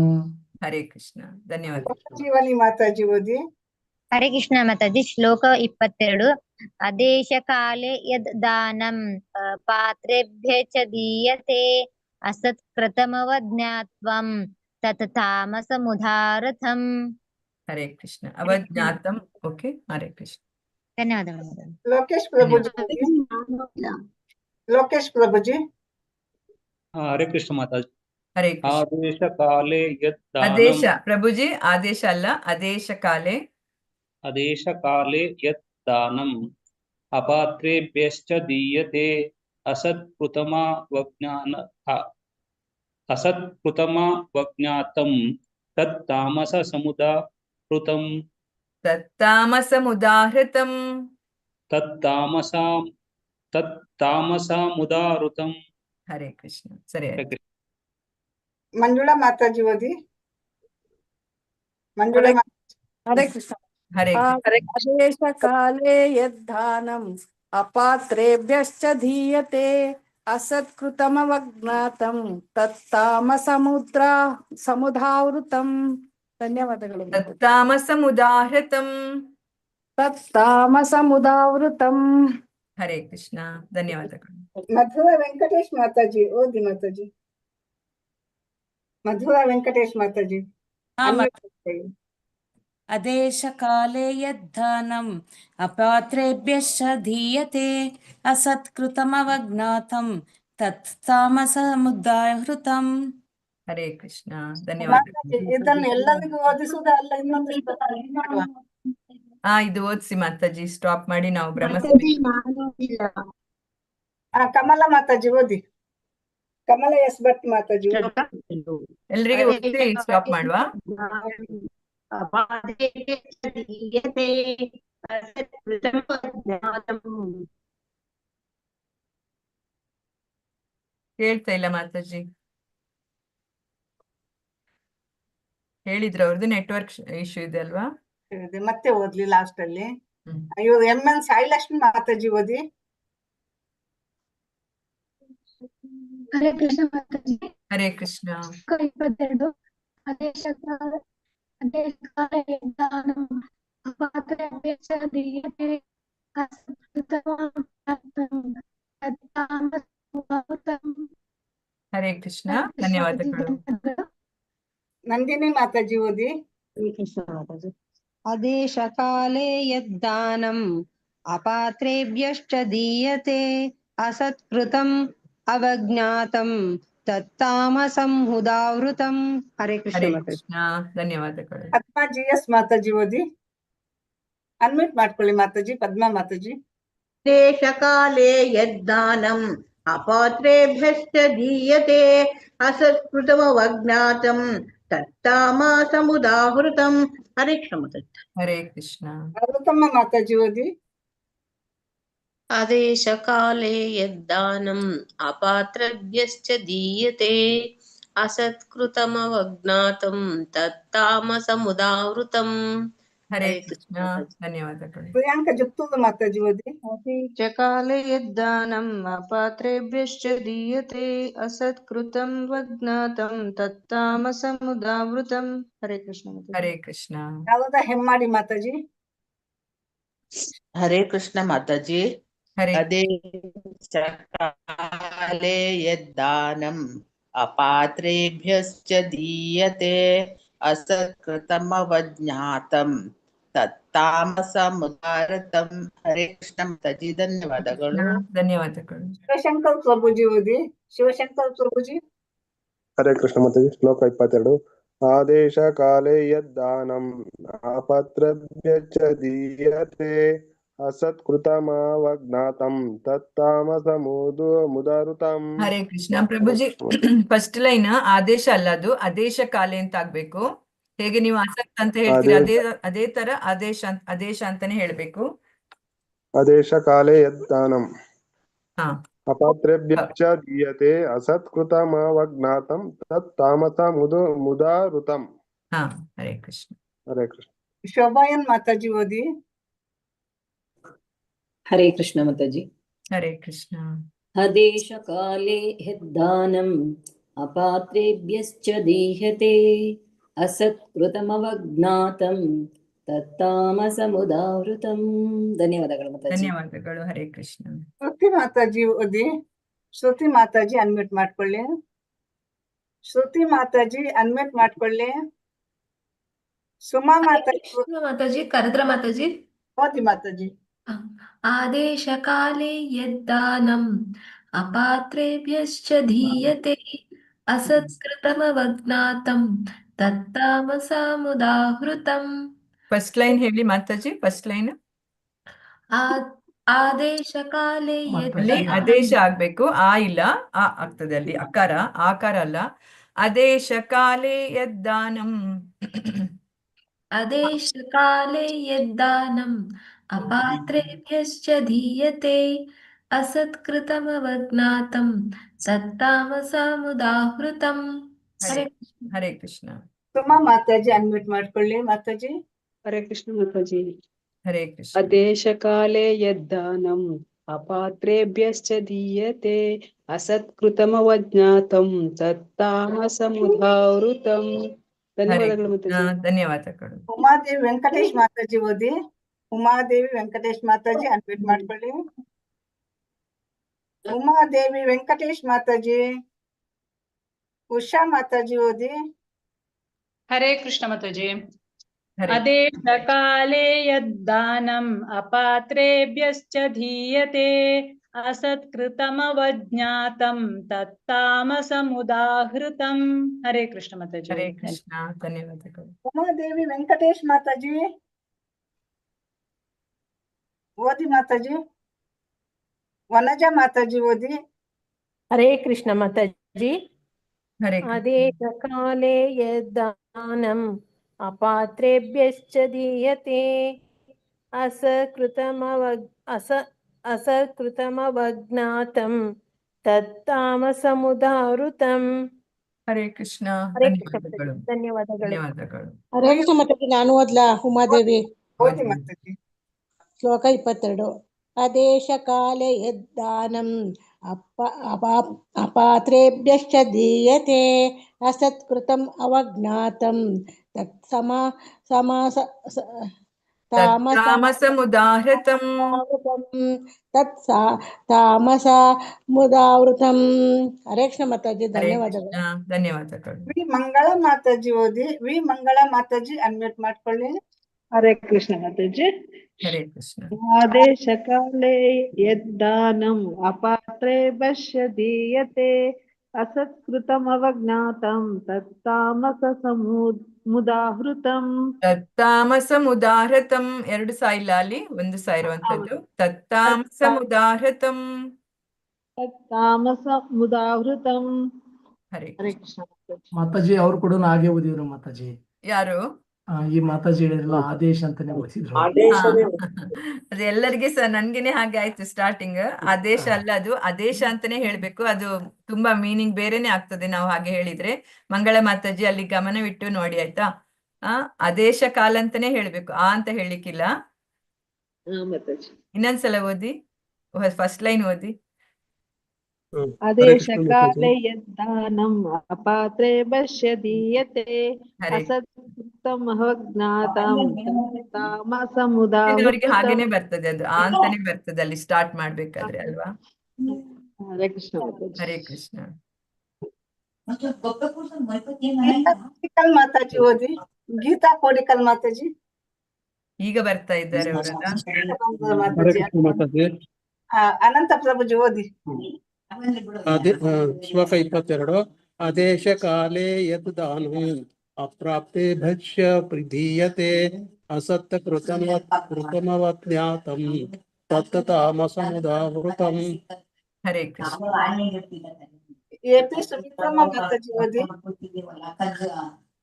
ಹರೇ ಕೃಷ್ಣ. ಧನ್ಯವಾದ. ಜೀವನಿ ಮಾತಾಜಿ ಓದಿ. ಹರೇ ಕೃಷ್ಣ ಮಾತಾಜಿ. ಶ್ಲೋಕ 22. ಅದೇಶಕಾಲೆ ಯದ್ ದಾನಂ ಪಾತ್ರೇಭ್ಯಶ್ಚ ದೀಯತೆ ಅಸತ್ಕೃತಮವಜ್ಞಾತ್ವಂ ತತ್ ತಾಮಸಮುದಾಹೃತಂ. ಹರೇ ಕೃಷ್ಣ. ಅವಜ್ಞಾತಂ. ಓಕೆ. ಹರೇ ಕೃಷ್ಣ. ಧನ್ಯವಾದಗಳು. ಲೋಕೇಶ್ ಪ್ರಭುಜಿ. ಲೋಕೇಶ್ ಪ್ರಭುಜಿ. ಹರೇ ಕೃಷ್ಣ ಮಾತಾಜಿ. ಹರೇ ಕೃಷ್ಣ. ಆದೇಶ ಕಾಲೇ ಯದ್ದಾನಂ. ಆದೇಶ ಪ್ರಭುಜಿ, ಆದೇಶ ಅಲ್ಲ, ಆದೇಶ ಕಾಲೇ. ಆದೇಶ ಕಾಲೇ ಯದ್ದಾನಂ ಅಪಾತ್ರೇಭ್ಯಶ್ಚ ದೀಯತೆ ಅಸತ್ಕೃತಮವಜ್ಞಾತಂ ತತ್ತಾಮಸಮುದಾಹೃತಂ. ತತ್ತಾಮಸಮುದಾಹೃತಂ. ತತ್ತಾಮಸಮುದಾಹೃತಂ. ಹರೇ ಕೃಷ್ಣ. ಸರಿ ಆಯ್ತು. ಮಂಜುಳಾ ಮಾತಾಜಿ ಓದಿ. ಮಂಜುಳಾ ಹರೇ ಕೃಷ್ಣ. ಹರೇ ಅದೇಶಕಾಲೆ ಯದ್ದಾನಂ ಅಪಾತ್ರೇಭ್ಯಶ್ಚ ದೀಯತೆ ಅಸತ್ಕೃತಮವಜ್ಞಾತಂ ತತ್ತಾಮಸಮುದಾವೃತಂ. ಧನ್ಯವಾದಗಳು. ತತ್ತಾಮಸಮುದಾಹೃತಂ. ತತ್ತಾಮಸಮುದಾವೃತಂ. ಹರೇ ಕೃಷ್ಣ. ಧನ್ಯವಾದಗಳು. ಮಧುರಾ ವೆಂಕಟೇಶ್ ಮಾತಾಜಿ ಓದಿ. ಮಾತಾಜಿ ಮಧುರಾ ವೆಂಕಟೇಶ್ ಮಾತಾಜಿ. ಅದೇಶಕಾಲೆ ಯದ್ದಾನಂ ಅಪಾತ್ರೇಭ್ಯಶ್ಚ ದೀಯತೆ ಅಸತ್ಕೃತಮವಜ್ಞಾತಂ ತತ್ತಾಮಸಮುದಾಹೃತಂ. ಹರೇ ಕೃಷ್ಣ. ಧನ್ಯವಾದಗಳು. ಇದನ್ನು ಎಲ್ಲರಿಗೂ ಓದಿಸುವುದ ಅಲ್ಲ, ಇನ್ನೊಂದು ಇದು ಓದಿಸಿ ಮಾತಾಜಿ. ಸ್ಟಾಪ್ ಮಾಡಿ ನಾವು ಕಮಲ ಮಾತಾಜಿ ಓದಿ. ಕಮಲ ಎಸ್ ಭಟ್ ಮಾತಾಜಿ. ಎಲ್ರಿಗೂ ಓದಿಸಿ ಸ್ಟಾಪ್ ಮಾಡುವ. ಕೇಳ್ತಾ ಇಲ್ಲ ಮಾತಾಜಿ. ಹೇಳಿದ್ರು ಅವ್ರದ್ದು ನೆಟ್ವರ್ಕ್ ಇಶ್ಯೂ ಇದೆ ಅಲ್ವಾ? ಮತ್ತೆ ಓದ್ಲಿ ಲಾಸ್ಟ್ ಅಲ್ಲಿ. ಇವರು ಎನ್ ಸಾಯಿಲಕ್ಷ್ಮಿ ಮಾತಾಜಿ ಓದಿ. ಹರೇ ಕೃಷ್ಣ ಮಾತಾಜಿ. ಹರೇ ಕೃಷ್ಣ. 22. ಅದೇಶಕಾಲೆ ಯದ್ದಾನಂ ಅಪಾತ್ರೇಭ್ಯಶ್ಚ ದೀಯತೆ ಅಸತ್ಕೃತಮವಜ್ಞಾತಂ ತತ್ತಾಮಸಮುದಾಹೃತಂ. ಹರೇ ಕೃಷ್ಣ. ಧನ್ಯವಾದಗಳು. ನಂದಿನಿ ಮಾತಾಜಿ ಓದಿ. ಅದೇಶಕಾಲೆ ಯದ್ದಾನಂ ಅಪಾತ್ರೇಭ್ಯಶ್ಚ ದೀಯತೆ ಅಸತ್ಕೃತಂ ಅವಜ್ಞಾತಂ ತತ್ತಾಮಸಂ ಮುದಾವೃತಂ. ಹರೇ ಕೃಷ್ಣ ಹರೇ ಮಾತಾಜಿ. ಕೃಷ್ಣ. ಧನ್ಯವಾದಗಳು. ಪದ್ಮಾ GS ಮಾತಾಜಿ ಓದಿ. ಅನ್ಮ್ಯೂಟ್ ಮಾಡ್ಕೊಳ್ಳಿ ಮಾತಾಜಿ. ಪದ್ಮಾ ಮಾತಾಜಿ. ದೇಶಕಾಲೇ ಯದ್ದಾನಂ ಅಪಾತ್ರೇಭ್ಯಶ್ಚ ದೀಯತೆ ಅಸತ್ಕೃತಮವಜ್ಞಾತಂ ತತ್ತಾಮಸಮುದಾಹೃತಂ. ಹರೇ ಕೃಷ್ಣ ಮಾತಾಜಿ. ಹರೇ ಕೃಷ್ಣ. ಅಮೃತಮ್ಮ ಮಾತಾಜಿ ಓದಿ. ಅದೇಶಕಾಲೇ ಯದ್ದಾನಂ ಅಪಾತ್ರಭ್ಯಶ್ಚ ದೀಯತೆ ಅಸತ್ಕೃತಮವಜ್ಞಾತಂ ತತ್ತಾಮಸಮುದಾವೃತಂ. ಹರೇ ಕೃಷ್ಣ. ಧನ್ಯವಾದಗಳು. ಪ್ರಿಯಾಂಕಾ ಜುಪ್ತೂರು ಮಾತಾಜಿ ಓದಿ. ಅದೇಶಕಾಲೇ ಯದ್ದಾನಂ ಅಪಾತ್ರೇಭ್ಯಶ್ಚ ದೀಯತೆ ಅಸತ್ಕೃತಂ ವಜ್ಞಾತಂ ತತ್ತಾಮಸಮುದಾವೃತಂ. ಹರೇ ಕೃಷ್ಣ ಮಾತಾಜಿ. ಹರೇ ಕೃಷ್ಣ. ಶಾರದಾ ಹೆಮ್ಮಾಡಿ ಮಾತಾಜಿ. ಹರೇ ಕೃಷ್ಣ ಮಾತಾಜಿ. ಹರೇ ಅದೇಶಕಾಲೇ ಯದ್ದಾನಂ ಅಪಾತ್ರೇಭ್ಯಶ್ಚ ದೀಯತೆ ಅಸತ್ಕೃತಮವಜ್ಞಾತಂ ತತ್ತಾಮಸಮುದಾರತಂ. ಹರೇ ಕೃಷ್ಣ ಮಾತಾಜಿ. ಧನ್ಯವಾದಗಳು. ಧನ್ಯವಾದಗಳು. ಶಿವಶಂಕರ್ ಪ್ರಭುಜಿ ಓದಿ. ಶಿವಶಂಕರ್ ಪ್ರಭುಜಿ. ಹರೇ ಕೃಷ್ಣ ಮಾತಾಜಿ. ಶ್ಲೋಕ 22. ಆದೇಶ ಕಾಲೇ ಯದ್ದಾನಂ ಅಪಾತ್ರಭ್ಯಶ್ಚ ದೀಯತೆ ಅಸತ್ಕೃತಮವಜ್ಞಾತಂ ತತ್ತಾಮಸಮುದಾವೃತಂ. ಹರೇ ಕೃಷ್ಣ. ಪ್ರಭುಜಿ, ಫಸ್ಟ್ ಲೈನ್ ಆದೇಶ ಅಲ್ಲ, ಅದು ಆದೇಶ ಕಾಲೆ ಅಂತ ಆಗ್ಬೇಕು. ಹೇಗೆ ನೀವು ಅಸತ್ ಅಂತ ಹೇಳ್ತೀರಿ, ಅದೇ ತರ ಆದೇಶ ಅಂತಾನೆ ಹೇಳ್ಬೇಕು. ಆದೇಶ ಕಾಲೇ ಯದ್ದಾನಂ ಹಾ, ಅಪಾತ್ರೇಭ್ಯಶ್ಚ ದೀಯತೆ ಅಸತ್ಕೃತಮವಜ್ಞಾತಂ ತತ್ತಾಮಸಮುದಾವೃತಂ. ಹಾ, ಹರೇ ಕೃಷ್ಣ. ಹರೇ ಕೃಷ್ಣ. ಶೋಭಾಯನ್ ಮಾತಾಜಿ ಓದಿ. ಹರೇ ಕೃಷ್ಣ ಮಾತಾಜಿ. ಹರೇ ಕೃಷ್ಣ. ಅದೇಶ ಕಾಲೇ ಯದ್ದಾನಂ ಅಪಾತ್ರೇಭ್ಯಶ್ಚ ದೀಯತೆ ಅಸತ್ಕೃತಮವಜ್ಞಾತಂ ತತ್ತಾಮಸಮುದಾವೃತಂ. ಧನ್ಯವಾದಗಳು ಮಾತಾಜಿ. ಧನ್ಯವಾದಗಳು. ಹರೇ ಕೃಷ್ಣ. ಶ್ರುತಿ ಮಾತಾಜಿ ಓದಿ. ಶ್ರುತಿ ಮಾತಾಜಿ ಅನ್ಮ್ಯೂಟ್ ಮಾಡ್ಕೊಳ್ಳಿ. ಶ್ರುತಿ ಮಾತಾಜಿ ಅನ್ಮ್ಯೂಟ್ ಮಾಡ್ಕೊಳ್ಳಿ. ಸುಮಾ ಮಾತಾಜಿ ಮಾತಾಜಿ. ಕರೆದ್ರ ಮಾತಾಜಿ. ಓದಿ ಮಾತಾಜಿ. ಆದೇಶ ಕಾಲೇ ಯದ್ದಾನಂ ಅಪಾತ್ರೇಭ್ಯಶ್ಚ ದೀಯತೆ ಅಸತ್ಕೃತಮವಜ್ಞಾತಂ ತತ್ತಾಮಸಮುದಾಹೃತಂ. ಫಸ್ಟ್ ಲೈನ್ ಹೇಳಿ ಮಾತಾಜಿ. ಫಸ್ಟ್ ಲೈನ್ ಆದೇಶ ಕಾಲೇ ಅಲ್ಲಿ ಆದೇಶ ಆಗ್ಬೇಕು. ಆ ಇಲ್ಲ, ಆ ಆಗ್ತದೆ ಅಲ್ಲಿ. ಆಕಾರ ಅಲ್ಲ. ಆದೇಶ ಕಾಲೇ ಯದ್ದಾನಂ. ಆದೇಶ ಕಾಲೇ ಯದ್ದಾನಂ ಅಪಾತ್ರೇಭ್ಯಶ್ಚ ದೀಯತೆ ಅಸತ್ಕೃತಮವಜ್ಞಾತಂ ತತ್ತಾಮಸಮುದಾಹೃತಂ. ಹರೇ ಕೃಷ್ಣ. ಸುಮಾ ಮಾತಾಜಿ ಅನ್ಮ್ಯೂಟ್ ಮಾಡ್ಕೊಳ್ಳಿ ಮಾತಾಜಿ. ಹರೇ ಕೃಷ್ಣ ಮಾತಾಜಿ. ಹರೇ ಕೃಷ್ಣ. ಅದೇಶ ಕಾಲೇ ಯದ್ದಾನಂ ಅಪಾತ್ರೇಭ್ಯಶ್ಚ ದೀಯತೆ ಅಸತ್ಕೃತಮವಜ್ಞಾತಂ ತತ್ತಾಮಸಮುದಾವೃತಂ. ಧನ್ಯವಾದಗಳು ಮಾತಾಜಿ. ಧನ್ಯವಾದಗಳು. ಉಮಾದೇವಿ ವೆಂಕಟೇಶ್ ಮಾತಾಜಿ ಓದಿ. ಉಮಾದೇವಿ ವೆಂಕಟೇಶ್ ಮಾತಾಜಿ ಅನ್ಮ್ಯೂಟ್ ಮಾಡ್ಕೊಳ್ಳಿ. ಉಮಾದೇವಿ ವೆಂಕಟೇಶ್ ಮಾತಾಜಿ. ಉಷಾ ಮಾತಾಜಿ ಓದಿ. ಹರೇ ಕೃಷ್ಣ ಮಾತಾಜಿ. ಅದೇಶ ಕಾಲೇ ಯದ್ದಾನಂ ಅಪಾತ್ರೇಭ್ಯಶ್ಚ ದೀಯತೆ ಅಸತ್ಕೃತಮವಜ್ಞಾತಂ ತತ್ತಾಮಸಮುದಾಹೃತಂ. ಹರೇ ಕೃಷ್ಣ ಮಾತಾಜಿ. ಹರೇ ಕೃಷ್ಣ. ಧನ್ಯವಾದಗಳು. ಉಮಾದೇವಿ ವೆಂಕಟೇಶ್ ಮಾತಾಜಿ ಓದಿ ಮಾತಾಜಿ. ವನಜಾ ಮಾತಾಜಿ ಓದಿ. ಹರೇ ಕೃಷ್ಣ ಮಾತಾಜಿ. ಹರೇ ಆದೇಶ ಕಾಲೇ ಯದ್ದಾನಂ ಅಪಾತ್ರೇಭ್ಯಶ್ಚ ದೀಯತೆ ಅಸಕೃತಮವಜ್ಞಾತಂ ತತ್ತಾಮಸಮುದಾವೃತಂ. ಹರೇ ಕೃಷ್ಣ. ಹರೇ ಕೃಷ್ಣ ಧನ್ಯವಾದಗಳು. ಧನ್ಯವಾದಗಳು. ಧನ್ಯವಾದಗಳು. ಹರೇ ಕೃಷ್ಣ ಮಾತಾಜಿ. ನಾನು ಓದ್ಲಾ? ಉಮಾದೇವಿ. ಓದಿ ಮಾತಾಜಿ. ಶ್ಲೋಕ 22. ಆದೇಶ ಕಾಲೇ ಯದ್ದಾನಂ ಅಪಾತ್ರೇಭ್ಯಶ್ಚ ದೀಯತೆ ಅಸತ್ಕೃತಂ ಅವಜ್ಞಾತಂ ತಾಮಸಮುದಾಹೃತಂ. ತಾಮಸಮುದಾವೃತಂ. ಹರೇ ಕೃಷ್ಣ ಮಾತಾಜಿ. ಧನ್ಯವಾದಗಳು. ಧನ್ಯವಾದಗಳು. ವಿ ಮಂಗಳ ಮಾತಾಜಿ ಓದಿ. ವಿ ಮಂಗಳ ಮಾತಾಜಿ ಅನ್ಮ್ಯೂಟ್ ಮಾಡ್ಕೊಳ್ಳಿ. ಹರೇ ಕೃಷ್ಣ ಮಾತಾಜಿ. ಹರೇ ಕೃಷ್ಣ. ಆದೇಶ ಕಾಲೇ ಯದ್ದಾನಂ ಅಪಾತ್ರೇಭ್ಯಶ್ಚ ದೀಯತೆ असत्कृतमवज्ञातं तत्तामसमुदाहृतं ತತ್ತಾಮಸಮುದಾಹೃತಂ 2 ಸ ಇಲ್ಲ ಅಲ್ಲಿ, 1 ಸ ಇರುವಂತದ್ದು. ತತ್ತಾಮಸಮುದಾಹೃತಂ. तत्तामसमुदाहृतं ಹರೇ हरे ಕೃಷ್ಣ. कृष्ण ಮಾತಾಜಿ ಅವ್ರು ಕೂಡ ಹಾಗೆ ಓದಿದ್ರು ಮಾತಾಜಿ. ಯಾರು? ಈ ಮಾತಾಜಿ ಹೇಳಿದ್ರಲ್ಲ ಆದೇಶ ಅಂತಾನೆ ಓದಿಸಿದ್ರು. ಅದು ಎಲ್ಲರಿಗೆ ನನ್ಗೆನೆ ಹಾಗೆ ಆಯ್ತು ಸ್ಟಾರ್ಟಿಂಗ್. ಆದೇಶ ಅಲ್ಲ, ಅದು ಆದೇಶ ಅಂತಾನೆ ಹೇಳ್ಬೇಕು. ಅದು ತುಂಬಾ ಮೀನಿಂಗ್ ಬೇರೆನೆ ಆಗ್ತದೆ ನಾವು ಹಾಗೆ ಹೇಳಿದ್ರೆ. ಮಂಗಳ ಮಾತಾಜಿ ಅಲ್ಲಿ ಗಮನವಿಟ್ಟು ನೋಡಿ ಆಯ್ತಾ. ಆದೇಶ ಕಾಲ ಅಂತಾನೆ ಹೇಳ್ಬೇಕು, ಅಂತ ಹೇಳಿಕ್ಕಿಲ್ಲ. ಇನ್ನೊಂದ್ಸಲ ಓದಿ, ಫಸ್ಟ್ ಲೈನ್ ಓದಿ. आदेश काले यद्दानम् अपात्रे भक्ष्य दीयते असत्कृतमवज्ञातं तामसमुदाहृतं. ಅವರಿಗೆ ಹಾಗೇನೆ ಬರ್ತದೆ, ಅದು ಅಂತಾನೆ ಬರ್ತದೆ ಅಲ್ಲಿ ಸ್ಟಾರ್ಟ್ ಮಾಡ್ಬೇಕಾದ್ರೆ ಅಲ್ವಾ. हरे कृष्ण ಹರೇ ಕೃಷ್ಣ. ಮಾತಾಜಿ ಓದಿ. ಗೀತಾ ಕೋಡಿಕಲ್ ಮಾತಾಜಿ ಈಗ ಬರ್ತಾ ಇದ್ದಾರೆ ಅವರೆಲ್ಲ. ಮಾತಾಜಿ. ಅನಂತ ಪ್ರಭುಜಿ ಓದಿ. ಶ್ಲೋಕ 22. ಆದೇಶ ಕಾಲೇ ಯತ್ ದಾನಂ ಅಪ್ರಾಪ್ತೆ ಭಕ್ಷ್ಯ ಪ್ರದೀಯತೆ ಅಸತ್ ಕೃತಮವಜ್ಞಾತಂ ತತ್ ತಾಮಸಮುದಾಹೃತಂ. ಹರೇ ಕೃಷ್ಣ. ಎಪಿ ಸುಮಿತ್ರಮ್ಮ ಮಾತಾಜಿ ಓದಿ.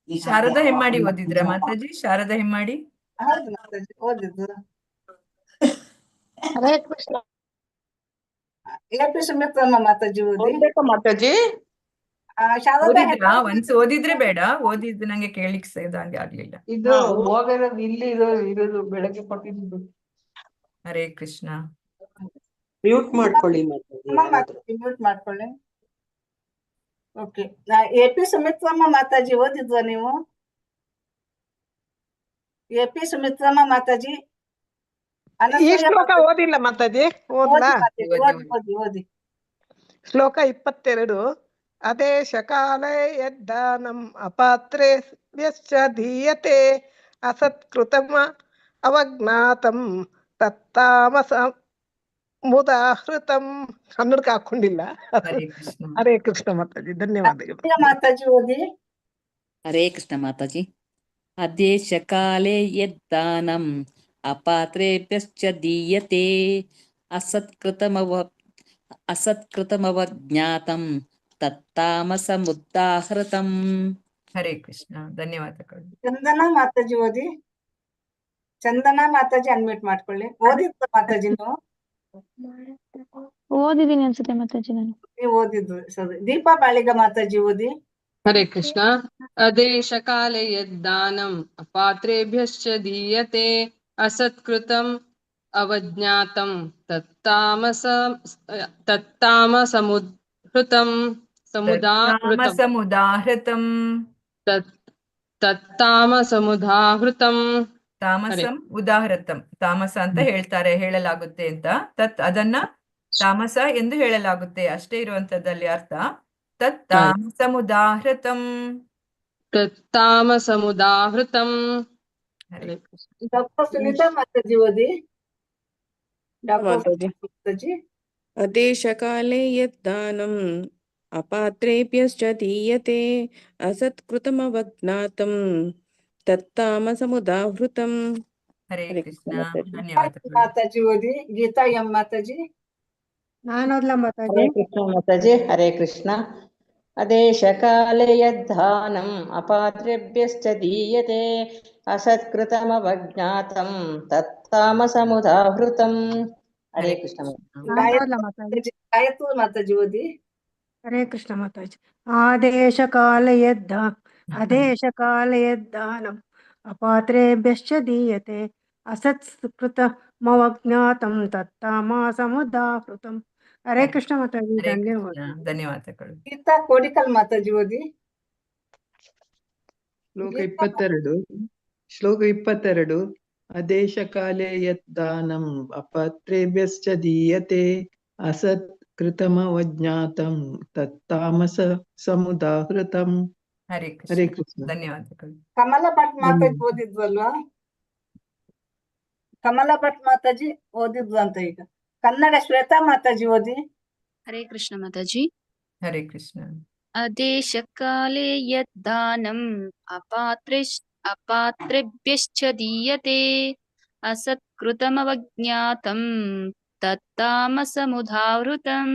ಶಾರದಾ ಹೆಮ್ಮಾಡಿ ಓದಿದ್ರ ಮಾತಾಜಿ? ಶಾರದಾ ಹೆಮ್ಮಾಡಿ ಹೌದು ಮಾತಾಜಿ ಓದಿದ್ದು. ಹರೇ ಕೃಷ್ಣ. ಎಪಿ ಸುಮಿತ್ರಮ್ಮ ಮಾತಾಜಿ ಓದಿ. ಮಾತಾಜಿ ಶಾರದಾ ಓದಿದ್ರಾ? ಒಂದ್ಸ ಓದಿದ್ರೆ ಬೇಡ, ಓದಿದ್ದು ನಂಗೆ ಕೇಳಿಕ್ ಇದಂಗೆ ಆಗ್ಲಿಲ್ಲ. ಇದು ಹೋಗಿರೋದು ಇಲ್ಲಿ ಇರೋದು ಬೆಳಗ್ಗೆ ಕೊಟ್ಟಿದ್ದು. ಹರೇ ಕೃಷ್ಣ. ಮ್ಯೂಟ್ ಮಾಡ್ಕೊಳ್ಳಿ ಮಾತಾಜಿ, ಮ್ಯೂಟ್ ಮಾಡ್ಕೊಳ್ಳಿ. ಓಕೆ, ಎಪಿ ಸುಮಿತ್ರಮ್ಮ ಮಾತಾಜಿ ಓದಿದ್ವಾ ನೀವು? ಎಪಿ ಸುಮಿತ್ರಮ್ಮ ಮಾತಾಜಿ ಈ ಶ್ಲೋಕ ಓದಿಲ್ಲ ಮಾತಾಜಿ, ಓದ್ಲಾ? ಓದಿ. ಶ್ಲೋಕ 22. ಆದೇಶ ಕಾಲೇ ಯದ್ದಾನಂ ಅಪಾತ್ರೆ ದೀಯತೆ ಅಸತ್ಕೃತಮ ಅವಜ್ಞಾತಂ ತತ್ತಾಮಸ ಮುದಾಹೃತಂ. ಕನ್ನಡಕ್ಕೆ ಹಾಕೊಂಡಿಲ್ಲ. ಹರೇ ಕೃಷ್ಣ ಮಾತಾಜಿ, ಧನ್ಯವಾದಗಳು. ಮಾತಾಜಿ ಓದಿ. ಹರೇ ಕೃಷ್ಣ ಮಾತಾಜಿ. ಆದೇಶ ಕಾಲೇ ಯದ್ದಾನಂ ಅಪಾತ್ರೇಭ್ಯಶ್ಚ ದೀಯತೆ ಅಸತ್ಕೃತಮವಜ್ಞಾತಂ ತತ್ತಾಮಸಮುದಾಹೃತಂ. ಹರೇ ಕೃಷ್ಣ, ಧನ್ಯವಾದಗಳು. ಚಂದನಾ ಮಾತಾಜಿ ಓದಿ. ಚಂದನಾ ಮಾತಾಜಿ ಅನ್ಮ್ಯೂಟ್ ಮಾಡ್ಕೊಳ್ಳಿ. ಓದಿದ್ದ ಮಾತಾಜಿ ನೀವು? ಓದಿದೀನಿ ಅನ್ಸುತ್ತೆ ಮಾತಾಜಿ ನಾನು. ನೀವು ಓದಿದ್ದು ಸರಿ. ದೀಪಾ ಬಾಳಿಗ ಮಾತಾಜಿ ಓದಿ. ಹರೇ ಕೃಷ್ಣ. ಆದೇಶ ಕಾಲೇ ಯದ್ದಾನಂ ಅಪಾತ್ರೇಭ್ಯಶ್ಚ ದೀಯತೆ ಅಸತ್ಕೃತಂ ಅವಜ್ಞಾತಂ ತತ್ತಾಮಸಮುದಾಹೃತಂ. ತಾಮಸಂ ಉದಾಹೃತಂ. ತಾಮಸ ಅಂತ ಹೇಳಲಾಗುತ್ತೆ ಅಂತ. ಅದನ್ನ ತಾಮಸ ಎಂದು ಹೇಳಲಾಗುತ್ತೆ, ಅಷ್ಟೇ ಇರುವಂತದ್ದಲ್ಲಿ ಅರ್ಥ. ತತ್ತಾಮಸಮುದಾಹೃತಂ. ಡಾಕ್ಟರ್ ಸುನೀತಾ ಮಾತಾಜಿ ಓದಿ. ಮಾತಾಜಿ. ಆದೇಶ ಕಾಲೇ ಯದ್ದಾನಂ ಅಪಾತ್ರೇಭ್ಯಶ್ಚ ದೀಯತೆ ಅಸತ್ಕೃತಮವಜ್ಞಾತಂ ತತ್ತಾಮಸಮುದಾಹೃತಂ. ಹರೇ ಕೃಷ್ಣ, ಧನ್ಯವಾದಗಳು. ಮಾತಾಜಿ ಓದಿ. ಗೀತಾ ಎಂ ಮಾತಾಜಿ. ನಾನೋದ್ಲ ಮಾತಾಜಿ. ಹರೇ ಕೃಷ್ಣ ಮಾತಾಜಿ. ಹರೇ ಕೃಷ್ಣ. ಆದೇಶ ಕಾಲೇ ಯದ್ದಾನಂ ಅಪಾತ್ರೇಭ್ಯಶ್ಚ ದೀಯತೆ ಅಸತ್ಕೃತಮವಜ್ಞಾತಂ ತತ್ತಾಮಸಮುದಾಹೃತಂ. ಹರೇ ಕೃಷ್ಣ ಮಾತಾಜಿ. ಗಾಯತ್ರಿ ಮಾತಾಜಿ ಓದಿ. ಹರೇ ಕೃಷ್ಣ ಮಾತಾಜಿ. ಆದೇಶ ಕಾಲೇ ಯದ್ದಾನಂ ಅಪಾತ್ರೇಭ್ಯಶ್ಚ ದೀಯತೆ ಅಸತ್ಕೃತಮವಜ್ಞಾತಂ ತತ್ತಾಮಸಮುದಾಹೃತಂ. ಹರೇ ಕೃಷ್ಣ ಮಾತಾಜಿ, ಧನ್ಯವಾದಗಳು. ಗೀತಾ ಕೋಡಿಕಲ್ ಮಾತಾಜಿ ಓದಿ. ಶ್ಲೋಕ 22. ಆದೇಶ ಕಾಲೇ ಯದ್ದಾನಂ ಅಪಾತ್ರೇಭ್ಯಶ್ಚ ದೀಯತೆ ಅಸತ್ ಕೃತಮವಜ್ಞಾತಂ ತತ್ತಾಮಸ ಸಮುದಾಹೃತಂ. ಹರೇ ಕೃಷ್ಣ, ಧನ್ಯವಾದಗಳು. ಕಮಲಾ ಭಟ್ ಮಾತಾಜಿ ಓದಿದ್ವಲ್ವಾ? ಕಮಲಾ ಭಟ್ ಮಾತಾಜಿ ಓದಿದ್ವು ಅಂತ ಈಗ. ಕನ್ನಡ ಶ್ವೇತಾ ಮಾತಾಜಿ ಓದಿ. ಹರೇ ಕೃಷ್ಣ ಮಾತಾಜಿ. ಹರೇ ಕೃಷ್ಣ. ಅದೇಶಕಾಲೇ ಯದ್ದಾನಂ ಅಪಾತ್ರೇಭ್ಯಶ್ಚ ದೀಯತೆ ಅಸತ್ಕೃತಮವಜ್ಞಾತಂ ತತ್ತಾಮಸಮುಧಾವೃತಂ.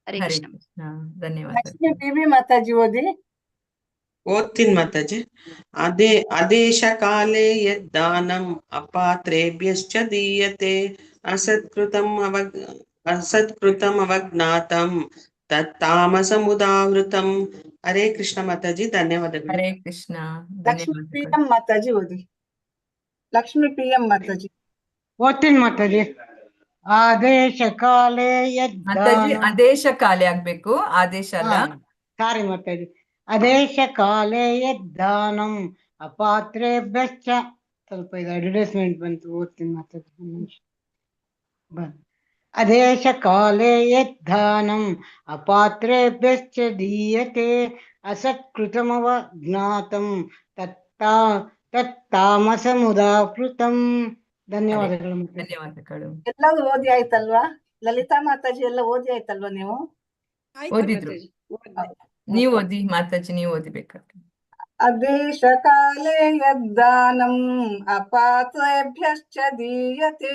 ಹರೇ ಹರೇ ಕೃಷ್ಣ. ಕೃಷ್ಣ. ಧನ್ಯವಾದ. ಲಕ್ಷ್ಮೀ ದೇವಿ ಮಾತಾಜಿ ಓದಿ. ಓದ್ತೀನಿ ಮಾತಾಜಿ. ಅದೇಶ ಕಾಲೇ ಯದ್ದಾನಂ ಅಪಾತ್ರೇಭ್ಯಶ್ಚ ದೀಯತೆ ಅಸತ್ಕೃತಂ ಅವಜ್ಞಾತಂ ತತ್ತಾಮಸಮುದಾವೃತಂ. ಹರೇ ಕೃಷ್ಣ ಮಾತಾಜಿ, ಧನ್ಯವಾದಗಳು. ಹರೇ ಕೃಷ್ಣ. ಲಕ್ಷ್ಮೀ ಧನ್ಯವಾದಗಳು. ಪ್ರಿಯಂ ಮಾತಾಜಿ ಓದಿ. ಲಕ್ಷ್ಮೀ ಪ್ರಿಯಂ ಮಾತಾಜಿ. ಓದ್ತೀನಿ ಮಾತಾಜಿ. ಆದೇಶ ಕಾಲೇ ಮಾತಾಜಿ ಯದ್ದಾನಂ. ಆದೇಶ ಕಾಲೇ ಆಗ್ಬೇಕು, ಆದೇಶ ಅಲ್ಲ. ಸಾರಿ ಮಾತಾಜಿ. ಅದೇಶ ಕಾಲೇ ಯದ್ದಾನಂ ಅಪಾತ್ರೇಭ್ಯಶ್ಚ. ಸ್ವಲ್ಪ ಇದು ಅಡ್ವರ್ಟೈಸ್ಮೆಂಟ್ ಬಂತು, ಓದ್ತೀನಿ ಮಾತಾಜಿ. ಅದೇಶ ಕಾಲೇ ಯದ್ದಾನಂ ಅಪಾತ್ರೇಭ್ಯಶ್ಚ ದೀಯತೆ ಅಸತ್ಕೃತಮವಜ್ಞಾತಂ ತತ್ತಾಮಸಮುದಾವೃತಂ. ಧನ್ಯವಾದಗಳು. ಧನ್ಯವಾದಗಳು. ಎಲ್ಲರೂ ಓದಿ ಆಯ್ತಲ್ವಾ? ಲಲಿತಾ ಮಾತಾಜಿ ಎಲ್ಲ ಓದಿ ಆಯ್ತಲ್ವಾ ನೀವು? ಓದಿದ್ರು. ನೀವು ಓದಿ ಮಾತಾಜಿ, ನೀವು ಓದಿಬೇಕಾದ್ರೆ. ಅದೇಶ ಕಾಲೇ ಯದ್ದಾನಂ ಅಪಾತ್ರೇಭ್ಯಶ್ಚ ದೀಯತೆ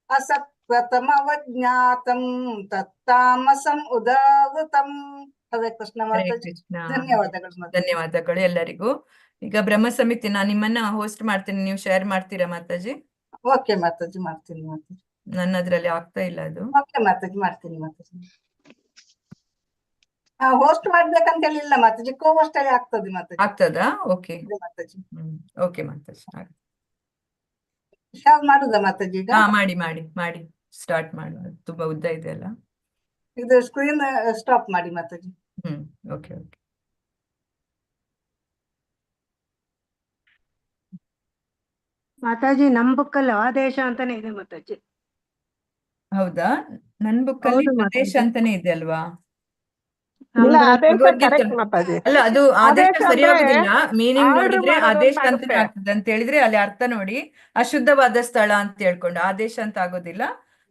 ಅಸತ್ಕೃತಮವಜ್ಞಾತಂ ತತ್ತಾಮಸಂ ಉದಾವೃತಂ. ಹರೇ ಕೃಷ್ಣ ಹರೇ ಮಾತಾಜಿ. ಕೃಷ್ಣ. ಧನ್ಯವಾದಗಳು ಮಾತಾಜಿ. ಧನ್ಯವಾದಗಳು ಎಲ್ಲರಿಗೂ. ಈಗ ಬ್ರಹ್ಮ ಸಮಿತಿ ನಾನು ನಿಮ್ಮನ್ನ ಹೋಸ್ಟ್ ಮಾಡ್ತೀನಿ, ನೀವು ಶೇರ್ ಮಾಡ್ತೀರಾ ಮಾತಾಜಿ? ಓಕೆ ಮಾತಾಜಿ, ಮಾಡ್ತೀನಿ ಮಾತಾಜಿ. ನನ್ನದ್ರಲ್ಲಿ ಆಗ್ತಾ ಇಲ್ಲ ಅದು. ಓಕೆ ಮಾತಾಜಿ, ಮಾಡ್ತೀನಿ ಮಾತಾಜಿ. ಹೋಸ್ಟ್ ಮಾಡ್ಬೇಕಂತ ಹೇಳಿಲ್ಲ ಮಾತಾಜಿ, ಕೋ ಹೋಸ್ಟ್ ಅಲ್ಲಿ ಆಗ್ತದೆ ಮಾತಾಜಿ. ಆಗ್ತದಾ? Okay Mataji. Okay Mataji. Share ಮಾಡುದಾ ಮಾತಾಜಿ ಈಗ? ಹಾ, ಮಾಡಿ ಮಾಡಿ ಮಾಡಿ ಸ್ಟಾರ್ಟ್ ಮಾಡುವ. ತುಂಬಾ ಉದ್ದ ಇದೆ ಅಲ್ಲ. ಇದು ಸ್ಕ್ರೀನ್ ಸ್ಟಾಪ್ ಮಾಡಿ ಮಾತಾಜಿ. Okay okay. ಮಾತಾಜಿ ನಮ್ ಬುಕ್ಕಲ್ಲಿ ಆದೇಶ ಅಂತಾನೆ ಇದೆ ಮಾತಾಜಿ. ಹೌದಾ? ನನ್ ಬುಕ್ಕಲ್ಲಿ ಹೌದು ಆದೇಶ ಮಾತಾಜಿ. ಅಂತಾನೆ ಇದೆ ಅಲ್ವಾ? ಇಲ್ಲ, ಆದೇಶ ಭಗವದ್ಗೀತೆ ಕರೆಕ್ಟ್ ಮಾತಾಜಿ. ಅಲ್ಲ, ಅದು ಆದೇಶ ಆದೇಶ ಸರಿ ಅಂದ್ರೆ ಆಗುದಿಲ್ಲ. ಮೀನಿಂಗ್ ಆರ್ಡರ್ ನೋಡಿದ್ರೆ ಮಾಡೋದು ಆದೇಶ ಅಂತ ಅಂತಾನೆ ಆಗುತ್ತೆ. ಆಗ್ತದೆ ಅಂತ ಹೇಳಿದ್ರೆ ಅಲ್ಲಿ ಅರ್ಥ ನೋಡಿ ಅಶುದ್ಧವಾದ ಸ್ಥಳ ಅಂತ ಹೇಳ್ಕೊಂಡು ಆದೇಶ ಅಂತ ಆಗೋದಿಲ್ಲ.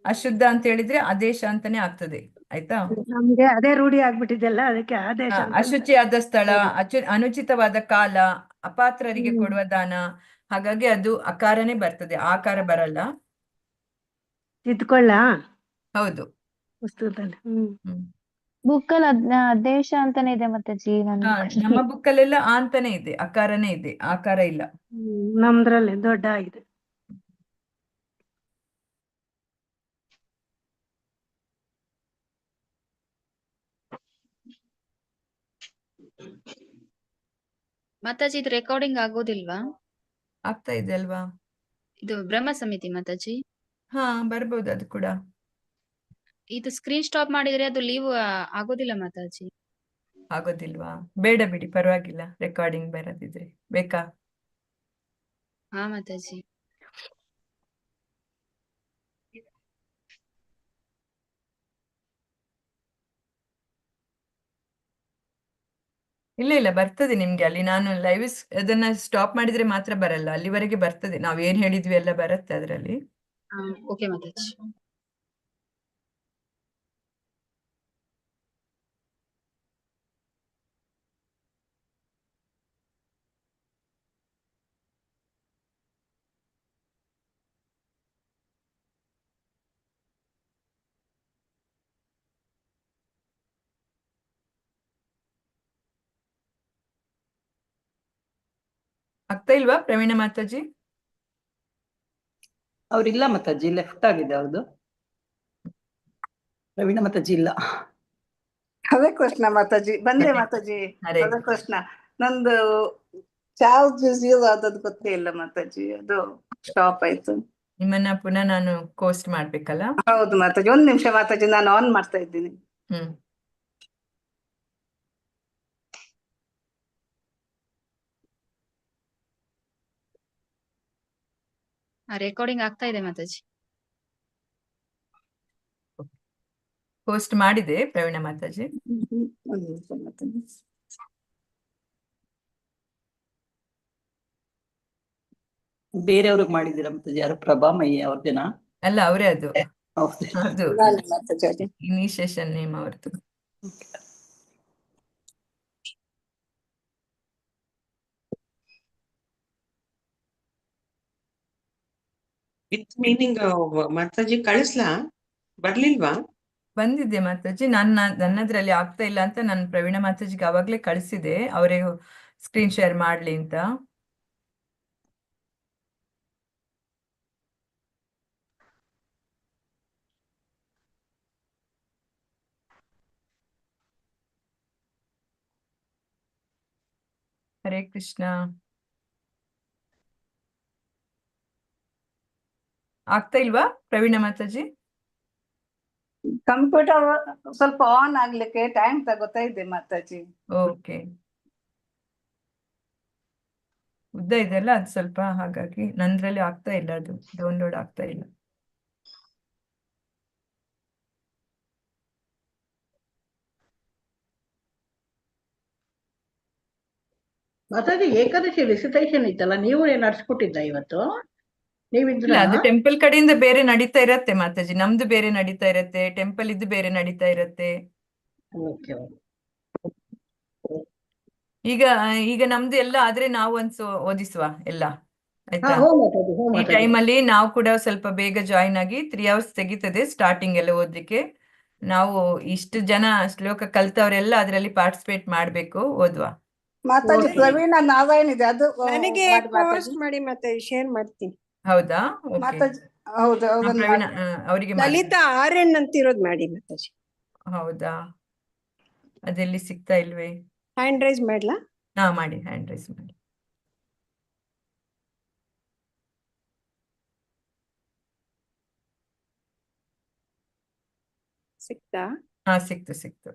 ಅಶುದ್ಧ ಅಂತ ಹೇಳಿದ್ರೆ ಆದೇಶ ಅಂತಾನೆ ಆಗ್ತದೆ. ಆಯ್ತಾ? ನಮ್ಗೆ ಅದೇ ರೂಢಿ ಆಗ್ಬಿಟ್ಟಿದೆಲ್ಲ, ಅದಕ್ಕೆ ಆದೇಶ ಹಾ, ಅಂತ. ಅಶುಚಿಯಾದ ಸ್ಥಳ, ಅನುಚಿತವಾದ ಕಾಲ, ಅಪಾತ್ರರಿಗೆ ಕೊಡುವ ದಾನ, ಹಾಗಾಗಿ ಅದು ಅಕಾರನೇ ಬರ್ತದೆ, ಆಕಾರ ಬರಲ್ಲ. ತಿದ್ಕೊಳ್ಳ ಹೌದು. ಪುಸ್ತಕದಲ್ಲಿ. ಬುಕ್ಕಲ್ಲಿ ಆದೇಶ ಅಂತಾನೆ ಇದೆ ಮಾತಾಜಿ. ಹಾ, ನಮ್ಮ ಬುಕ್ಕಲ್ಲೆಲ್ಲ ಆ ಅಂತಾನೆ ಇದೆ, ಅಕಾರನೇ ಇದೆ, ಆಕಾರ ಇಲ್ಲ. ನಮ್ದ್ರಲ್ಲಿ ದೊಡ್ಡ ಆಗಿದೆ. ಮಾತಾಜಿ, ಇದು ರೆಕಾರ್ಡಿಂಗ್ ಆಗೋದಿಲ್ವಾ? ಆಗ್ತಾ ಇದೆ ಅಲ್ವಾ? ಇದು ಬ್ರಹ್ಮ ಸಮಿತಿ ಮಾತಾಜಿ. ಹಾ, ಬರ್ಬೋದು ಅದು ಕೂಡ. ಇದು ಸ್ಕ್ರೀನ್ ಸ್ಟಾಪ್ ಮಾಡಿದ್ರೆ ಅದು ಲೀವ್ ಆಗೋದಿಲ್ಲ ಮಾತಾಜಿ. ಆಗೋದಿಲ್ವಾ? ಬೇಡ ಬಿಡಿ, ಪರವಾಗಿಲ್ಲ. ರೆಕಾರ್ಡಿಂಗ್ ಬರದಿದ್ರೆ ಬೇಕಾ? ಹಾ ಮಾತಾಜಿ. ಇಲ್ಲ ಇಲ್ಲ, ಬರ್ತದೆ ನಿಮ್ಗೆ. ಅಲ್ಲಿ ನಾನು ಲೈವ್ ಅದನ್ನ ಸ್ಟಾಪ್ ಮಾಡಿದ್ರೆ ಮಾತ್ರ ಬರಲ್ಲ, ಅಲ್ಲಿವರೆಗೆ ಬರ್ತದೆ. ನಾವ್ ಏನ್ ಹೇಳಿದ್ವಿ ಎಲ್ಲ ಬರುತ್ತೆ ಅದರಲ್ಲಿ. ಓಕೆ ಮಾತಾಜಿ. ಆಗ್ತಾ ಇಲ್ವಾ ಪ್ರವೀಣ ಮಾತಾಜಿ? ಅವ್ರಿಲ್ಲ ಮಾತಾಜಿ, ಲೆಫ್ಟ್ ಆಗಿದೆ ಅವ್ರದ್ದು. ಪ್ರವೀಣ ಮಾತಾಜಿ ಇಲ್ಲ. ಹರೇ ಕೃಷ್ಣ ಮಾತಾಜಿ. ಬಂದೆ ಮಾತಾಜಿ. ಹರೇ ಹರೇ ಕೃಷ್ಣ. ನಂದು ಚಾರ್ಜ್ ಝೀರೋ ಆದದ್ದು ಗೊತ್ತೇ ಇಲ್ಲ ಮಾತಾಜಿ, ಅದು ಸ್ಟಾಪ್ ಆಯ್ತು. ನಿಮ್ಮನ್ನ ಪುನಃ ನಾನು ಕೋಸ್ಟ್ ಮಾಡ್ಬೇಕಲ್ಲ? ಹೌದು ಮಾತಾಜಿ, ಒಂದ್ ನಿಮಿಷ ಮಾತಾಜಿ, ನಾನು ಆನ್ ಮಾಡ್ತಾ ಇದ್ದೀನಿ. ರೆಕಾರ್ಡಿಂಗ್ ಆಗ್ತಾ ಇದೆ ಮಾತಾಜಿ. ಪೋಸ್ಟ್ ಮಾಡಿದೆ ಪ್ರವೀಣ ಮಾತಾಜಿ. ಒಂದ್ ನಿಮಿಷ ಮಾತಾಜಿ. ಬೇರೆಯವ್ರಿಗೆ ಮಾಡಿದ್ದೀರಾ ಮಾತಾಜಿ? ಯಾರು ಪ್ರಭಾ ಮಯ್ಯ ಅವ್ರ ಜನ? ಅಲ್ಲ, ಅವರೇ ಅದು. ಅದು ಮಾತಾಜಿ ಇನಿಷಿಯೇಷನ್ ನೇಮ್ ಅವ್ರದ್ದು. ವಿತ್ ಮೀನಿಂಗ್ ಮಾತಾಜಿ ಕಳಿಸ್ಲಾ ಬರ್ಲಿಲ್ವಾ? ಬಂದಿದೆ ಮಾತಾಜಿ. ನನ್ನದ್ರಲ್ಲಿ ಆಗ್ತಾ ಇಲ್ಲ ಅಂತ ನಾನು ಪ್ರವೀಣ ಮಾತಾಜಿಗೆ ಅವಾಗ್ಲೇ ಕಳಿಸಿದೆ, ಅವರೇ ಸ್ಕ್ರೀನ್ ಶೇರ್ ಮಾಡ್ಲಿ ಅಂತ. ಹರೇ ಕೃಷ್ಣ. ಆಗ್ತಾ ಇಲ್ವಾ ಪ್ರವೀಣ ಮಾತಾಜಿ? ಕಂಪ್ಯೂಟರ್ ಸ್ವಲ್ಪ ಆನ್ ಆಗ್ಲಿಕ್ಕೆ ಟೈಮ್ ತಗೋತಾ ಇದೆ ಮಾತಾಜಿ. ಓಕೆ, ಉದ್ದ ಇದೆಲ್ಲ ಅದು ಸ್ವಲ್ಪ, ಹಾಗಾಗಿ ನಂದ್ರಲ್ಲಿ ಆಗ್ತಾ ಇಲ್ಲ, ಅದು ಡೌನ್ಲೋಡ್ ಆಗ್ತಾ ಇಲ್ಲ. ಮಾತಾಜಿ ಏಕಾದಶಿ ರಿಸಿಟೇಷನ್ ಇತ್ತಲ್ಲ, ನೀವು ನಡ್ಸ್ಕೊಟ್ಟಿದ್ದ ಇವತ್ತು? ನೀವಿದ್ರ? ಇಲ್ಲ, ಅದು ಟೆಂಪಲ್ ಕಡೆಯಿಂದ ಬೇರೆ ನಡೀತಾ ಇರತ್ತೆ ಮಾತಾಜಿ, ನಮ್ದು ಬೇರೆ ನಡೀತಾ ಇರತ್ತೆ, ಟೆಂಪಲ್ ಇದ್ದು ಬೇರೆ ನಡೀತಾ ಇರತ್ತೆ. ಓಕೆ. ಈಗ ನಮ್ದು ಎಲ್ಲ ಆದ್ರೆ ನಾವು ಓದಿಸುವ ಎಲ್ಲ, ಆಯ್ತಾ? ಹೋ ಮಾತಾಜಿ, ಹೋ ಈ ಮಾತಾಜಿ. ಟೈಮಲ್ಲಿ ನಾವು ಕೂಡ ಸ್ವಲ್ಪ ಬೇಗ ಜಾಯಿನ್ ಆಗಿ 3 hours ತೆಗಿತದೆ ಸ್ಟಾರ್ಟಿಂಗ್ ಎಲ್ಲ ಓದ್ಲಿಕ್ಕೆ. ನಾವು ಇಷ್ಟು ಜನ ಶ್ಲೋಕ ಕಲ್ತವ್ರೆಲ್ಲ ಅದರಲ್ಲಿ ಪಾರ್ಟಿಸಿಪೇಟ್ ಮಾಡ್ಬೇಕು, ಓದುವ. ಮಾತಾಜಿ ಪ್ರವೀಣ ನಾರಾಯಣ್ ಇದೆ, ಅದು ನನಗೆ ಮಾಡಿ ಮಾತಾಜಿ. ಪೋಸ್ಟ್ ಮಾಡಿ ಮತ್ತೆ ಶೇರ್ ಮಾಡ್ತೀನಿ. ಹೌದಾ? ಓಕೆ, ಮಾತಾಜಿ ಹೌದು, ಅದನ್ನ ಪ್ರವೀಣ ಮಾಡಿ. ಅವರಿಗೆ ಮಾಡಿ. ಲಲಿತಾ RN ಅಂತ ಇರೋದು ಮಾಡಿ ಮಾತಾಜಿ. ಹೌದಾ? ಅದೆಲ್ಲಿ ಸಿಗ್ತಾ ಇಲ್ವೇ? ಹ್ಯಾಂಡ್ ರೈಸ್ ಮಾಡ್ಲಾ? ಹಾ, ಮಾಡಿ, ಹ್ಯಾಂಡ್ ರೈಸ್ ಮಾಡಿ. ಸಿಕ್ತಾ? ಹಾ, ಸಿಕ್ತು.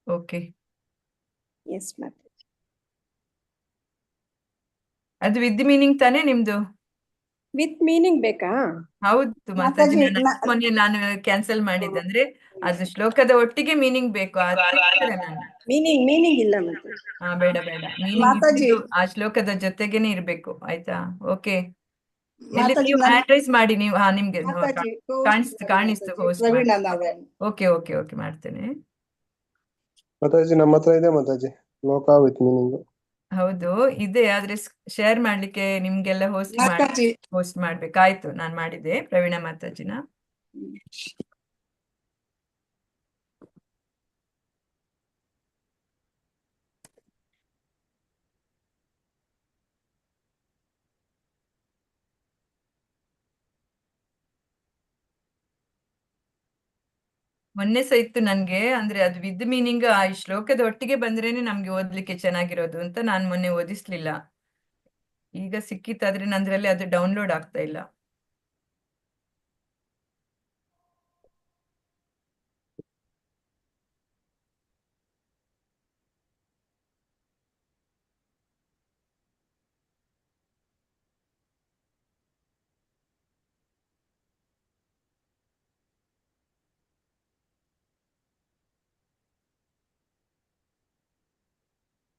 ಓಕೆ, ಎಸ್ ಮಾತಾಜಿ. ಅದು ವಿತ್ ಮೀನಿಂಗ್ ತಾನೇ ನಿಮ್ದು? ವಿತ್ ಮೀನಿಂಗ್ ಬೇಕಾ? ಹೌದು ಮಾತಾಜಿ, ಮಾತಾಜಿ, ಮೊನ್ನೆ ನಾನು ಕ್ಯಾನ್ಸಲ್ ಮಾಡಿದ್ದಂದ್ರೆ ಅದು ಶ್ಲೋಕದ ಒಟ್ಟಿಗೆ ಮೀನಿಂಗ್ ಬೇಕು, ನಾನು. ಮೀನಿಂಗ್ ಇಲ್ಲ ಮಾತಾಜಿ. ಹಾ, ಬೇಡ, ಮೀನಿಂಗ್ ಮಾತಾಜಿ. ಆ ಶ್ಲೋಕದ ಜೊತೆಗೇನೆ ಇರ್ಬೇಕು, ಆಯ್ತಾ? ಓಕೆ, ಎಲ್ಲಿ ಮಾತಾಜಿ ನೀವು ಹ್ಯಾಂಡ್ ರೈಸ್ ಮಾಡಿ ನೀವು. ಹಾ, ನಿಮ್ಗೆ ಮಾತಾಜಿ ಕಾಣಿಸ್ತು ಹೋಸ್ಟ್ ಮಾಡಿ. ಪ್ರವೀಣ ನಾರಾಯಣ್. ಓಕೆ, ಮಾಡ್ತೇನೆ. ಮಾತಾಜಿ ನಮ್ಮ ಹತ್ರ ಇದೆ ಮಾತಾಜಿ, ಲೋಕ ವಿತ್ ಮೀನಿಂಗ್. ಹೌದು ಇದೆ, ಆದ್ರೆ ಶೇರ್ ಮಾಡ್ಲಿಕ್ಕೆ ನಿಮ್ಗೆಲ್ಲ ಮಾತಾಜಿ ಹೋಸ್ಟ್ ಮಾಡ್ಬೇಕಾಯ್ತು. ನಾನು ಮಾಡಿದೆ ಪ್ರವೀಣ ಮಾತಾಜಿನ. ಮೊನ್ನೆ ಸಹ ಇತ್ತು ನನ್ಗೆ, ಅಂದ್ರೆ ಅದು ವಿದ್ ಮೀನಿಂಗ್ ಆ ಶ್ಲೋಕದ ಒಟ್ಟಿಗೆ ಬಂದ್ರೇನೆ ನಮ್ಗೆ ಓದ್ಲಿಕ್ಕೆ ಚೆನ್ನಾಗಿರೋದು ಅಂತ ನಾನು ಮೊನ್ನೆ ಓದಿಸ್ಲಿಲ್ಲ. ಈಗ ಸಿಕ್ಕಿತ್ತಾದ್ರೆ ನಂದ್ರಲ್ಲಿ ಅದು ಡೌನ್ಲೋಡ್ ಆಗ್ತಾ ಇಲ್ಲ.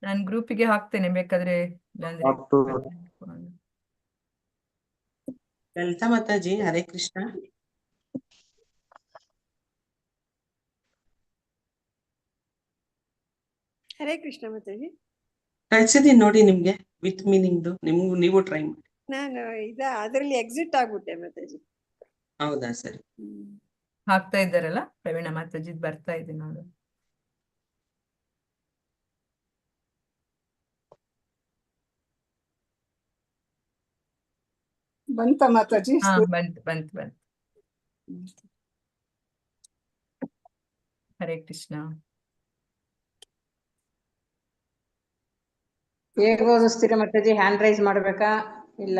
ನಾನು ಗ್ರೂಪಿಗೆ ಹಾಕ್ತೇನೆ ಬೇಕಾದ್ರೆ, ಇಲ್ಲಾಂದ್ರೆ ಲಲಿತಾ ಮಾತಾಜಿ, ಹರೇ ಕೃಷ್ಣ. ಹರೇ ಕೃಷ್ಣ ಮಾತಾಜಿ. ಕಳ್ಸಿದೀನಿ ನೋಡಿ ನಿಮ್ಗೆ ವಿತ್ ಮೀನಿಂಗ್, ನೀವು ಟ್ರೈ ಮಾಡಿ. ನಾನು ಅದ್ರಲ್ಲಿ ಎಕ್ಸಿಟ್ ಆಗ್ಬಿಟ್ಟೆ ಮಾತಾಜಿ. ಹೌದಾ? ಸರಿ. ಹಾಕ್ತಾ ಇದ್ದಾರಲ್ಲ ಪ್ರವೀಣ ಮಾತಾಜಿ, ಬರ್ತಾ ಇದೆ ನೋಡು. ಬಂತ ಮಾತಾಜಿ? ಹಾ, ಬಂತು. ಹರೇ ಕೃಷ್ಣ. ಹೇಗೆ ಓದಿಸ್ತೀರಾ ಮಾತಾಜಿ? ಹ್ಯಾಂಡ್ ರೈಸ್ ಮಾಡ್ಬೇಕಾ ಇಲ್ಲ?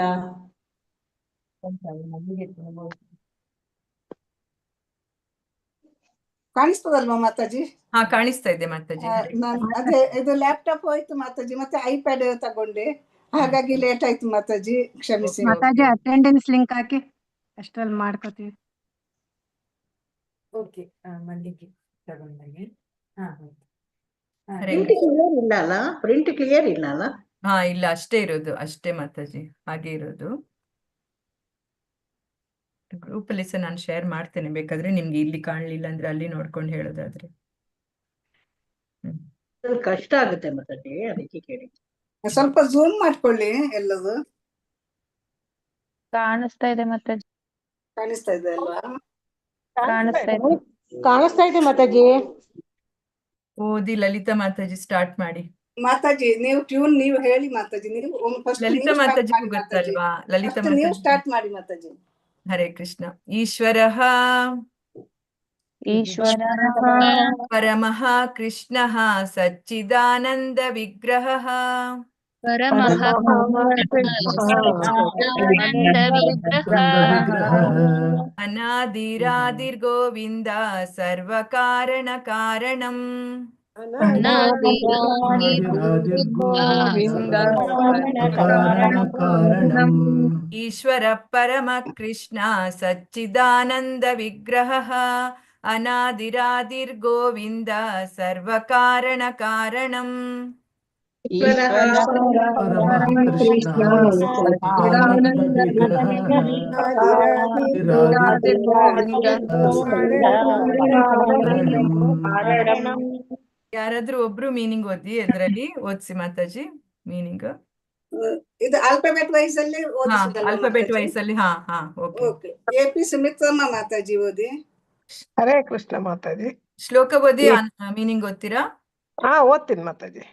ಕಾಣಿಸ್ತದಲ್ವಾ ಮಾತಾಜಿ? ಹಾ, ಕಾಣಿಸ್ತಾ ಇದೆ ಮಾತಾಜಿ. ಅದೇ ಇದು ಲ್ಯಾಪ್ಟಾಪ್ ಹೋಯ್ತು ಮಾತಾಜಿ, ಮತ್ತೆ ಐಪ್ಯಾಡ್ ತಗೊಂಡೆ, ಹಾಗಾಗಿ ಲೇಟ್ ಆಯ್ತು ಮಾತಾಜಿ, ಕ್ಷಮಿಸಿ. ಮಾತಾಜಿ ಅಟೆಂಡೆನ್ಸ್ ಲಿಂಕ್ ಹಾಕಿ ಅಷ್ಟ್ರಲ್ಲಿ ಮಾಡ್ಕೋತೀವಿ. ಓಕೆ, ಮಲ್ಲಿಗೆ ತಗೊಂಡಾಗೆ. ಪ್ರಿಂಟ್ ಕ್ಲಿಯರ್ ಇಲ್ಲ ಅಲ್ಲ? ಹಾ, ಇಲ್ಲ, ಅಷ್ಟೇ ಇರೋದು, ಅಷ್ಟೇ ಮಾತಾಜಿ, ಹಾಗೆ ಇರೋದು. ಗ್ರೂಪ್ ಅಲ್ಲಿ ಸಹ ನಾನು ಶೇರ್ ಮಾಡ್ತೇನೆ, ಬೇಕಾದ್ರೆ ನಿಮ್ಗೆ ಇಲ್ಲಿ ಕಾಣಲಿಲ್ಲ ಅಂದ್ರೆ ಅಲ್ಲಿ ನೋಡ್ಕೊಂಡು ಹೇಳೋದಾದ್ರೆ. ಕಷ್ಟ ಆಗುತ್ತೆ ಮಾತಾಜಿ, ಅದಕ್ಕೆ ಕೇಳಿ. ಸ್ವಲ್ಪ ಝೂಮ್ ಮಾಡ್ಕೊಳ್ಳಿ ಎಲ್ಲದು. ಕಾಣಿಸ್ತಾ ಇದೆ ಮಾತಾಜಿ. ಕಾಣಿಸ್ತಾ ಇದೆ ಅಲ್ವಾ? ಕಾಣಿಸ್ತಾ ಇದೆ. ಕಾಣಿಸ್ತಾ ಇದೆ ಮಾತಾಜಿ. ಓದಿ ಲಲಿತಾ ಮಾತಾಜಿ ಸ್ಟಾರ್ಟ್ ಮಾಡಿ. ಮಾತಾಜಿ ನೀವು ಟ್ಯೂನ್ ನೀವು ಹೇಳಿ ಮಾತಾಜಿ. ನೀವು ಫಸ್ಟ್ ಲಲಿತಾ ನೀವು ಸ್ಟಾರ್ಟ್ ಮಾತಾಜಿಗೂ ಮಾಡಿ ಮಾತಾಜಿ. ಗೊತ್ತಲ್ವಾ? ಲಲಿತಾ ಫಸ್ಟ್ ನೀವು ಮಾತಾಜಿ. ಸ್ಟಾರ್ಟ್ ಮಾಡಿ ಮಾತಾಜಿ. ಹರೇ ಕೃಷ್ಣ. ಈಶ್ವರಃ ಈಶ್ವರಃ ಪರಮಃ ಕೃಷ್ಣಃ ಸಚ್ಚಿದಾನಂದ ವಿಗ್ರಹಃ ಪರಮಃ ಸಚ್ಚಿದಾನಂದ ವಿಗ್ರಹ ಅನಾದಿರಾದಿರ್ಗೋವಿಂದ ಸರ್ವಕಾರಣ ಕಾರಣಂ ಕಾರಣಂ ಈಶ್ವರ ಪರಮ ಕೃಷ್ಣ ಸಚ್ಚಿದಾನಂದ ವಿಗ್ರಹಃ ಅನಾದಿರಾದಿರ್ಗೋವಿಂದ ಸರ್ವಕಾರಣ ಕಾರಣಂ ಪರಮಃ ಕೃಷ್ಣ ಸಚ್ಚಿದಾನಂದ ಕಾರಣಂ. ಯಾರಾದ್ರೂ ಒಬ್ರು ಮೀನಿಂಗ್ ಓದಿ ಅದ್ರಲ್ಲಿ ಓದಿಸಿ ಮಾತಾಜಿ ಮೀನಿಂಗ್. ಇದು ಆಲ್ಫಾಬೆಟ್ ವೈಸ್ ಅಲ್ಲಿ ಆಲ್ಫಾಬೆಟ್ ವೈಸ್ ಅಲ್ಲಿ. ಓಕೆ. ಎಪಿ ಸುಮಿತ್ರಮ್ಮ ಮಾತಾಜಿ ಓದಿ. ಹರೇ ಕೃಷ್ಣ ಮಾತಾಜಿ. ಶ್ಲೋಕ ಓದಿ ಮೀನಿಂಗ್ ಓದ್ತೀರಾ? ಓದ್ತೀನಿ ಮಾತಾಜಿ.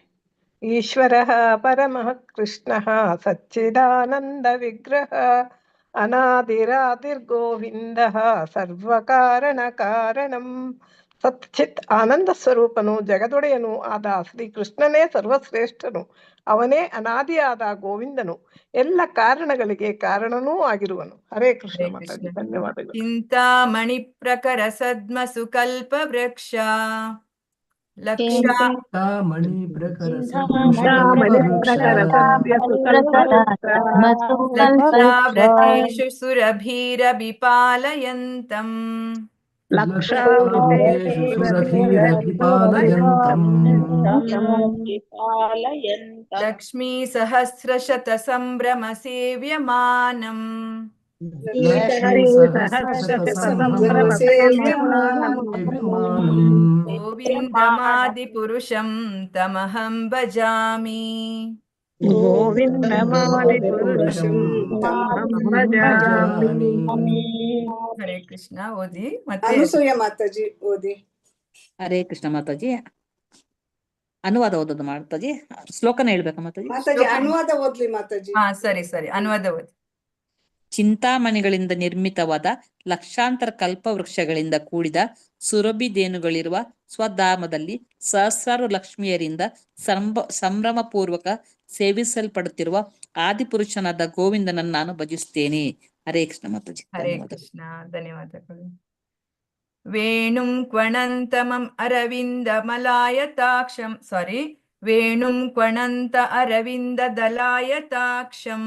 ಈಶ್ವರಃ ಪರಮಃ ಕೃಷ್ಣಃ ಸಚ್ಚಿದಾನಂದ ವಿಗ್ರಹ ಅನಾದಿರಾದಿರ್ಗೋವಿಂದಃ ಸರ್ವಕಾರಣ ಕಾರಣಂ. ಸಚ್ಚಿತ್ ಆನಂದ ಸ್ವರೂಪನು ಜಗದೊಡೆಯನು ಆದ ಶ್ರೀಕೃಷ್ಣನೇ ಸರ್ವಶ್ರೇಷ್ಠನು. ಅವನೇ ಅನಾದಿಯಾದ ಗೋವಿಂದನು, ಎಲ್ಲ ಕಾರಣಗಳಿಗೆ ಕಾರಣನೂ ಆಗಿರುವನು. ಹರೇ ಕೃಷ್ಣ ಮಾತಾಜಿ. ಧನ್ಯವಾದಗಳು. ಚಿಂತಾಮಣಿ ಪ್ರಕರ ಸದ್ಮ ಸುಕಲ್ಪ ವೃಕ್ಷ ಮಣಿ ಪ್ರಕರ ಲಕ್ಷಾವ್ರತೇಷು ಸುರಭೀರ ವಿಪಾಲಯಂತಂ ಲಕ್ಷ್ಮೀ ಸಹಸ್ರಶತ ಸಂಭ್ರಮ ಸೇವ್ಯಮಾನಂ ಗೋವಿಂದಮಾದಿ ಪುರುಷಂ ತಮಹಂ ಭಜಾಮಿ. ಹರೇ ಕೃಷ್ಣ. ಓದಿ ಮತ್ತೆ ಅನಸೂಯ ಮಾತಾಜಿ ಓದಿ. ಹರೇ ಕೃಷ್ಣ ಮಾತಾಜಿ. ಅನುವಾದ ಓದೋದು ಮಾತಾಜಿ. ಶ್ಲೋಕನ ಹೇಳ್ಬೇಕಾ ಮಾತಾಜಿ? ಮಾತಾಜಿ ಅನುವಾದ ಓದ್ಲಿ ಮಾತಾಜಿ. ಸರಿ ಅನುವಾದ ಓದಿ. ಚಿಂತಾಮಣಿಗಳಿಂದ ನಿರ್ಮಿತವಾದ ಲಕ್ಷಾಂತರ ಕಲ್ಪವೃಕ್ಷಗಳಿಂದ ಕೂಡಿದ ಸುರಭಿದೇನುಗಳಿರುವ ಸ್ವಧಾಮದಲ್ಲಿ ಸಹಸ್ರಾರು ಲಕ್ಷ್ಮಿಯರಿಂದ ಸಂಭ್ರಮಪೂರ್ವಕ ಸೇವಿಸಲ್ಪಡುತ್ತಿರುವ ಆದಿಪುರುಷನಾದ ಗೋವಿಂದನನ್ನು ನಾನು ಭಜಿಸುತ್ತೇನೆ. ಹರೇ ಕೃಷ್ಣ ಮಾತಾಜಿ. ಹರೇ ಕೃಷ್ಣ. ಧನ್ಯವಾದಗಳು. ವೇಣುಂ ಕ್ವಣಂತಮಂ ಅರವಿಂದ ಮಲಾಯತಾಕ್ಷಂ ವೇಣುಂ ಕ್ವಣಂತ ಅರವಿಂದ ದಲಾಯತಾಕ್ಷಂ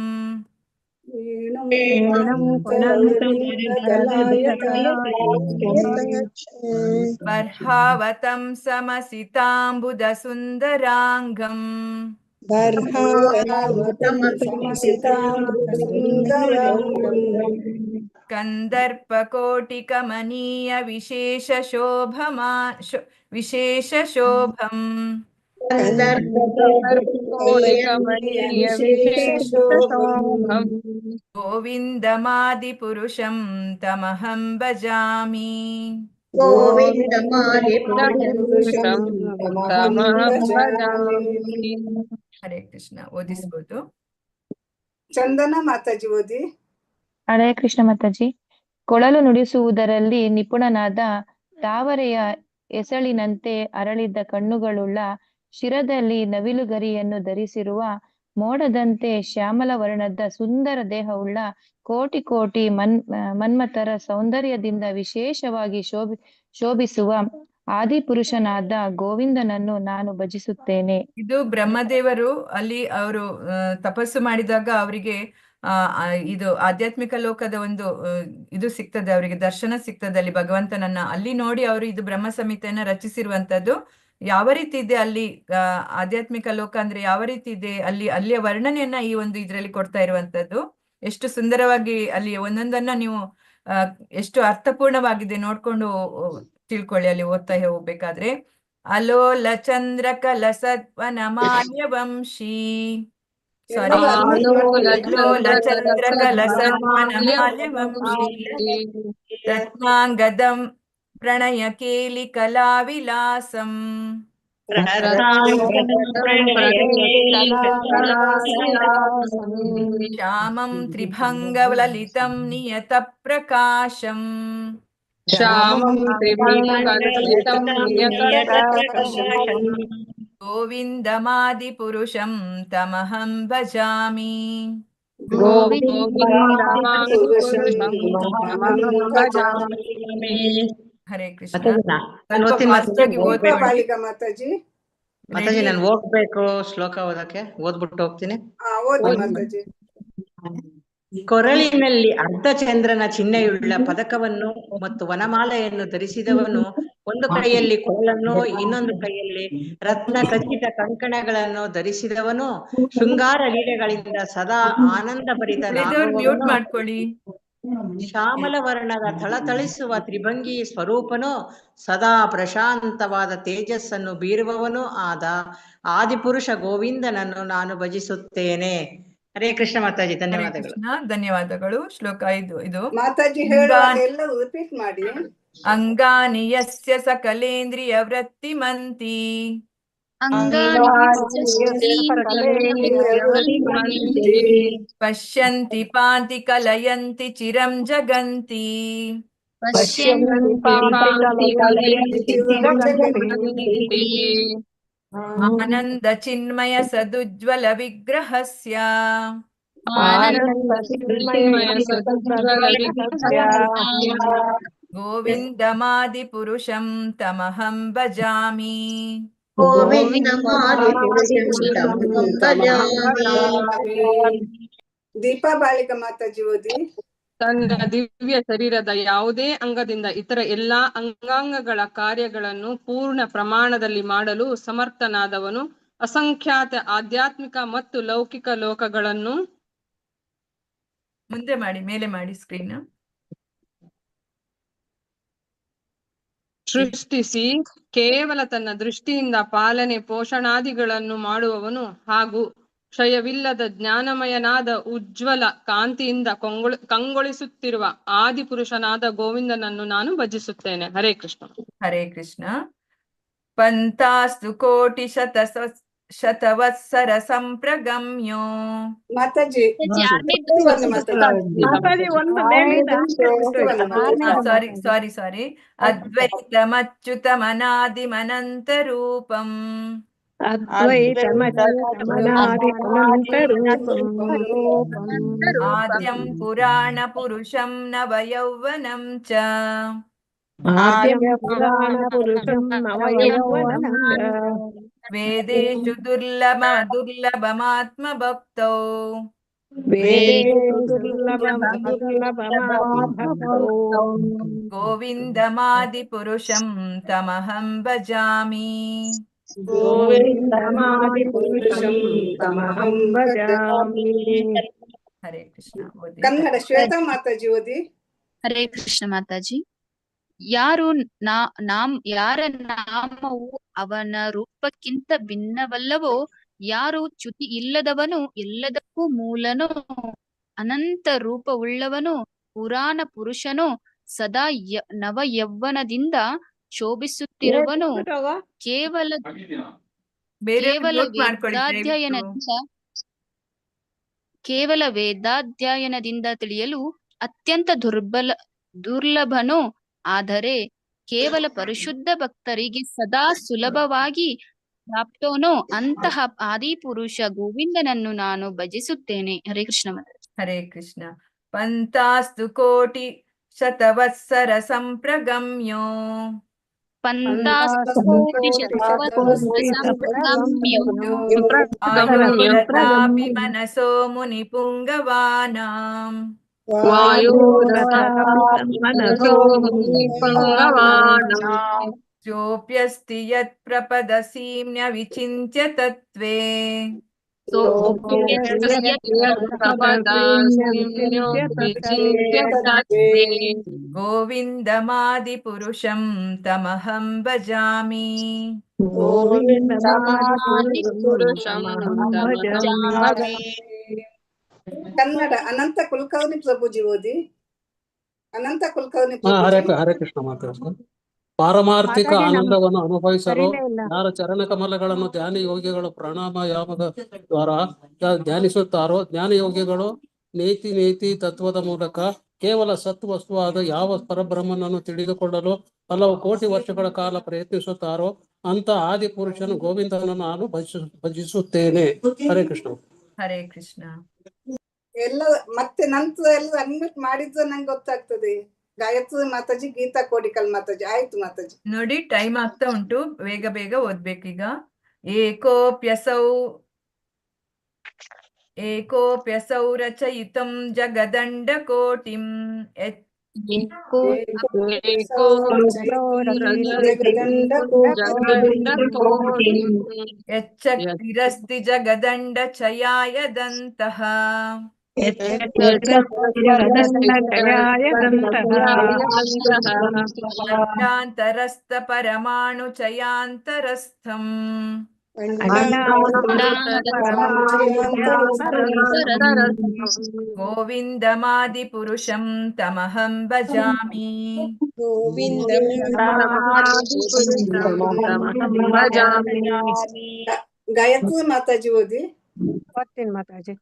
ಬರ್ಹಾವತಂ ಸಮಸಿತಾಂಬುದ ಸುಂದರಾಂಗಂ ಕಂದರ್ಪಕೋಟಿಕಮನೀಯ ವಿಶೇಷ ಶೋಭಂ ಗೋವಿಂದಮಾದಿ ಪುರುಷಂ ತಮಹಂ ಭಜಾಮಿ. ಹರೇ ಕೃಷ್ಣ. ಓದಿಸ್ಬೋದು. ಚಂದನ ಮಾತಾಜಿ ಓದಿ. ಹರೇ ಕೃಷ್ಣ ಮಾತಾಜಿ. ಕೊಳಲು ನುಡಿಸುವುದರಲ್ಲಿ ನಿಪುಣನಾದ ತಾವರೆಯ ಎಸಳಿನಂತೆ ಅರಳಿದ್ದ ಕಣ್ಣುಗಳುಳ್ಳ, ಶಿರದಲ್ಲಿ ನವಿಲುಗರಿಯನ್ನು ಧರಿಸಿರುವ, ಮೋಡದಂತೆ ಶ್ಯಾಮಲ ವರ್ಣದ ಸುಂದರ ದೇಹವುಳ್ಳ, ಕೋಟಿ ಕೋಟಿ ಮನ್ಮಥರ ಸೌಂದರ್ಯದಿಂದ ವಿಶೇಷವಾಗಿ ಶೋಭಿಸುವ ಆದಿಪುರುಷನಾದ ಗೋವಿಂದನನ್ನು ನಾನು ಭಜಿಸುತ್ತೇನೆ. ಇದು ಬ್ರಹ್ಮದೇವರು ಅಲ್ಲಿ ಅವರು ತಪಸ್ಸು ಮಾಡಿದಾಗ ಅವರಿಗೆ ಇದು ಆಧ್ಯಾತ್ಮಿಕ ಲೋಕದ ಒಂದು ಇದು ಸಿಗ್ತದೆ, ಅವರಿಗೆ ದರ್ಶನ ಸಿಗ್ತದೆ ಅಲ್ಲಿ ಭಗವಂತನನ್ನ. ಅಲ್ಲಿ ನೋಡಿ ಅವರು ಇದು ಬ್ರಹ್ಮ ಸಂಹಿತೆಯನ್ನ ರಚಿಸಿರುವಂತದ್ದು. ಯಾವ ರೀತಿ ಇದೆ ಅಲ್ಲಿ ಆಧ್ಯಾತ್ಮಿಕ ಲೋಕ ಅಂದ್ರೆ ಯಾವ ರೀತಿ ಇದೆ ಅಲ್ಲಿ, ಅಲ್ಲಿಯ ವರ್ಣನೆಯನ್ನ ಈ ಒಂದು ಇದ್ರಲ್ಲಿ ಕೊಡ್ತಾ ಇರುವಂತದ್ದು. ಎಷ್ಟು ಸುಂದರವಾಗಿ ಅಲ್ಲಿ ಒಂದೊಂದನ್ನ ನೀವು ಎಷ್ಟು ಅರ್ಥಪೂರ್ಣವಾಗಿದೆ ನೋಡ್ಕೊಂಡು ತಿಳ್ಕೊಳ್ಳಿ ಅಲ್ಲಿ ಓದ್ತಾ ಹೋಗ್ಬೇಕಾದ್ರೆ. ಅಲೋಲ ಚಂದ್ರಕಲಸತ್ವನಮಾಲ್ಯವಂಶಿ ಸಾರಿ ಅಲೋಲ ಚಂದ್ರಕಲಸತ್ವನಮಾಲ್ಯವಂಶಿ ರತ್ನಾಂಗದಂ ಪ್ರಣಯ ಕೇಲಿ ಕಲಾವಿಲಾಸಂ ಶ್ಯಾಮಂ ತ್ರಿಭಂಗಲಲಿತಂ ನಿಯತ ಪ್ರಕಾಶಂ ಗೋವಿಂದಮಾದಿಪುರುಷಂ ತಮಹಂ ಭಜಾಮಿ. ಹರೇ ಕೃಷ್ಣ. ಬಾಲಿಕಾ ಮಾತಾಜಿ. ಮಾತಾಜಿ ನಾನು ಹೋಗ್ಬೇಕು ಶ್ಲೋಕ ಓದಕ್ಕೆ, ಓದ್ಬಿಟ್ಟು ಹೋಗ್ತೀನಿ. ಓದಿ ಮಾತಾಜಿ. ಕೊರಳಿನಲ್ಲಿ ಅರ್ಧಚಂದ್ರನ ಚಿಹ್ನೆಯುಳ್ಳ ಪದಕವನ್ನು ಮತ್ತು ವನಮಾಲೆಯನ್ನು ಧರಿಸಿದವನು, ಒಂದು ಕೈಯಲ್ಲಿ ಕೊರಳನ್ನು ಇನ್ನೊಂದು ಕೈಯಲ್ಲಿ ರತ್ನ ಖಚಿತ ಕಂಕಣಗಳನ್ನು ಧರಿಸಿದವನು, ಶೃಂಗಾರ ಲೀಲೆಗಳಿಂದ ಸದಾ ಆನಂದ ಮ್ಯೂಟ್ ಮಾಡ್ಕೊಳ್ಳಿ. ಶ್ಯಾಮಲ ವರ್ಣದ ಥಳಥಳಿಸುವ ತ್ರಿಭಂಗಿ ಸ್ವರೂಪನು, ಸದಾ ಪ್ರಶಾಂತವಾದ ತೇಜಸ್ಸನ್ನು ಬೀರುವವನು ಆದ ಆದಿಪುರುಷ ಗೋವಿಂದನನ್ನು ನಾನು ಭಜಿಸುತ್ತೇನೆ. ಹರೇ ಕೃಷ್ಣ ಮಾತಾಜಿ, ಧನ್ಯವಾದಗಳು. ಧನ್ಯವಾದಗಳು. ಶ್ಲೋಕ 5 ಇದು. ಮಾತಾಜಿ ಹೇಳುವಾಗ ಎಲ್ಲ ರಿಪೀಟ್ ಮಾಡಿ. ಅಂಗಾನಿ ಯಸ್ಯ ಸಕಲೇಂದ್ರಿಯ ವೃತ್ತಿಮಂತಿ ಪಶ್ಯಂತಿ ಪಾಂತಿ ಕಲಯಂತಿ ಚಿರಂ ಜಗಂತಿ ಆನಂದ ಚಿನ್ಮಯ ಸದುಜ್ವಲ ವಿಗ್ರಹಸ್ಯ ಗೋವಿಂದಮಾದಿಪುರುಷಂ ತಮಹಂ ಭಜಾಮಿ. ದೀಪಾ ಬಾಲಿಕಾ ಮಾತಾಜಿ ಓದಿ. ತನ್ನ ದಿವ್ಯ ಶರೀರದ ಯಾವುದೇ ಅಂಗದಿಂದ ಇತರ ಎಲ್ಲಾ ಅಂಗಾಂಗಗಳ ಕಾರ್ಯಗಳನ್ನು ಪೂರ್ಣ ಪ್ರಮಾಣದಲ್ಲಿ ಮಾಡಲು ಸಮರ್ಥನಾದವನು, ಅಸಂಖ್ಯಾತ ಆಧ್ಯಾತ್ಮಿಕ ಮತ್ತು ಲೌಕಿಕ ಲೋಕಗಳನ್ನು ಮುಂದೆ ಮಾಡಿ, ಮೇಲೆ ಮಾಡಿ ಸ್ಕ್ರೀನ್. ಸೃಷ್ಟಿಸಿ ಕೇವಲ ತನ್ನ ದೃಷ್ಟಿಯಿಂದ ಪಾಲನೆ ಪೋಷಣಾದಿಗಳನ್ನು ಮಾಡುವವನು ಹಾಗೂ ಕ್ಷಯವಿಲ್ಲದ ಜ್ಞಾನಮಯನಾದ ಉಜ್ವಲ ಕಾಂತಿಯಿಂದ ಕಂಗೊಳಿಸುತ್ತಿರುವ ಆದಿಪುರುಷನಾದ ಗೋವಿಂದನನ್ನು ನಾನು ಭಜಿಸುತ್ತೇನೆ. ಹರೇ ಕೃಷ್ಣ. ಹರೇ ಕೃಷ್ಣ. ಪಂತಾಸ್ತು ಕೋಟಿ ಶತವತ್ಸರ ಸಂಪ್ರಗಮ್ಯೋ. ಮಾತಾಜಿ ಸಾರಿ ಅದ್ವೈತಮಚ್ಯುತಮನಾದಿಮನಂತ ರೂಪಂ ಆದ್ಯಂ ಪುರಾಣ ಪುರುಷಂ ನವಯೌವನಂ ಚ ವೇದೇಷು ದುರ್ಲಭಮಾತ್ಮ ಭಕ್ತೌ ಗೋವಿಂದಮಾದಿಪುರುಷಂ ತಮಹಂ ಭಜಾಮಿ. ಹರೇ ಕೃಷ್ಣ. ಕನ್ನಡ ಶ್ವೇತಾ ಮಾತಾಜಿ ಓದಿ. ಹರೇ ಕೃಷ್ಣ ಮಾತಾಜಿ. ಯಾರ ನಾಮವು ಅವನ ರೂಪಕ್ಕಿಂತ ಭಿನ್ನವಲ್ಲವೋ, ಯಾರು ಚ್ಯುತಿ ಇಲ್ಲದವನು, ಎಲ್ಲದಕ್ಕೂ ಮೂಲನು, ಅನಂತ ರೂಪವುಳ್ಳವನು, ಪುರಾಣ ಪುರುಷನು, ಸದಾ ನವ ಯೌವನದಿಂದ ಶೋಭಿಸುತ್ತಿರುವನು, ಕೇವಲ ವೇದಾಧ್ಯಯನದಿಂದ ತಿಳಿಯಲು ಅತ್ಯಂತ ದುರ್ಲಭನು, ಆದರೆ ಕೇವಲ ಪರಿಶುದ್ಧ ಭಕ್ತರಿಗೆ ಸದಾ ಸುಲಭವಾಗಿ ಪ್ರಾಪ್ತೋನೋ ಅಂತಹ ಆದಿಪುರುಷ ಗೋವಿಂದನನ್ನು ನಾನು ಭಜಿಸುತ್ತೇನೆ. ಹರೇ ಕೃಷ್ಣ. ಹರೇ ಕೃಷ್ಣ. ಪಂತಾಸ್ತು ಕೋಟಿ ಶತವತ್ಸರ ಸಂಪ್ರಗಮ್ಯೋ ಆಯುರಥಾಪಿ ಮನಸೋ ಮುನಿ ಪುಂಗವಾನಾಂ ಜೋಪ್ಯಸ್ತಿ ಯತ್ ಪ್ರಪದಸೀಮ್ಯ ವಿಚಿಂತ್ಯ ತತ್ವೇ ಸೋಮ್ಯಸ್ಯ ವಿಚಿಂತ್ಯ ತತ್ವೇ ಗೋವಿಂದಮಾದಿಪುರುಷಂ ತಮಹಂ ಭಜಾಮಿ. ಕನ್ನಡ ಅನಂತ ಕುಲಕರ್ಣಿ ಪ್ರಭುಜಿ ಓದಿ. ಅನಂತ ಕುಲಕರ್ಣಿ ಹರೇ ಕೃಷ್ಣ ಮಾತಾಡ್ತಾರೆ. ಪಾರಮಾರ್ಥಿಕ ಆನಂದವನ್ನು ಅನುಭವಿಸಲು ಯಾರ ಚರಣ ಕಮಲಗಳನ್ನು ಧ್ಯಾನ ಯೋಗಿಗಳು ಪ್ರಾಣಾಯಾಮದ ದ್ವಾರ ಧ್ಯಾನಿಸುತ್ತಾರೋ, ಜ್ಞಾನ ಯೋಗಿಗಳು ನೇತಿ ತತ್ವದ ಮೂಲಕ ಕೇವಲ ಸತ್ ವಸ್ತುವಾದ ಯಾವ ಪರಬ್ರಹ್ಮನನ್ನು ತಿಳಿದುಕೊಳ್ಳಲು ಹಲವು ಕೋಟಿ ವರ್ಷಗಳ ಕಾಲ ಪ್ರಯತ್ನಿಸುತ್ತಾರೋ ಅಂತ ಆದಿಪುರುಷನು ಗೋವಿಂದನನ್ನು ನಾನು ಭಜಿಸುತ್ತೇನೆ. ಹರೇ ಕೃಷ್ಣ. ಹರೇ ಕೃಷ್ಣ. ಎಲ್ಲ ಮತ್ತೆ ನಂತರ ಎಲ್ಲ ಅನ್ಮಿಟ್ ಮಾಡಿದ್ರೆ ನಂಗೆ ಗೊತ್ತಾಗ್ತದೆ. ಗಾಯತ್ರಿ ಮಾತಾಜಿ, ಗೀತಾ ಕೋಡಿಕಲ್ ಮಾತಾಜಿ. ಆಯ್ತು ಮಾತಾಜಿ. ನೋಡಿ, ಟೈಮ್ ಆಗ್ತಾ ಉಂಟು, ಬೇಗ ಬೇಗ ಓದ್ಬೇಕೀಗ. ಏಕೋಪ್ಯಸೌ ರಚಯಿತಂ ಜಗದಂಡ ಕೋಟಿಂ ಯಚ್ಚಕ್ತಿರಸ್ತಿ ಜಗದಂಡ ಚಯಾಯದಂತಹ ಅಂಡಾಂತರಸ್ಥ ಪರಮಾಣು ಚಯಾಂತರಸ್ಥಂ ಗೋವಿಂದಮಾದಿಪುರುಷಂ ತಮಹಂ ಭಜಾಮಿ. ಗಾಯತ್ರಿ ಮಾತಾಜಿ ಓದಿ. ಓದ್ತೀನಿ ಮಾತಾಜಿ.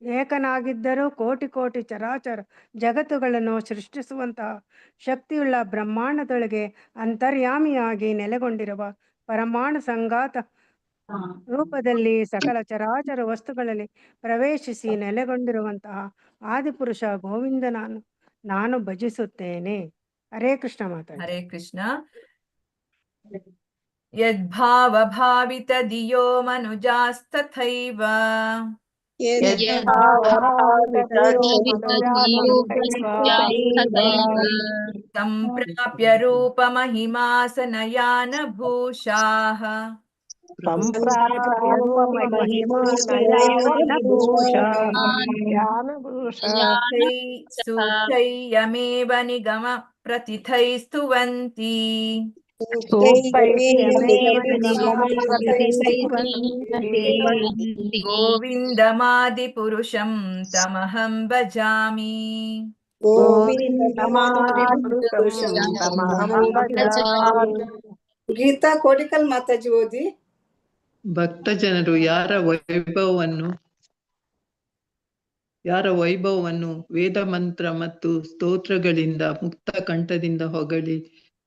ಏಕನಾಗಿದ್ದರೂ ಕೋಟಿ ಕೋಟಿ ಚರಾಚರ ಜಗತ್ತುಗಳನ್ನು ಸೃಷ್ಟಿಸುವಂತಹ ಶಕ್ತಿಯುಳ್ಳ ಬ್ರಹ್ಮಾಂಡದೊಳಗೆ ಅಂತರ್ಯಾಮಿಯಾಗಿ ನೆಲೆಗೊಂಡಿರುವ ಪರಮಾಣು ಸಂಘಾತ ರೂಪದಲ್ಲಿ ಸಕಲ ಚರಾಚರ ವಸ್ತುಗಳಲ್ಲಿ ಪ್ರವೇಶಿಸಿ ನೆಲೆಗೊಂಡಿರುವಂತಹ ಆದಿಪುರುಷ ಗೋವಿಂದನನ್ನು ನಾನು ಭಜಿಸುತ್ತೇನೆ. ಹರೇ ಕೃಷ್ಣ ಮಾತಾಜಿ. ಹರೇ ಕೃಷ್ಣ. ಯದ್ಭಾವ ಭಾವಿತ ದಿಯೋ ಮನುಜಾಸ್ತಥೈವ ಸಂಪ್ರಾಪ್ಯ ರೂಪ ಮಹಿಮಾಸನಯಾನ ಭೂಷಾಃ ಸೂಕ್ತೈಯಮೇವ ನಿಗಮ ಪ್ರತಿಥೈಸ್ತುವಂತಿ ಗೋವಿಂದಮಾದಿಪುರುಷಂ ತಮಹಂ ಭಜಾಮಿ. ಗೀತಾ ಕೋಡಿಕಲ್ ಮಾತಾಜಿ ಓದಿ. ಭಕ್ತ ಜನರು ಯಾರ ವೈಭವವನ್ನು ವೇದ ಮಂತ್ರ ಮತ್ತು ಸ್ತೋತ್ರಗಳಿಂದ ಮುಕ್ತ ಕಂಠದಿಂದ ಹೊಗಳಿ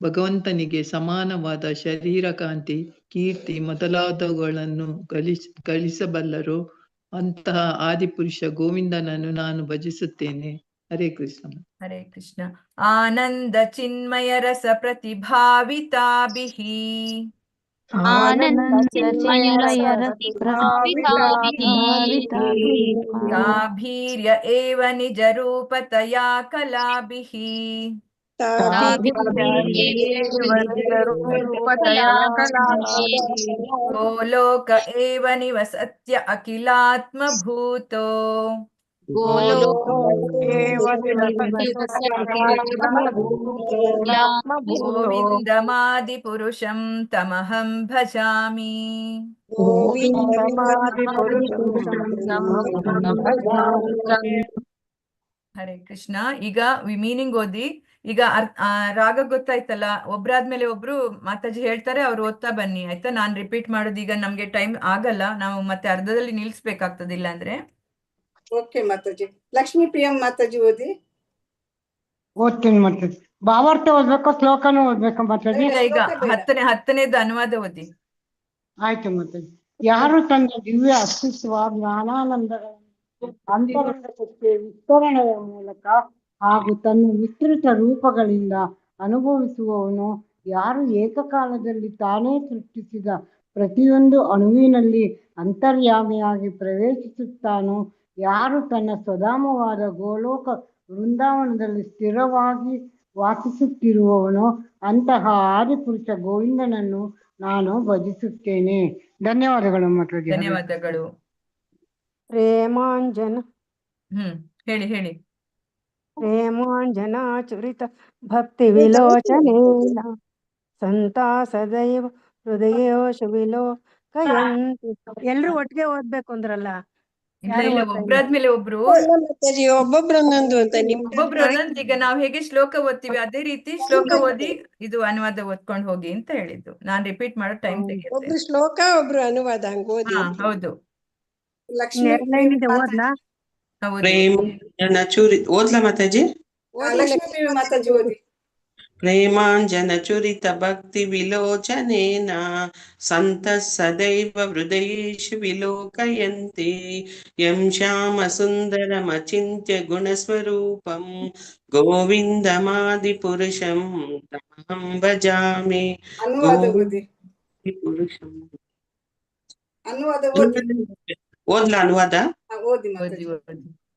ಭಗವಂತನಿಗೆ ಸಮಾನವಾದ ಶರೀರ ಕಾಂತಿ, ಕೀರ್ತಿ ಮೊದಲಾದವುಗಳನ್ನು ಗಳಿಸಬಲ್ಲರೋ ಅಂತಹ ಆದಿಪುರುಷ ಗೋವಿಂದನನ್ನು ನಾನು ಭಜಿಸುತ್ತೇನೆ. ಹರೇ ಕೃಷ್ಣ. ಹರೇ ಕೃಷ್ಣ. ಆನಂದ ಚಿನ್ಮಯ ರಸ ಪ್ರತಿಭಾವಿತಾಭಿಃ ತಾಭೀರ್ಯ ಏವ ನಿಜ ರೂಪತಯಾ ಕಲಾಭಿಃ ಗೋಲೋಕ ಏವ ನಿವಸತ್ಯ ಅಖಿಲಾತ್ಮಭೂತೋ ಗೋವಿಂದಮಾದಿಪುರುಷಂ ತಮಹಂ ಭಜಾಮಿ. ಹರೇ ಕೃಷ್ಣ. ಈಗ ಮೀನಿಂಗ್ ಓದಿ. ಈಗ ರಾಗ ಗೊತ್ತಾಯ್ತಲ್ಲ, ಒಬ್ರಾದ್ಮೇಲೆ ಒಬ್ರು ಮಾತಾಜಿ ಹೇಳ್ತಾರೆ, ಅವ್ರು ಓದ್ತಾ ಬನ್ನಿ ಆಯ್ತಾ. ನಾನ್ ರಿಪೀಟ್ ಮಾಡೋದು ಈಗ ನಮ್ಗೆ ಟೈಮ್ ಆಗಲ್ಲ, ನಾವು ಮತ್ತೆ ಅರ್ಧದಲ್ಲಿ ನಿಲ್ಸ್ಬೇಕಾಗ್ತದಿಲ್ಲ ಅಂದ್ರೆ. ಓಕೆ ಮಾತಾಜಿ. ಲಕ್ಷ್ಮೀ ಪ್ರಿಯಂ ಮಾತಾಜಿ ಓದಿ. ಓದ್ತೀನಿ ಮಾತಾಜಿ. ಭಾವಾರ್ಥ ಓದ್ಬೇಕು, ಶ್ಲೋಕನೂ ಓದ್ಬೇಕು ಮಾತಾಜಿ. ಈಗ ಹತ್ತನೇದು ಅನುವಾದ ಓದಿ. ಆಯ್ತು ಮಾತಾಜಿ. ಯಾರು ತನ್ನ ದಿವ್ಯ ಅಸ್ತಿತ್ವ ಜ್ಞಾನಾನಂದಗಳನ್ನು ಅಂತರಂಗ ಶಕ್ತಿಯ ವಿಸ್ತರಣೆಯ ಮೂಲಕ ಹಾಗೂ ತನ್ನ ವಿಸ್ತೃತ ರೂಪಗಳಿಂದ ಅನುಭವಿಸುವವನು, ಯಾರು ಏಕಕಾಲದಲ್ಲಿ ತಾನೇ ಸೃಷ್ಟಿಸಿದ ಪ್ರತಿಯೊಂದು ಅಣುವಿನಲ್ಲಿ ಅಂತರ್ಯಾಮಿಯಾಗಿ ಪ್ರವೇಶಿಸುತ್ತಾನೋ, ಯಾರು ತನ್ನ ಸ್ವಧಾಮವಾದ ಗೋಲೋಕ ವೃಂದಾವನದಲ್ಲಿ ಸ್ಥಿರವಾಗಿ ವಾಸಿಸುತ್ತಿರುವವನೋ ಅಂತಹ ಆದಿಪುರುಷ ಗೋವಿಂದನನ್ನು ನಾನು ಭಜಿಸುತ್ತೇನೆ. ಧನ್ಯವಾದಗಳು ಮಾತಾಜಿ. ಧನ್ಯವಾದಗಳು. ಪ್ರೇಮಾಂಜನ ಹೇಳಿ. ಪ್ರೇಮಾಂಜನಾಚುರಿತ ಭಕ್ತಿ ವಿಲೋಚನೇನ ಸಂತಾ ಸದೈವ ಹೃದಯೋಶ ವಿಲೋಕಯಂತಿ. ಎಲ್ರು ಒಟ್ಟಿಗೆ ಓದ್ಬೇಕು ಅಂದ್ರಲ್ಲ, ಯಾರು ಇಲ್ಲ, ಓದ್ತಾ ಇಲ್ಲ. ಒಬ್ರಾದ್ಮೇಲೆ ಒಬ್ರು ಒಬ್ಬೊಬ್ರು ಒಂದೊಂದು ಅಂತ ಒಬ್ಬೊಬ್ರು ಒಂದೊಂದು. ಈಗ ನಾವು ಹೇಗೆ ಶ್ಲೋಕ ಓದ್ತೀವಿ ಅದೇ ರೀತಿ ಶ್ಲೋಕ ಓದಿ ಇದು ಅನುವಾದ ಓದ್ಕೊಂಡು ಹೋಗಿ ಅಂತ ಹೇಳಿದ್ದು. ನಾನ್ ರಿಪೀಟ್ ಮಾಡೋ ಟೈಮ್ ತೆಗೆಯುತ್ತೆ. ಒಬ್ರು ಶ್ಲೋಕ ಒಬ್ರು ಅನುವಾದ ಹಂಗ ಓದಿ. ಹೌದು. ಲಕ್ಷ್ಮೀ ಎರಡನೇ ಓದ್ಲಾ? ಪ್ರೇಮಾಂಜನ ಚೂರಿ ಓದ್ಲಾ ಮಾತಾಜಿ? ಲಕ್ಷ್ಮೀ ದೇವಿ ಮಾತಾಜಿ ಓದಿ. ಪ್ರೇಮಾಂಜನ ಚುರಿತ ಭಕ್ತಿ ವಿಲೋಚನೇನ ಸಂತ ಸದೈವ ಹೃದಯೇಶು ವಿಲೋಕಯಂತಿ ಯಂ ಶ್ಯಾಮ ಸುಂದರಮಚಿಂತ್ಯ ಗುಣಸ್ವರೂಪಂ ಗೋವಿಂದಮಾದಿ ಪುರುಷಂ ತಮಹಂ ಭಜಾಮಿ. ಅನುವಾದ ಓದಿ. ಪುರುಷಂ ಅನುವಾದ ಓದಿ. ಓದ್ಲಾ ಅನುವಾದ? ಓದಿ ಮಾತಾಜಿ.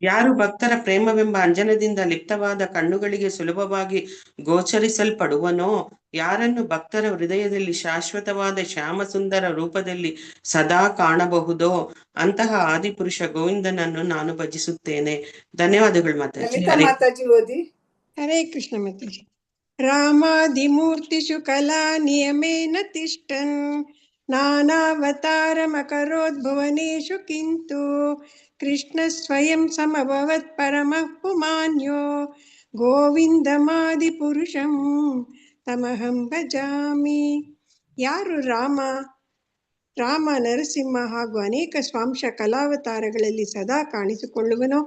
ಯಾರು ಭಕ್ತರ ಪ್ರೇಮವೆಂಬ ಅಂಜನದಿಂದ ಲಿಪ್ತವಾದ ಕಣ್ಣುಗಳಿಗೆ ಸುಲಭವಾಗಿ ಗೋಚರಿಸಲ್ಪಡುವನೋ, ಯಾರನ್ನು ಭಕ್ತರ ಹೃದಯದಲ್ಲಿ ಶಾಶ್ವತವಾದ ಶ್ಯಾಮ ಸುಂದರ ರೂಪದಲ್ಲಿ ಸದಾ ಕಾಣಬಹುದೋ ಅಂತಹ ಆದಿಪುರುಷ ಗೋವಿಂದನನ್ನು ನಾನು ಭಜಿಸುತ್ತೇನೆ. ಧನ್ಯವಾದಗಳು ಮಾತಾಜಿ. ಮಾತಾಜಿ ಓದಿ. ಹರೇ ಕೃಷ್ಣ ಮಾತಾಜಿ. ರಾಮಾದಿಮೂರ್ತಿಷು ಕಲಾ ನಿಯಮೇನ ತಿಷ್ಟನ್ ನಾನಾವತಾರಮಕರೋದ್ಭುವನೇಷು ಕಿಂತು ಕೃಷ್ಣ ಸ್ವಯಂ ಸಮಭವತ್ ಪರಮಃ ಪುಮಾನ್ಯೋ ಗೋವಿಂದಮಾದಿ ಪುರುಷಂ ತಮಹಂ ಭಜಾಮಿ. ಯಾರು ರಾಮ ನರಸಿಂಹ ಹಾಗೂ ಅನೇಕ ಸ್ವಾಂಶ ಕಲಾವತಾರಗಳಲ್ಲಿ ಸದಾ ಕಾಣಿಸಿಕೊಳ್ಳುವನೋ,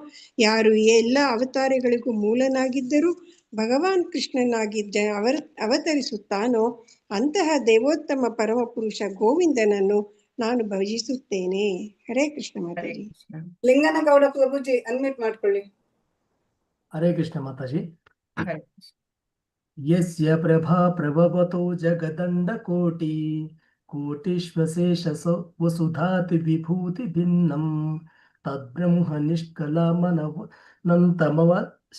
ಯಾರು ಈ ಎಲ್ಲ ಅವತಾರಗಳಿಗೂ ಮೂಲನಾಗಿದ್ದರೂ ಭಗವಾನ್ ಕೃಷ್ಣನಾಗಿ ಅವತರಿಸುತ್ತಾನೋ ಅಂತಹ ದೇವೋತ್ತಮ ಪರಮಪುರುಷ ಗೋವಿಂದನನ್ನು ನಾನು ಭಜಿಸುತ್ತೇನೆ. ಹರೇ ಕೃಷ್ಣ ಮಾತಾಜಿ. ಲಿಂಗನಗೌಡ ಪ್ರಭುಜಿ ಅನ್ಮ್ಯೂಟ್ ಮಾಡ್ಕೊಳ್ಳಿ. ಹರೇ ಕೃಷ್ಣ ಮಾತಾಜಿ. ಯಸ್ಯ ಪ್ರಭಾ ಪ್ರಭವತೋ ಜಗದಂಡ ಕೋಟಿ ಕೋಟಿಶ್ವಶೇಷ ವಸುಧಾತಿ ವಿಭೂತಿ ಭಿನ್ನಂ ತದ್ಬ್ರಹ್ಮ ನಿಷ್ಕಲಮನಂತಮವ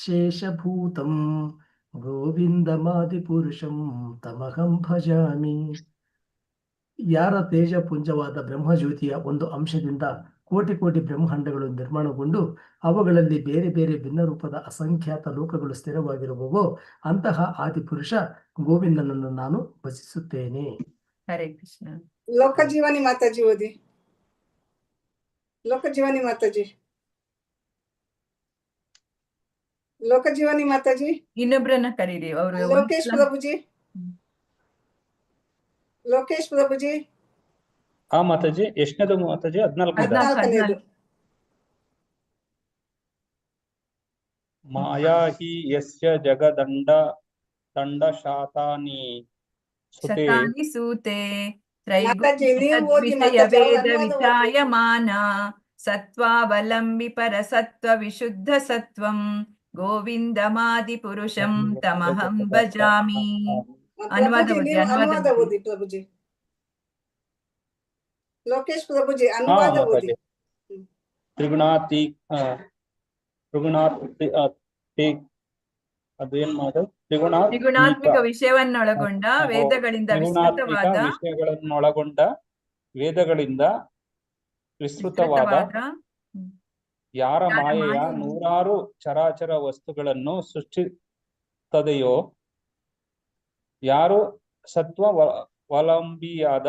ಶೇಷಭೂತಂ ಗೋವಿಂದಮಾದಿ ಪುರುಷಂ ತಮಹಂ ಭಜಾಮಿ. ಯಾರ ತೇಜಪುಂಜವಾದ ಬ್ರಹ್ಮಜ್ಯೋತಿಯ ಒಂದು ಅಂಶದಿಂದ ಕೋಟಿ ಕೋಟಿ ಬ್ರಹ್ಮಾಂಡಗಳು ನಿರ್ಮಾಣಗೊಂಡು ಅವುಗಳಲ್ಲಿ ಬೇರೆ ಬೇರೆ ಭಿನ್ನ ರೂಪದ ಅಸಂಖ್ಯಾತ ಲೋಕಗಳು ಸ್ಥಿರವಾಗಿರುವವೋ ಅಂತಹ ಆದಿಪುರುಷ ಗೋವಿಂದನನ್ನು ನಾನು ಭಜಿಸುತ್ತೇನೆ. ಹರೇ ಕೃಷ್ಣ. ಲೋಕಜೀವನಿ ಮಾತಾಜಿ ಓದಿ. ಲೋಕಜೀವನಿ ಮಾತಾಜಿ. ಲೋಕಜೀವನಿ ಮಾತಾಜಿ. ಇನ್ನೊಬ್ರನ್ನ ಕರೀರಿ. ಅವರು ಲೋಕೇಶ್ ಪ್ರಭುಜಿ. ಲೋಕೇಶ್ ಪ್ರಭುಜಿ. ಮಾತಾಜಿ ಎಷ್ಟನೇದು ಮಾತಾಜಿ? 14. ಮಾಯಾ ಹಿ ಯಸ್ಯ ಜಗದಂಡ ದಂಡ ಶಾತಾನಿ ಸೂತೆ ತ್ರೈಗುಣವಿಷಯ ವೇದ ವಿಚಾಯಮಾನ ಸತ್ವಾವಲಂಬಿ ಪರಸತ್ವ ವಿಶುದ್ಧ ಸತ್ವಂ ಗೋವಿಂದಮಾದಿ ಪುರುಷಂ ತಮಹಂ ಭಜಾಮಿ. ಅನುವಾದ ಓದಿ ಪ್ರಭುಜಿ. ಲೋಕೇಶ್ ಪ್ರಭುಜಿ ಅನುವಾದ ಓದಿ. ತ್ರಿಗುಣಾತ್ಮಿಕ ವಿಷಯವನ್ನೊಳಗೊಂಡ ವೇದಗಳಿಂದ ವಿಸ್ತೃತವಾದ ಯಾರ ಮಾಯೆಯ ನೂರಾರು ಚರಾಚರ ವಸ್ತುಗಳನ್ನು ಸೃಷ್ಟಿಸುತ್ತದೆಯೋ, ಯಾರು ಸತ್ವವಲಂಬಿಯಾದ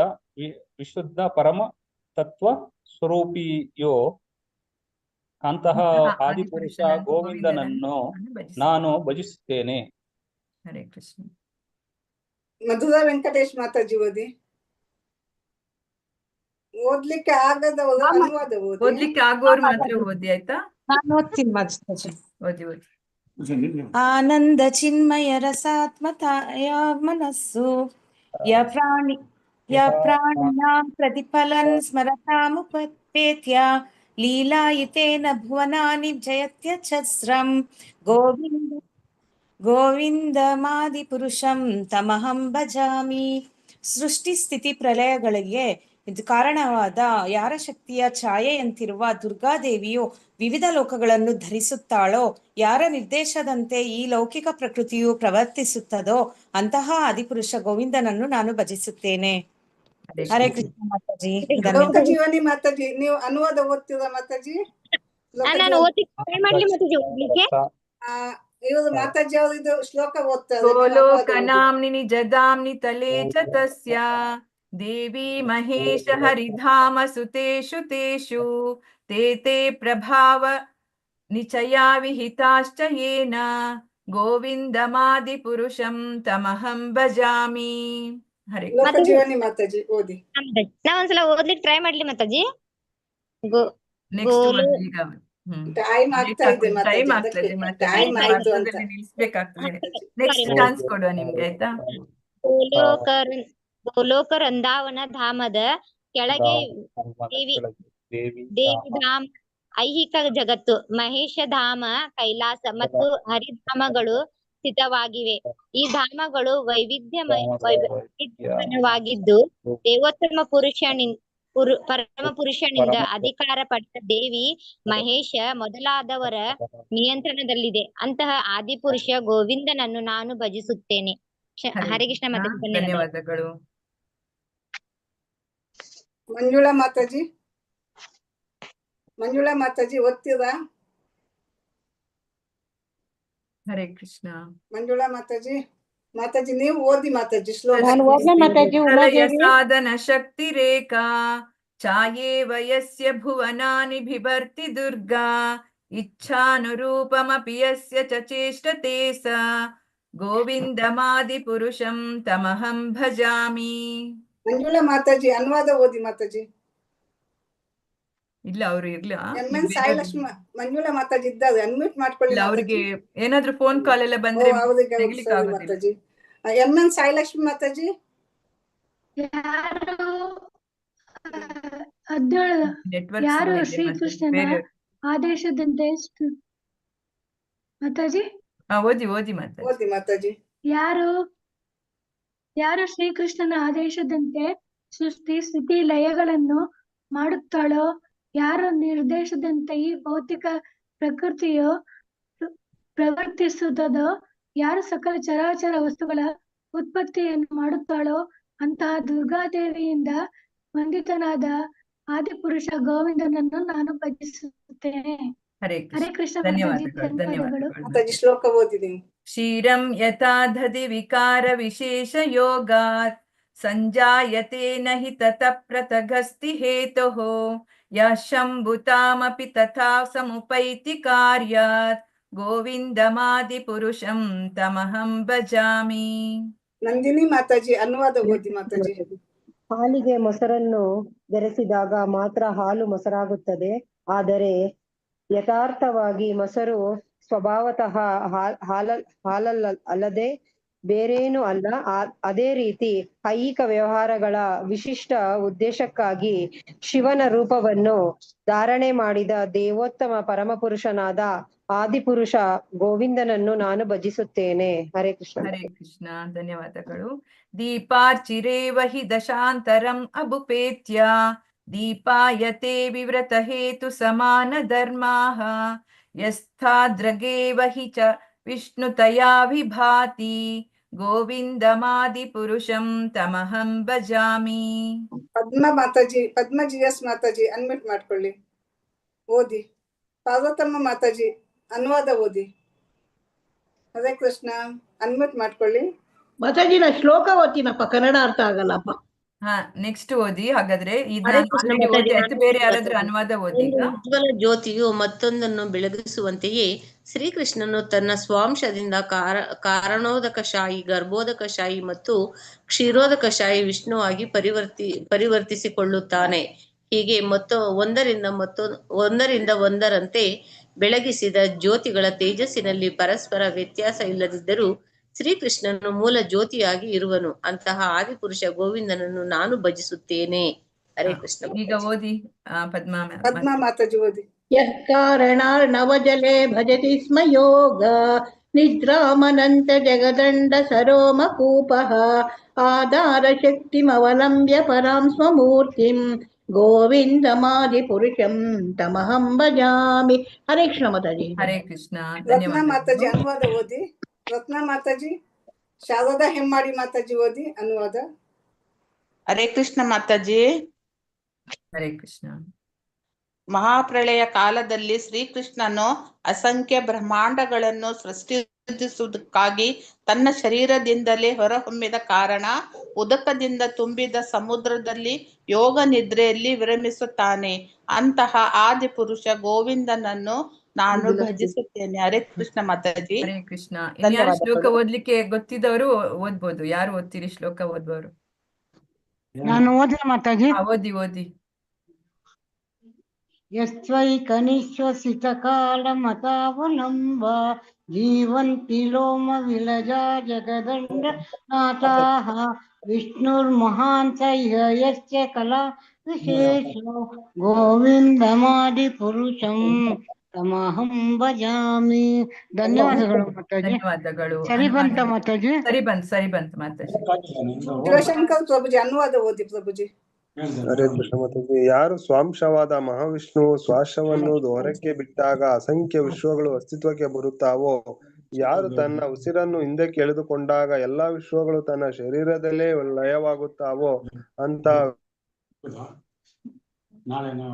ವಿಶುದ್ಧ ಪರಮ ತತ್ವ ಸ್ವರೂಪಿಯೋ ಅಂತಹ ಆದಿಪುರುಷ ಗೋವಿಂದನನ್ನು ನಾನು ಭಜಿಸುತ್ತೇನೆ. ಹರೇ ಕೃಷ್ಣ. ಮಧುರಾ ವೆಂಕಟೇಶ್ ಮಾತಾಜಿ ಓದಿ. ಓದ್ಲಿಕ್ಕೆ ಆಗದವರು ಅನುವಾದ ಓದಿ. ಓದ್ಲಿಕ್ಕೆ ಆಗೋರು ಮಾತ್ರ ಓದಿ, ಆಯ್ತಾ? ನಾನು ಓದ್ತೀನಿ ಮಾತಾಜಿ. ಓದಿ. ಆನಂದ ಚಿನ್ಮಯ ರಸಾತ್ಮತಾಯ ಮನಸ್ಸು ಯ ಪ್ರಾಣಿನಾಂ ಪ್ರತಿಫಲನ್ ಸ್ಮರತಾಮುಪೇತ್ಯ ಲೀಲಾಯಿತೇನ ಭುವನಾನಿ ಜಯತ್ಯಚ್ಛಸ್ರಂ ಗೋವಿಂದಮಾದಿ ಪುರುಷಂ ತಮಹಂ ಭಜಾಮಿ. ಸೃಷ್ಟಿ ಸ್ಥಿತಿ ಪ್ರಲಯಗಳಿಗೆ ಕಾರಣವಾದ ಯಾರ ಶಕ್ತಿಯ ಛಾಯೆಯಂತಿರುವ ದುರ್ಗಾದೇವಿಯು ವಿವಿಧ ಲೋಕಗಳನ್ನು ಧರಿಸುತ್ತಾಳೋ, ಯಾರ ನಿರ್ದೇಶದಂತೆ ಈ ಲೌಕಿಕ ಪ್ರಕೃತಿಯು ಪ್ರವರ್ತಿಸುತ್ತದೋ ಅಂತಹ ಆದಿಪುರುಷ ಗೋವಿಂದನನ್ನು ನಾನು ಭಜಿಸುತ್ತೇನೆ. ಹರೇ ಕೃಷ್ಣ ಮಾತಾಜಿ. ಲೋಕ ಜೀವನಿ ಮಾತಾಜಿ, ನೀವು ಅನುವಾದ ಓದ್ತೀರಾ ಮಾತಾಜಿ? ನಾನು ಟ್ರೈ ಮಾಡ್ಲಿ ಮಾತಾಜಿ ಓದ್ಲಿಕ್ಕೆ. ಇವರು ಮಾತಾಜಿ ಅವರು ಇದು ಶ್ಲೋಕ ಓದ್ತಾರೆ. ಗೋಲೋಕನಾಮ್ನಿ ನಿಜಧಾಮ್ನಿ ತಲೆ ಚ ತಸ್ಯ ದೇವಿ ಮಹೇಶ ಹರಿಧಾಮ ಸುತೇಷು ತೇಷು ತೇ ತೇ ಪ್ರಭಾವ ನಿಚಯಾ ವಿಹಿತಾಶ್ಚ ಯೇನ ಗೋವಿಂದಮಾದಿ ಪುರುಷಂ ತಮಹಂ ಭಜಾಮಿ. ಹರೇ ಲೋಕ ಜೀವನಿ ಮಾತಾಜಿ ಓದಿ. ನಾ ಒಂದ್ಸಲ ಓದ್ಲಿಕ್ಕೆ ಟ್ರೈ ಮಾಡ್ಲಿ ಮಾತಾಜಿ. ಟೈಮ್ ಆಗ್ತಾ ಇದೆ ಟೈಮ್ ಆಗ್ತದೆ ಟೈಮ್ ಆಯ್ತು ಅಂತ ನಿಲ್ಸ್ಬೇಕಾಗ್ತದೆ. ನೆಕ್ಸ್ಟ್ ಚಾನ್ಸ್ ಕೊಡುವ ನಿಮ್ಗೆ, ಆಯ್ತಾ? ಗೋಲೋಕ ವೃಂದಾವನ ಧಾಮದ ಕೆಳಗೆ ದೇವಿ ಧಾಮ ಐಹಿಕ ಜಗತ್ತು, ಮಹೇಶ ಧಾಮ ಕೈಲಾಸ ಮತ್ತು ಹರಿಧಾಮಗಳು ಸ್ಥಿತವಾಗಿವೆ. ಈ ಧಾಮಗಳು ವೈವಿಧ್ಯಮಯವಾಗಿದ್ದು ದೇವೋತ್ತಮ ಪರಮ ಪುರುಷನಿಂದ ಅಧಿಕಾರ ಪಡೆದ ದೇವಿ ಮಹೇಶ ಮೊದಲಾದವರ ನಿಯಂತ್ರಣದಲ್ಲಿದೆ. ಅಂತಹ ಆದಿಪುರುಷ ಗೋವಿಂದನನ್ನು ನಾನು ಭಜಿಸುತ್ತೇನೆ. ಹರೇ ಕೃಷ್ಣ ಮಾತಾಜಿ. ಧನ್ಯವಾದಗಳು. ಮಂಜುಳಾ ಮಾತಾಜಿ, ಮಂಜುಳಾ ಮಾತಾಜಿ ಓದ್ತೀರಾ? ಹರೇ ಕೃಷ್ಣ. ಮಂಜುಳಾ ಮಾತಾಜಿ, ಮಾತಾಜಿ ನೀವು ಓದಿ ಮಾತಾಜಿ ಶ್ಲೋಕ. ಸಾಧನ ಶಕ್ತಿ ರೇಖಾ ಛಾಯೇ ವಯಸ್ಯ ಭುವನಾನಿ ಬಿಭರ್ತಿ ದುರ್ಗಾ ಇಚ್ಛಾನುರೂಪಮಪಿ ಯಸ್ಯ ಚ ಚೇಷ್ಟತೆ ಸ ಗೋವಿಂದಮಾದಿ ಪುರುಷಂ ತಮಹಂ ಭಜಾಮಿ. ಮಂಜುಳಾ ಮಾತಾಜಿ ಅನುವಾದ ಓದಿ ಮಾತಾಜಿ. ಇಲ್ಲ ಅವ್ರು ಇರ್ಲ MN ಸಾಯಿಲಕ್ಷ್ಮಿ ಮಂಜುಳಾ ಮಾತಾಜಿ ಇದ್ದಾರೆ, ಅನ್ಮ್ಯೂಟ್ ಮಾಡ್ಕೊಳ್ಳಿ. ಅವ್ರಿಗೆ ಏನಾದ್ರು ಫೋನ್ ಕಾಲ್ ಎಲ್ಲ ಬಂದ್ರೆ ಮಾತಾಜಿ. MN ಸಾಯಿಲಕ್ಷ್ಮಿ ಮಾತಾಜಿ. ಯಾರು ಶ್ರೀಕೃಷ್ಣನ ಆದೇಶದಂತೆ ಮಾತಾಜಿ ಓದಿ ಮಾತಾಜಿ. ಯಾರು ಶ್ರೀಕೃಷ್ಣನ ಆದೇಶದಂತೆ ಸೃಷ್ಟಿ ಸ್ಥಿತಿ ಲಯಗಳನ್ನು ಮಾಡುತ್ತಾಳೋ, ಯಾರ ನಿರ್ದೇಶದಂತೆ ಈ ಭೌತಿಕ ಪ್ರಕೃತಿಯು ಪ್ರವರ್ತಿಸುತ್ತದೋ, ಯಾರು ಸಕಲ ಚರಾಚರ ವಸ್ತುಗಳ ಉತ್ಪತ್ತಿಯನ್ನು ಮಾಡುತ್ತಾಳೋ ಅಂತಹ ದುರ್ಗಾದೇವಿಯಿಂದ ವಂದಿತನಾದ ಆದಿಪುರುಷ ಗೋವಿಂದನನ್ನು ನಾನು ಭಜಿಸುತ್ತೇನೆ. ಹರೇ ಕೃಷ್ಣ. ಧನ್ಯವಾದಗಳು. ಶ್ಲೋಕ ಓದಿದ್ದೀನಿ. ಕ್ಷೀರಂ ಯಥಾ ದಧಿ ವಿಕಾರ ವಿಶೇಷ ಯೋಗಾತ್ ಸಂಜಾಯತೆ ನಹಿ ತತಃ ಪೃಥಗಸ್ತಿ ಹೇತುಃ ಯಃ ಶಂಭುತಾಮಪಿ ತಥಾ ಸಮುಪೈತಿ ಕಾರ್ಯಾತ್ ಗೋವಿಂದಮಾದಿ ಪುರುಷಂ ತಮಹಂ ಭಜಾಮಿ. ನಂದಿನಿ ಮಾತಾಜಿ ಅನುವಾದ ಓದಿ ಮಾತಾಜಿ. ಹಾಲಿಗೆ ಮೊಸರನ್ನು ಬೆರೆಸಿದಾಗ ಮಾತ್ರ ಹಾಲು ಮೊಸರಾಗುತ್ತದೆ. ಆದರೆ ಯಥಾರ್ಥವಾಗಿ ಮೊಸರು ಸ್ವಭಾವತಃ ಹಾಲಲ್ಲದೆ ಬೇರೇನೂ ಅಲ್ಲ. ಅದೇ ರೀತಿ ಐಹಿಕ ವ್ಯವಹಾರಗಳ ವಿಶಿಷ್ಟ ಉದ್ದೇಶಕ್ಕಾಗಿ ಶಿವನ ರೂಪವನ್ನು ಧಾರಣೆ ಮಾಡಿದ ದೇವೋತ್ತಮ ಪರಮಪುರುಷನಾದ ಆದಿಪುರುಷ ಗೋವಿಂದನನ್ನು ನಾನು ಭಜಿಸುತ್ತೇನೆ. ಹರೇ ಕೃಷ್ಣ. ಹರೇ ಕೃಷ್ಣ. ಧನ್ಯವಾದಗಳು. ದೀಪಾರ್ಚಿರೇವ ಹಿ ದಶಾಂತರಂ ಅಭುಪೇತ್ಯ ದೀಪಾಯತೆ ವಿವ್ರತ ಹೇತು ಸಮಾನ ಧರ್ಮಾಃ ಯಸ್ಥಾದ್ರಗೇವ ಹಿ ಚ ವಿಷ್ಣುತಯಾ ವಿಭಾತಿ ಗೋವಿಂದಮಾದಿ ಪುರುಷಂ ತಮಹಂ ಭಜಾಮಿ. ಪದ್ಮ ಮಾತಾಜಿ, ಪದ್ಮ GS ಮಾತಾಜಿ ಅನ್ಮ್ಯೂಟ್ ಮಾಡ್ಕೊಳ್ಳಿ, ಓದಿ. ಪಾರ್ವತಮ್ಮ ಮಾತಾಜಿ ಅನುವಾದ ಓದಿ. ಹರೇ ಕೃಷ್ಣ, ಅನ್ಮ್ಯೂಟ್ ಮಾಡ್ಕೊಳ್ಳಿ. ಮಾತಾಜಿ ನಾ ಶ್ಲೋಕ ಓದ್ತೀನಪ್ಪ, ಕನ್ನಡ ಅರ್ಥ ಆಗಲ್ಲಪ್ಪ. ನೆಕ್ಸ್ಟ್ ಓದಿ. ಹಾಗಾದ್ರೆ ಬೇರೆ ಯಾರಾದ್ರೂ ಅನುವಾದ ಓದಿ. ಉಜ್ವಲ ಜ್ಯೋತಿಯು ಮತ್ತೊಂದನ್ನು ಬೆಳಗಿಸುವಂತೆಯೇ ಶ್ರೀಕೃಷ್ಣನು ತನ್ನ ಸ್ವಾಂಶದಿಂದ ಕಾರಣೋದಕಶಾಹಿ, ಗರ್ಭೋದಕಶಾಹಿ ಮತ್ತು ಕ್ಷೀರೋದಕಶಾಹಿ ವಿಷ್ಣುವಾಗಿ ಪರಿವರ್ತಿಸಿಕೊಳ್ಳುತ್ತಾನೆ. ಹೀಗೆ ಒಂದರಿಂದ ಒಂದರಂತೆ ಬೆಳಗಿಸಿದ ಜ್ಯೋತಿಗಳ ತೇಜಸ್ಸಿನಲ್ಲಿ ಪರಸ್ಪರ ವ್ಯತ್ಯಾಸ ಇಲ್ಲದಿದ್ದರೂ ಶ್ರೀಕೃಷ್ಣನು ಮೂಲ ಜ್ಯೋತಿಯಾಗಿ ಇರುವನು. ಅಂತಹ ಆದಿಪುರುಷ ಗೋವಿಂದನನ್ನು ನಾನು ಭಜಿಸುತ್ತೇನೆ. ಹರೇ ಕೃಷ್ಣ. ಈಗ ಓದಿ ಪದ್ಮ ಮಾತಾಜಿ ಓದಿ. ಯತ್ಕಾರಣಾರ್ಣವಜಲೆ ಭಜತಿ ಸ್ಮ ಯೋಗ ನಿದ್ರಾಮನಂತ ಜಗದಂಡ ಸರೋಮಕೂಪಃ ಆಧಾರ ಶಕ್ತಿಮವಲಂಬ್ಯ ಪರಾಂ ಸ್ವಮೂರ್ತಿಂ ಗೋವಿಂದಮಾದಿ ಪುರುಷಂ ತಮಹಂ ಭಜಾಮಿ. ಹರೇ ಕೃಷ್ಣ ಮಾತಾಜಿ. ಹರೇ ಕೃಷ್ಣ. ರತ್ನ ಮಾತಾಜಿ ಅನುವಾದ ಓದಿ. ರತ್ನ ಮಾತಾಜಿ. ಶಾರದಾ ಹೆಮ್ಮಾಡಿ ಮಾತಾಜಿ ಓದಿ ಅನುವಾದ. ಹರೇ ಕೃಷ್ಣ ಮಾತಾಜಿ. ಹರೇ ಕೃಷ್ಣ. ಮಹಾಪ್ರಳಯ ಕಾಲದಲ್ಲಿ ಶ್ರೀಕೃಷ್ಣನು ಅಸಂಖ್ಯ ಬ್ರಹ್ಮಾಂಡಗಳನ್ನು ಸೃಷ್ಟಿಸುವುದಕ್ಕಾಗಿ ತನ್ನ ಶರೀರದಿಂದಲೇ ಹೊರಹೊಮ್ಮಿದ ಕಾರಣ ಉದಕದಿಂದ ತುಂಬಿದ ಸಮುದ್ರದಲ್ಲಿ ಯೋಗ ನಿದ್ರೆಯಲ್ಲಿ ವಿರಮಿಸುತ್ತಾನೆ. ಅಂತಹ ಆದಿಪುರುಷ ಗೋವಿಂದನನ್ನು ನಾನು ಭಜಿಸುತ್ತೇನೆ. ಹರೇ ಕೃಷ್ಣ ಮಾತಾಜಿ. ಹರೇ ಕೃಷ್ಣ. ಇನ್ಯಾರು ಶ್ಲೋಕ ಧನ್ಯವಾದಗಳು. ಓದ್ಲಿಕ್ಕೆ ಗೊತ್ತಿದ್ದವರು ಓದ್ಬೋದು. ಯಾರು ಓದ್ತೀರಿ ಶ್ಲೋಕ ಓದ್ಬವರು? ನಾನು ಓದಿನ ಮಾತಾಜಿ. ಓದಿ ಓದಿ. ಯಸ್ತ್ವೈಕನಿಶ್ವಸಿತ ಕಾಲಮತಾವಲಂಬ ಜೀವಂತಿ ಲೋಮ ವಿಲಜಾ ಜಗದಂಡ ನಾಥಾಃ ವಿಷ್ಣುರ್ಮಹಾನ್ ಸಹ್ಯ ಯಸ್ಯ ಕಲಾ ವಿಶೇಷೋ ಗೋವಿಂದಮಾದಿ ಪುರುಷಂ ತಮಹಂ ಭಜಾಮಿ. ಧನ್ಯವಾದಗಳು ಮಾತಾಜಿ. ಧನ್ಯವಾದಗಳು. ಸರಿ ಬಂತ ಮಾತಾಜಿ? ಸರಿ ಬಂತು ಮಾತಾಜಿ. ಶಿವಶಂಕರ್ ಪ್ರಭುಜಿ ಅನುವಾದ ಓದಿ ಪ್ರಭುಜಿ. ಹರೇ ಕೃಷ್ಣ ಮಾತಾಜಿ. ಯಾರು ಸ್ವಾಂಶವಾದ ಮಹಾವಿಷ್ಣು ಶ್ವಾಸವನ್ನು ಹೊರಕ್ಕೆ ಬಿಟ್ಟಾಗ ಅಸಂಖ್ಯ ವಿಶ್ವಗಳು ಅಸ್ತಿತ್ವಕ್ಕೆ ಬರುತ್ತಾವೋ, ಯಾರು ತನ್ನ ಉಸಿರನ್ನು ಹಿಂದಕ್ಕೆ ಎಳೆದುಕೊಂಡಾಗ ಎಲ್ಲಾ ವಿಶ್ವಗಳು ತನ್ನ ಶರೀರದಲ್ಲೇ ಲಯವಾಗುತ್ತಾವೋ ಅಂತ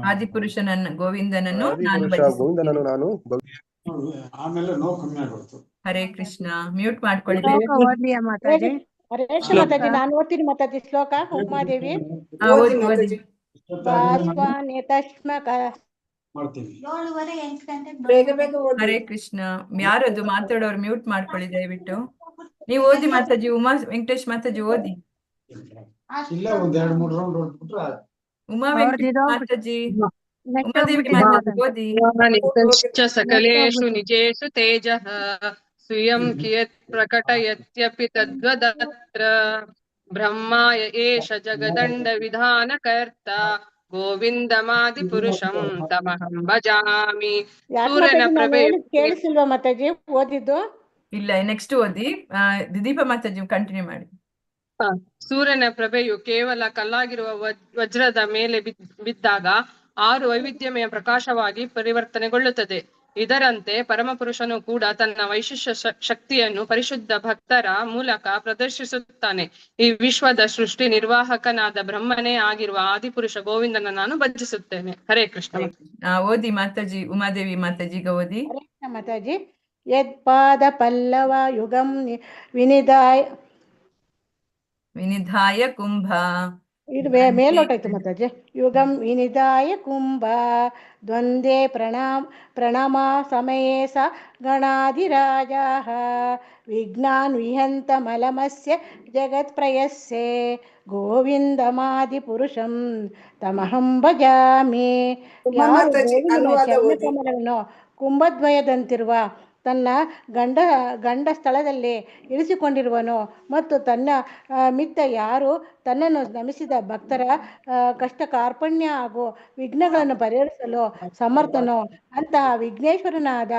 ಆದಿಪುರುಷನನ್ನು ಗೋವಿಂದನನ್ನು ನಾನು ಆದಿಪುರುಷ ಗೋವಿಂದನನ್ನು ನಾನು ಹರೇ ಕೃಷ್ಣ. ಮ್ಯೂಟ್ ಮಾಡ್ಕೊಳ್ಳಿ. ಓದ್ಲಿಯಾ ಮಾತಾಜಿ? ಹರೇ ಕೃಷ್ಣ ಮಾತಾಜಿ. ನಾನು ಓದ್ತೀನಿ ಮಾತಾಜಿ ಶ್ಲೋಕ. ಉಮಾದೇವಿ. ಓದಿ ಓದಿ. ಬೇಗ ಬೇಗ ಓದಿ. ಹರೇ ಕೃಷ್ಣ. ಯಾರದು ಮಾತಾಡೋರು ಮ್ಯೂಟ್ ಮಾಡ್ಕೊಳ್ಳಿ ದಯವಿಟ್ಟು. ನೀವು ಓದಿ ಮಾತಾಜಿ. ಉಮಾ ವೆಂಕಟೇಶ್ ಮಾತಾಜಿ ಓದಿ. ಉಮಾ ವೆಂಕಟೇಶ್ ಮಾತಾಜಿ. ಉಮಾದೇವಿ ಮಾತಾಜಿ ಓದಿ. ಸಕಲೇಶು ನಿಜೇಶು ತೇಜಃ ಸ್ವಯಂ ಕಿಯತ್ ಪ್ರಕಟಯತ್ಯಪಿ ತದ್ವದತ್ರ ಬ್ರಹ್ಮಾಯ ಏಷ ಜಗದಂಡ ವಿಧಾನ ಕರ್ತ ಗೋವಿಂದಮಾದಿ ಪುರುಷಂ ತಮಹಂ ಭಜಾಮಿ. ಸೂರ್ಯನ ಪ್ರಭೆ ಕೇಳಿಸಿಲ್ವಾ ಮಾತಾಜಿ ಓದಿದ್ದು? ಇಲ್ಲ, ನೆಕ್ಸ್ಟ್ ಓದಿ. ದೀಪ ಮಾತಾಜಿ ಕಂಟಿನ್ಯೂ ಮಾಡಿ. ಸೂರ್ಯನ ಪ್ರಭೆಯು ಕೇವಲ ಕಲ್ಲಾಗಿರುವ ವಜ್ರದ ಮೇಲೆ ಬಿದ್ದಾಗ 6 ವೈವಿಧ್ಯಮಯ ಪ್ರಕಾಶವಾಗಿ ಪರಿವರ್ತನೆಗೊಳ್ಳುತ್ತದೆ. ಇದರಂತೆ ಪರಮಪುರುಷನು ಕೂಡ ತನ್ನ ವೈಶಿಷ್ಟ್ಯ ಶಕ್ತಿಯನ್ನು ಪರಿಶುದ್ಧ ಭಕ್ತರ ಮೂಲಕ ಪ್ರದರ್ಶಿಸುತ್ತಾನೆ. ಈ ವಿಶ್ವದ ಸೃಷ್ಟಿ ನಿರ್ವಾಹಕನಾದ ಬ್ರಹ್ಮನೇ ಆಗಿರುವ ಆದಿಪುರುಷ ಗೋವಿಂದನ ನಾನು ಭಜಿಸುತ್ತೇನೆ. ಹರೇ ಕೃಷ್ಣ. ಓದಿ ಮಾತಾಜಿ. ಉಮಾದೇವಿ ಮಾತಾಜಿಗ ಓದಿ. ಹರೇ ಕೃಷ್ಣ ಮಾತಾಜಿ. ಯತ್ಪಾದ ಪಲ್ಲವ ಯುಗಂ ವಿನಿಧಾಯ ಕುಂಭ. ಇದು ಮೇಲೋಟಾಯ್ತು ಮಾತಾಜಿ. ಯುಗಂ ವಿನಿಧಾಯ ಕುಂಭ ದ್ವಂದ್ವೇ ಪ್ರಣಮ ಸಮಯೇ ಸ ಗಣಾಧಿರಾಜಾಃ ವಿಘ್ನಾನ್ ವಿಹಂತ ಮಲಮಸ್ಯ ಜಗತ್ಪ್ರಯಸ್ಸೆ ಗೋವಿಂದಮಾದಿ ಪುರುಷಂ ತಮಹಂ ಭಜಾಮಿ. ಯಾರು ಚರಣಕಮಲವನ್ನು ಕುಂಭದ್ವಯದಂತಿರುವ ತನ್ನ ಗಂಡ ಸ್ಥಳದಲ್ಲಿ ಇರಿಸಿಕೊಂಡಿರುವನೋ ಮತ್ತು ತನ್ನ ಮಿತ್ತ ಯಾರು ತನ್ನನ್ನು ನಮಿಸಿದ ಭಕ್ತರ ಕಷ್ಟ ಕಾರ್ಪಣ್ಯ ಹಾಗೂ ವಿಘ್ನಗಳನ್ನು ಪರಿಹರಿಸಲು ಸಮರ್ಥನೋ ಅಂತಹ ವಿಘ್ನೇಶ್ವರನಾದ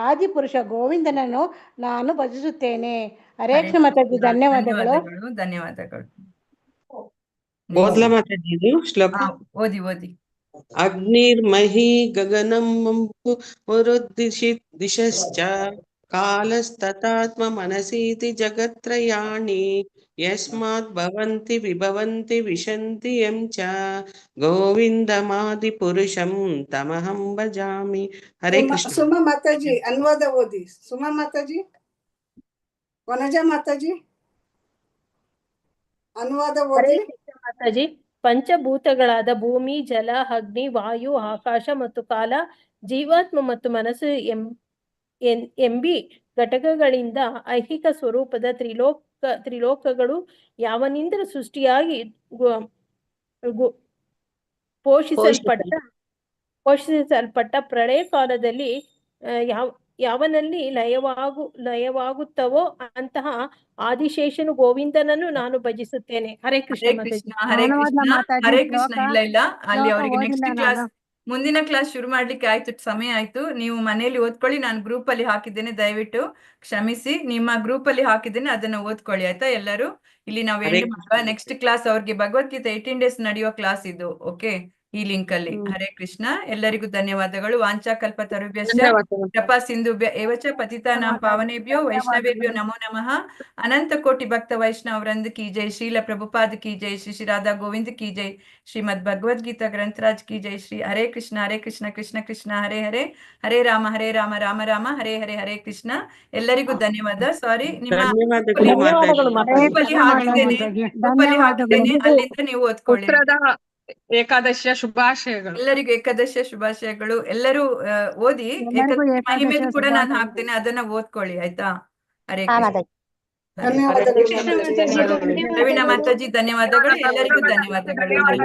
ಆದಿಪುರುಷ ಗೋವಿಂದನನ್ನು ನಾನು ಭಜಿಸುತ್ತೇನೆ. ಹರೇ ಕೃಷ್ಣ ಮಾತಾಜಿ. ಧನ್ಯವಾದಗಳು. ಧನ್ಯವಾದಗಳು. ಓದ್ಲಾ ಮಾತಾಜಿ ಇದು ಶ್ಲೋಕ? ಓದಿ ಓದಿ. ಅಗ್ನಿರ್ಮಹಿ ಗಗನಂ ದಿಶಶ್ಚ ಕಾಲಸ್ತತಾತ್ಮ ಮನಸೀತಿ ಜಗತ್ರಯಾಣಿ ಯಸ್ಮಾತ್ ಭವಂತಿ ವಿಭವಂತಿ ವಿಶಂತಿ ಯಂ ಚ ಗೋವಿಂದಮಾದಿ ಪುರುಷಂ ತಮಹಂ ಭಜಾಮಿ. ಹರೇ ಕೃಷ್ಣ. ಸುಮಾ ಮಾತಾಜಿ ಅನುವಾದ ಓದಿ. ಸುಮಾ ಮಾತಾಜಿ. ವನಜಾ ಮಾತಾಜಿ ಅನುವಾದ ಓದಿ. ಮಾತಾಜಿ. ಪಂಚಭೂತಗಳಾದ ಭೂಮಿ, ಜಲ, ಅಗ್ನಿ, ವಾಯು, ಆಕಾಶ ಮತ್ತು ಕಾಲ, ಜೀವಾತ್ಮ ಮತ್ತು ಮನಸ್ಸು ಎಂಬಿ ಘಟಕಗಳಿಂದ ಐಹಿಕ ಸ್ವರೂಪದ ತ್ರಿಲೋಕಗಳು ಯಾವನಿಂದ ಸೃಷ್ಟಿಯಾಗಿ ಪೋಷಿಸಲ್ಪಟ್ಟ ಪ್ರಳಯ ಕಾಲದಲ್ಲಿ ಯಾವನಲ್ಲಿ ಲಯವಾಗುತ್ತವೋ ಅಂತಹ ಆದಿಶೇಷನು ಗೋವಿಂದನನ್ನು ನಾನು ಭಜಿಸುತ್ತೇನೆ. ಹರೇ ಕೃಷ್ಣ. ಹರೇ ಕೃಷ್ಣ. ಹರೇ ಕೃಷ್ಣ. ಇಲ್ಲ ಅಲ್ಲಿ ಅವರಿಗೆ ನೆಕ್ಸ್ಟ್ ಕ್ಲಾಸ್ ಮುಂದಿನ ಕ್ಲಾಸ್ ಶುರು ಮಾಡ್ಲಿಕ್ಕೆ ಆಯ್ತು, ಸಮಯ ಆಯ್ತು. ನೀವು ಮನೆಯಲ್ಲಿ ಓದ್ಕೊಳ್ಳಿ. ನಾನು ಗ್ರೂಪ್ ಅಲ್ಲಿ ಹಾಕಿದ್ದೇನೆ, ದಯವಿಟ್ಟು ಕ್ಷಮಿಸಿ. ನಿಮ್ಮ ಗ್ರೂಪ್ ಅಲ್ಲಿ ಹಾಕಿದ್ದೇನೆ, ಅದನ್ನ ಓದ್ಕೊಳ್ಳಿ ಆಯ್ತಾ ಎಲ್ಲರೂ. ಇಲ್ಲಿ ನಾವು ಎಂಡ್ ಮಾಡುವ. ನೆಕ್ಸ್ಟ್ ಕ್ಲಾಸ್ ಅವ್ರಿಗೆ ಭಗವದ್ಗೀತೆ 18 days ನಡೆಯುವ ಕ್ಲಾಸ್ ಇದು. ಓಕೆ. ಈ ಲಿಂಕ್ ಅಲ್ಲಿ. ಹರೇ ಕೃಷ್ಣ. ಎಲ್ಲರಿಗೂ ಧನ್ಯವಾದಗಳು. ವಾಂಚಾಕಲ್ಪತರುಭ್ಯಶ್ಚ ಧನ್ಯವಾದಗಳು. ಕೃಪಾ ಸಿಂಧುಭ್ಯ ಏವ ಚ ಪತಿತಾನಾಂ ಪಾವನೇಭ್ಯೋ ವೈಷ್ಣವೇಭ್ಯೋ ನಮೋ ನಮಃ. ಅನಂತ ಕೋಟಿ ಭಕ್ತ ವೈಷ್ಣವ ವೃಂದ ಕಿ ಜೈ. ಶ್ರೀಲ ಪ್ರಭುಪಾದ ಕಿ ಜೈ. ಶ್ರೀ ರಾಧಾ ಗೋವಿಂದ ಕಿ ಜೈ. ಶ್ರೀಮದ್ ಭಗವದ್ಗೀತಾ ಗ್ರಂಥರಾಜ್ ಕಿ ಜೈ. ಶ್ರೀ ಹರೇ ಕೃಷ್ಣ ಕೃಷ್ಣ ಕೃಷ್ಣ ಹರೇ ಹರೇ, ಹರೇ ರಾಮ ರಾಮ ರಾಮ ಹರೇ ಹರೇ, ಹರೇ ಕೃಷ್ಣ. ಎಲ್ಲರಿಗೂ ಧನ್ಯವಾದ. ಸಾರಿ, ನಿಮ್ಮ ಧನ್ಯವಾದಗಳು ಮಾತಾಜಿ. ಗ್ರೂಪಲ್ಲಿ ಹಾಕಿದ್ದೇನೆ, ಅಲ್ಲಿಂದ ನೀವು ಓದ್ಕೊಳ್ಳಿ. ಉತ್ತರದ ಏಕಾದಶಿಯ ಶುಭಾಶಯಗಳು. ಎಲ್ಲರಿಗೂ ಏಕಾದಶಿಯ ಶುಭಾಶಯಗಳು. ಎಲ್ಲರೂ ಓದಿ. ಏಕಾದಶಿ ಮಹಿಮೆದು ಕೂಡ ನಾನು ಹಾಕ್ತೇನೆ, ಅದನ್ನ ಓದ್ಕೊಳ್ಳಿ ಆಯ್ತಾ. ಹರೇ ಕೃಷ್ಣ. ಧನ್ಯವಾದಗಳು ಪ್ರವೀಣ ಮಾತಾಜಿ ಧನ್ಯವಾದಗಳು. ಎಲ್ಲರಿಗೂ ಧನ್ಯವಾದಗಳು.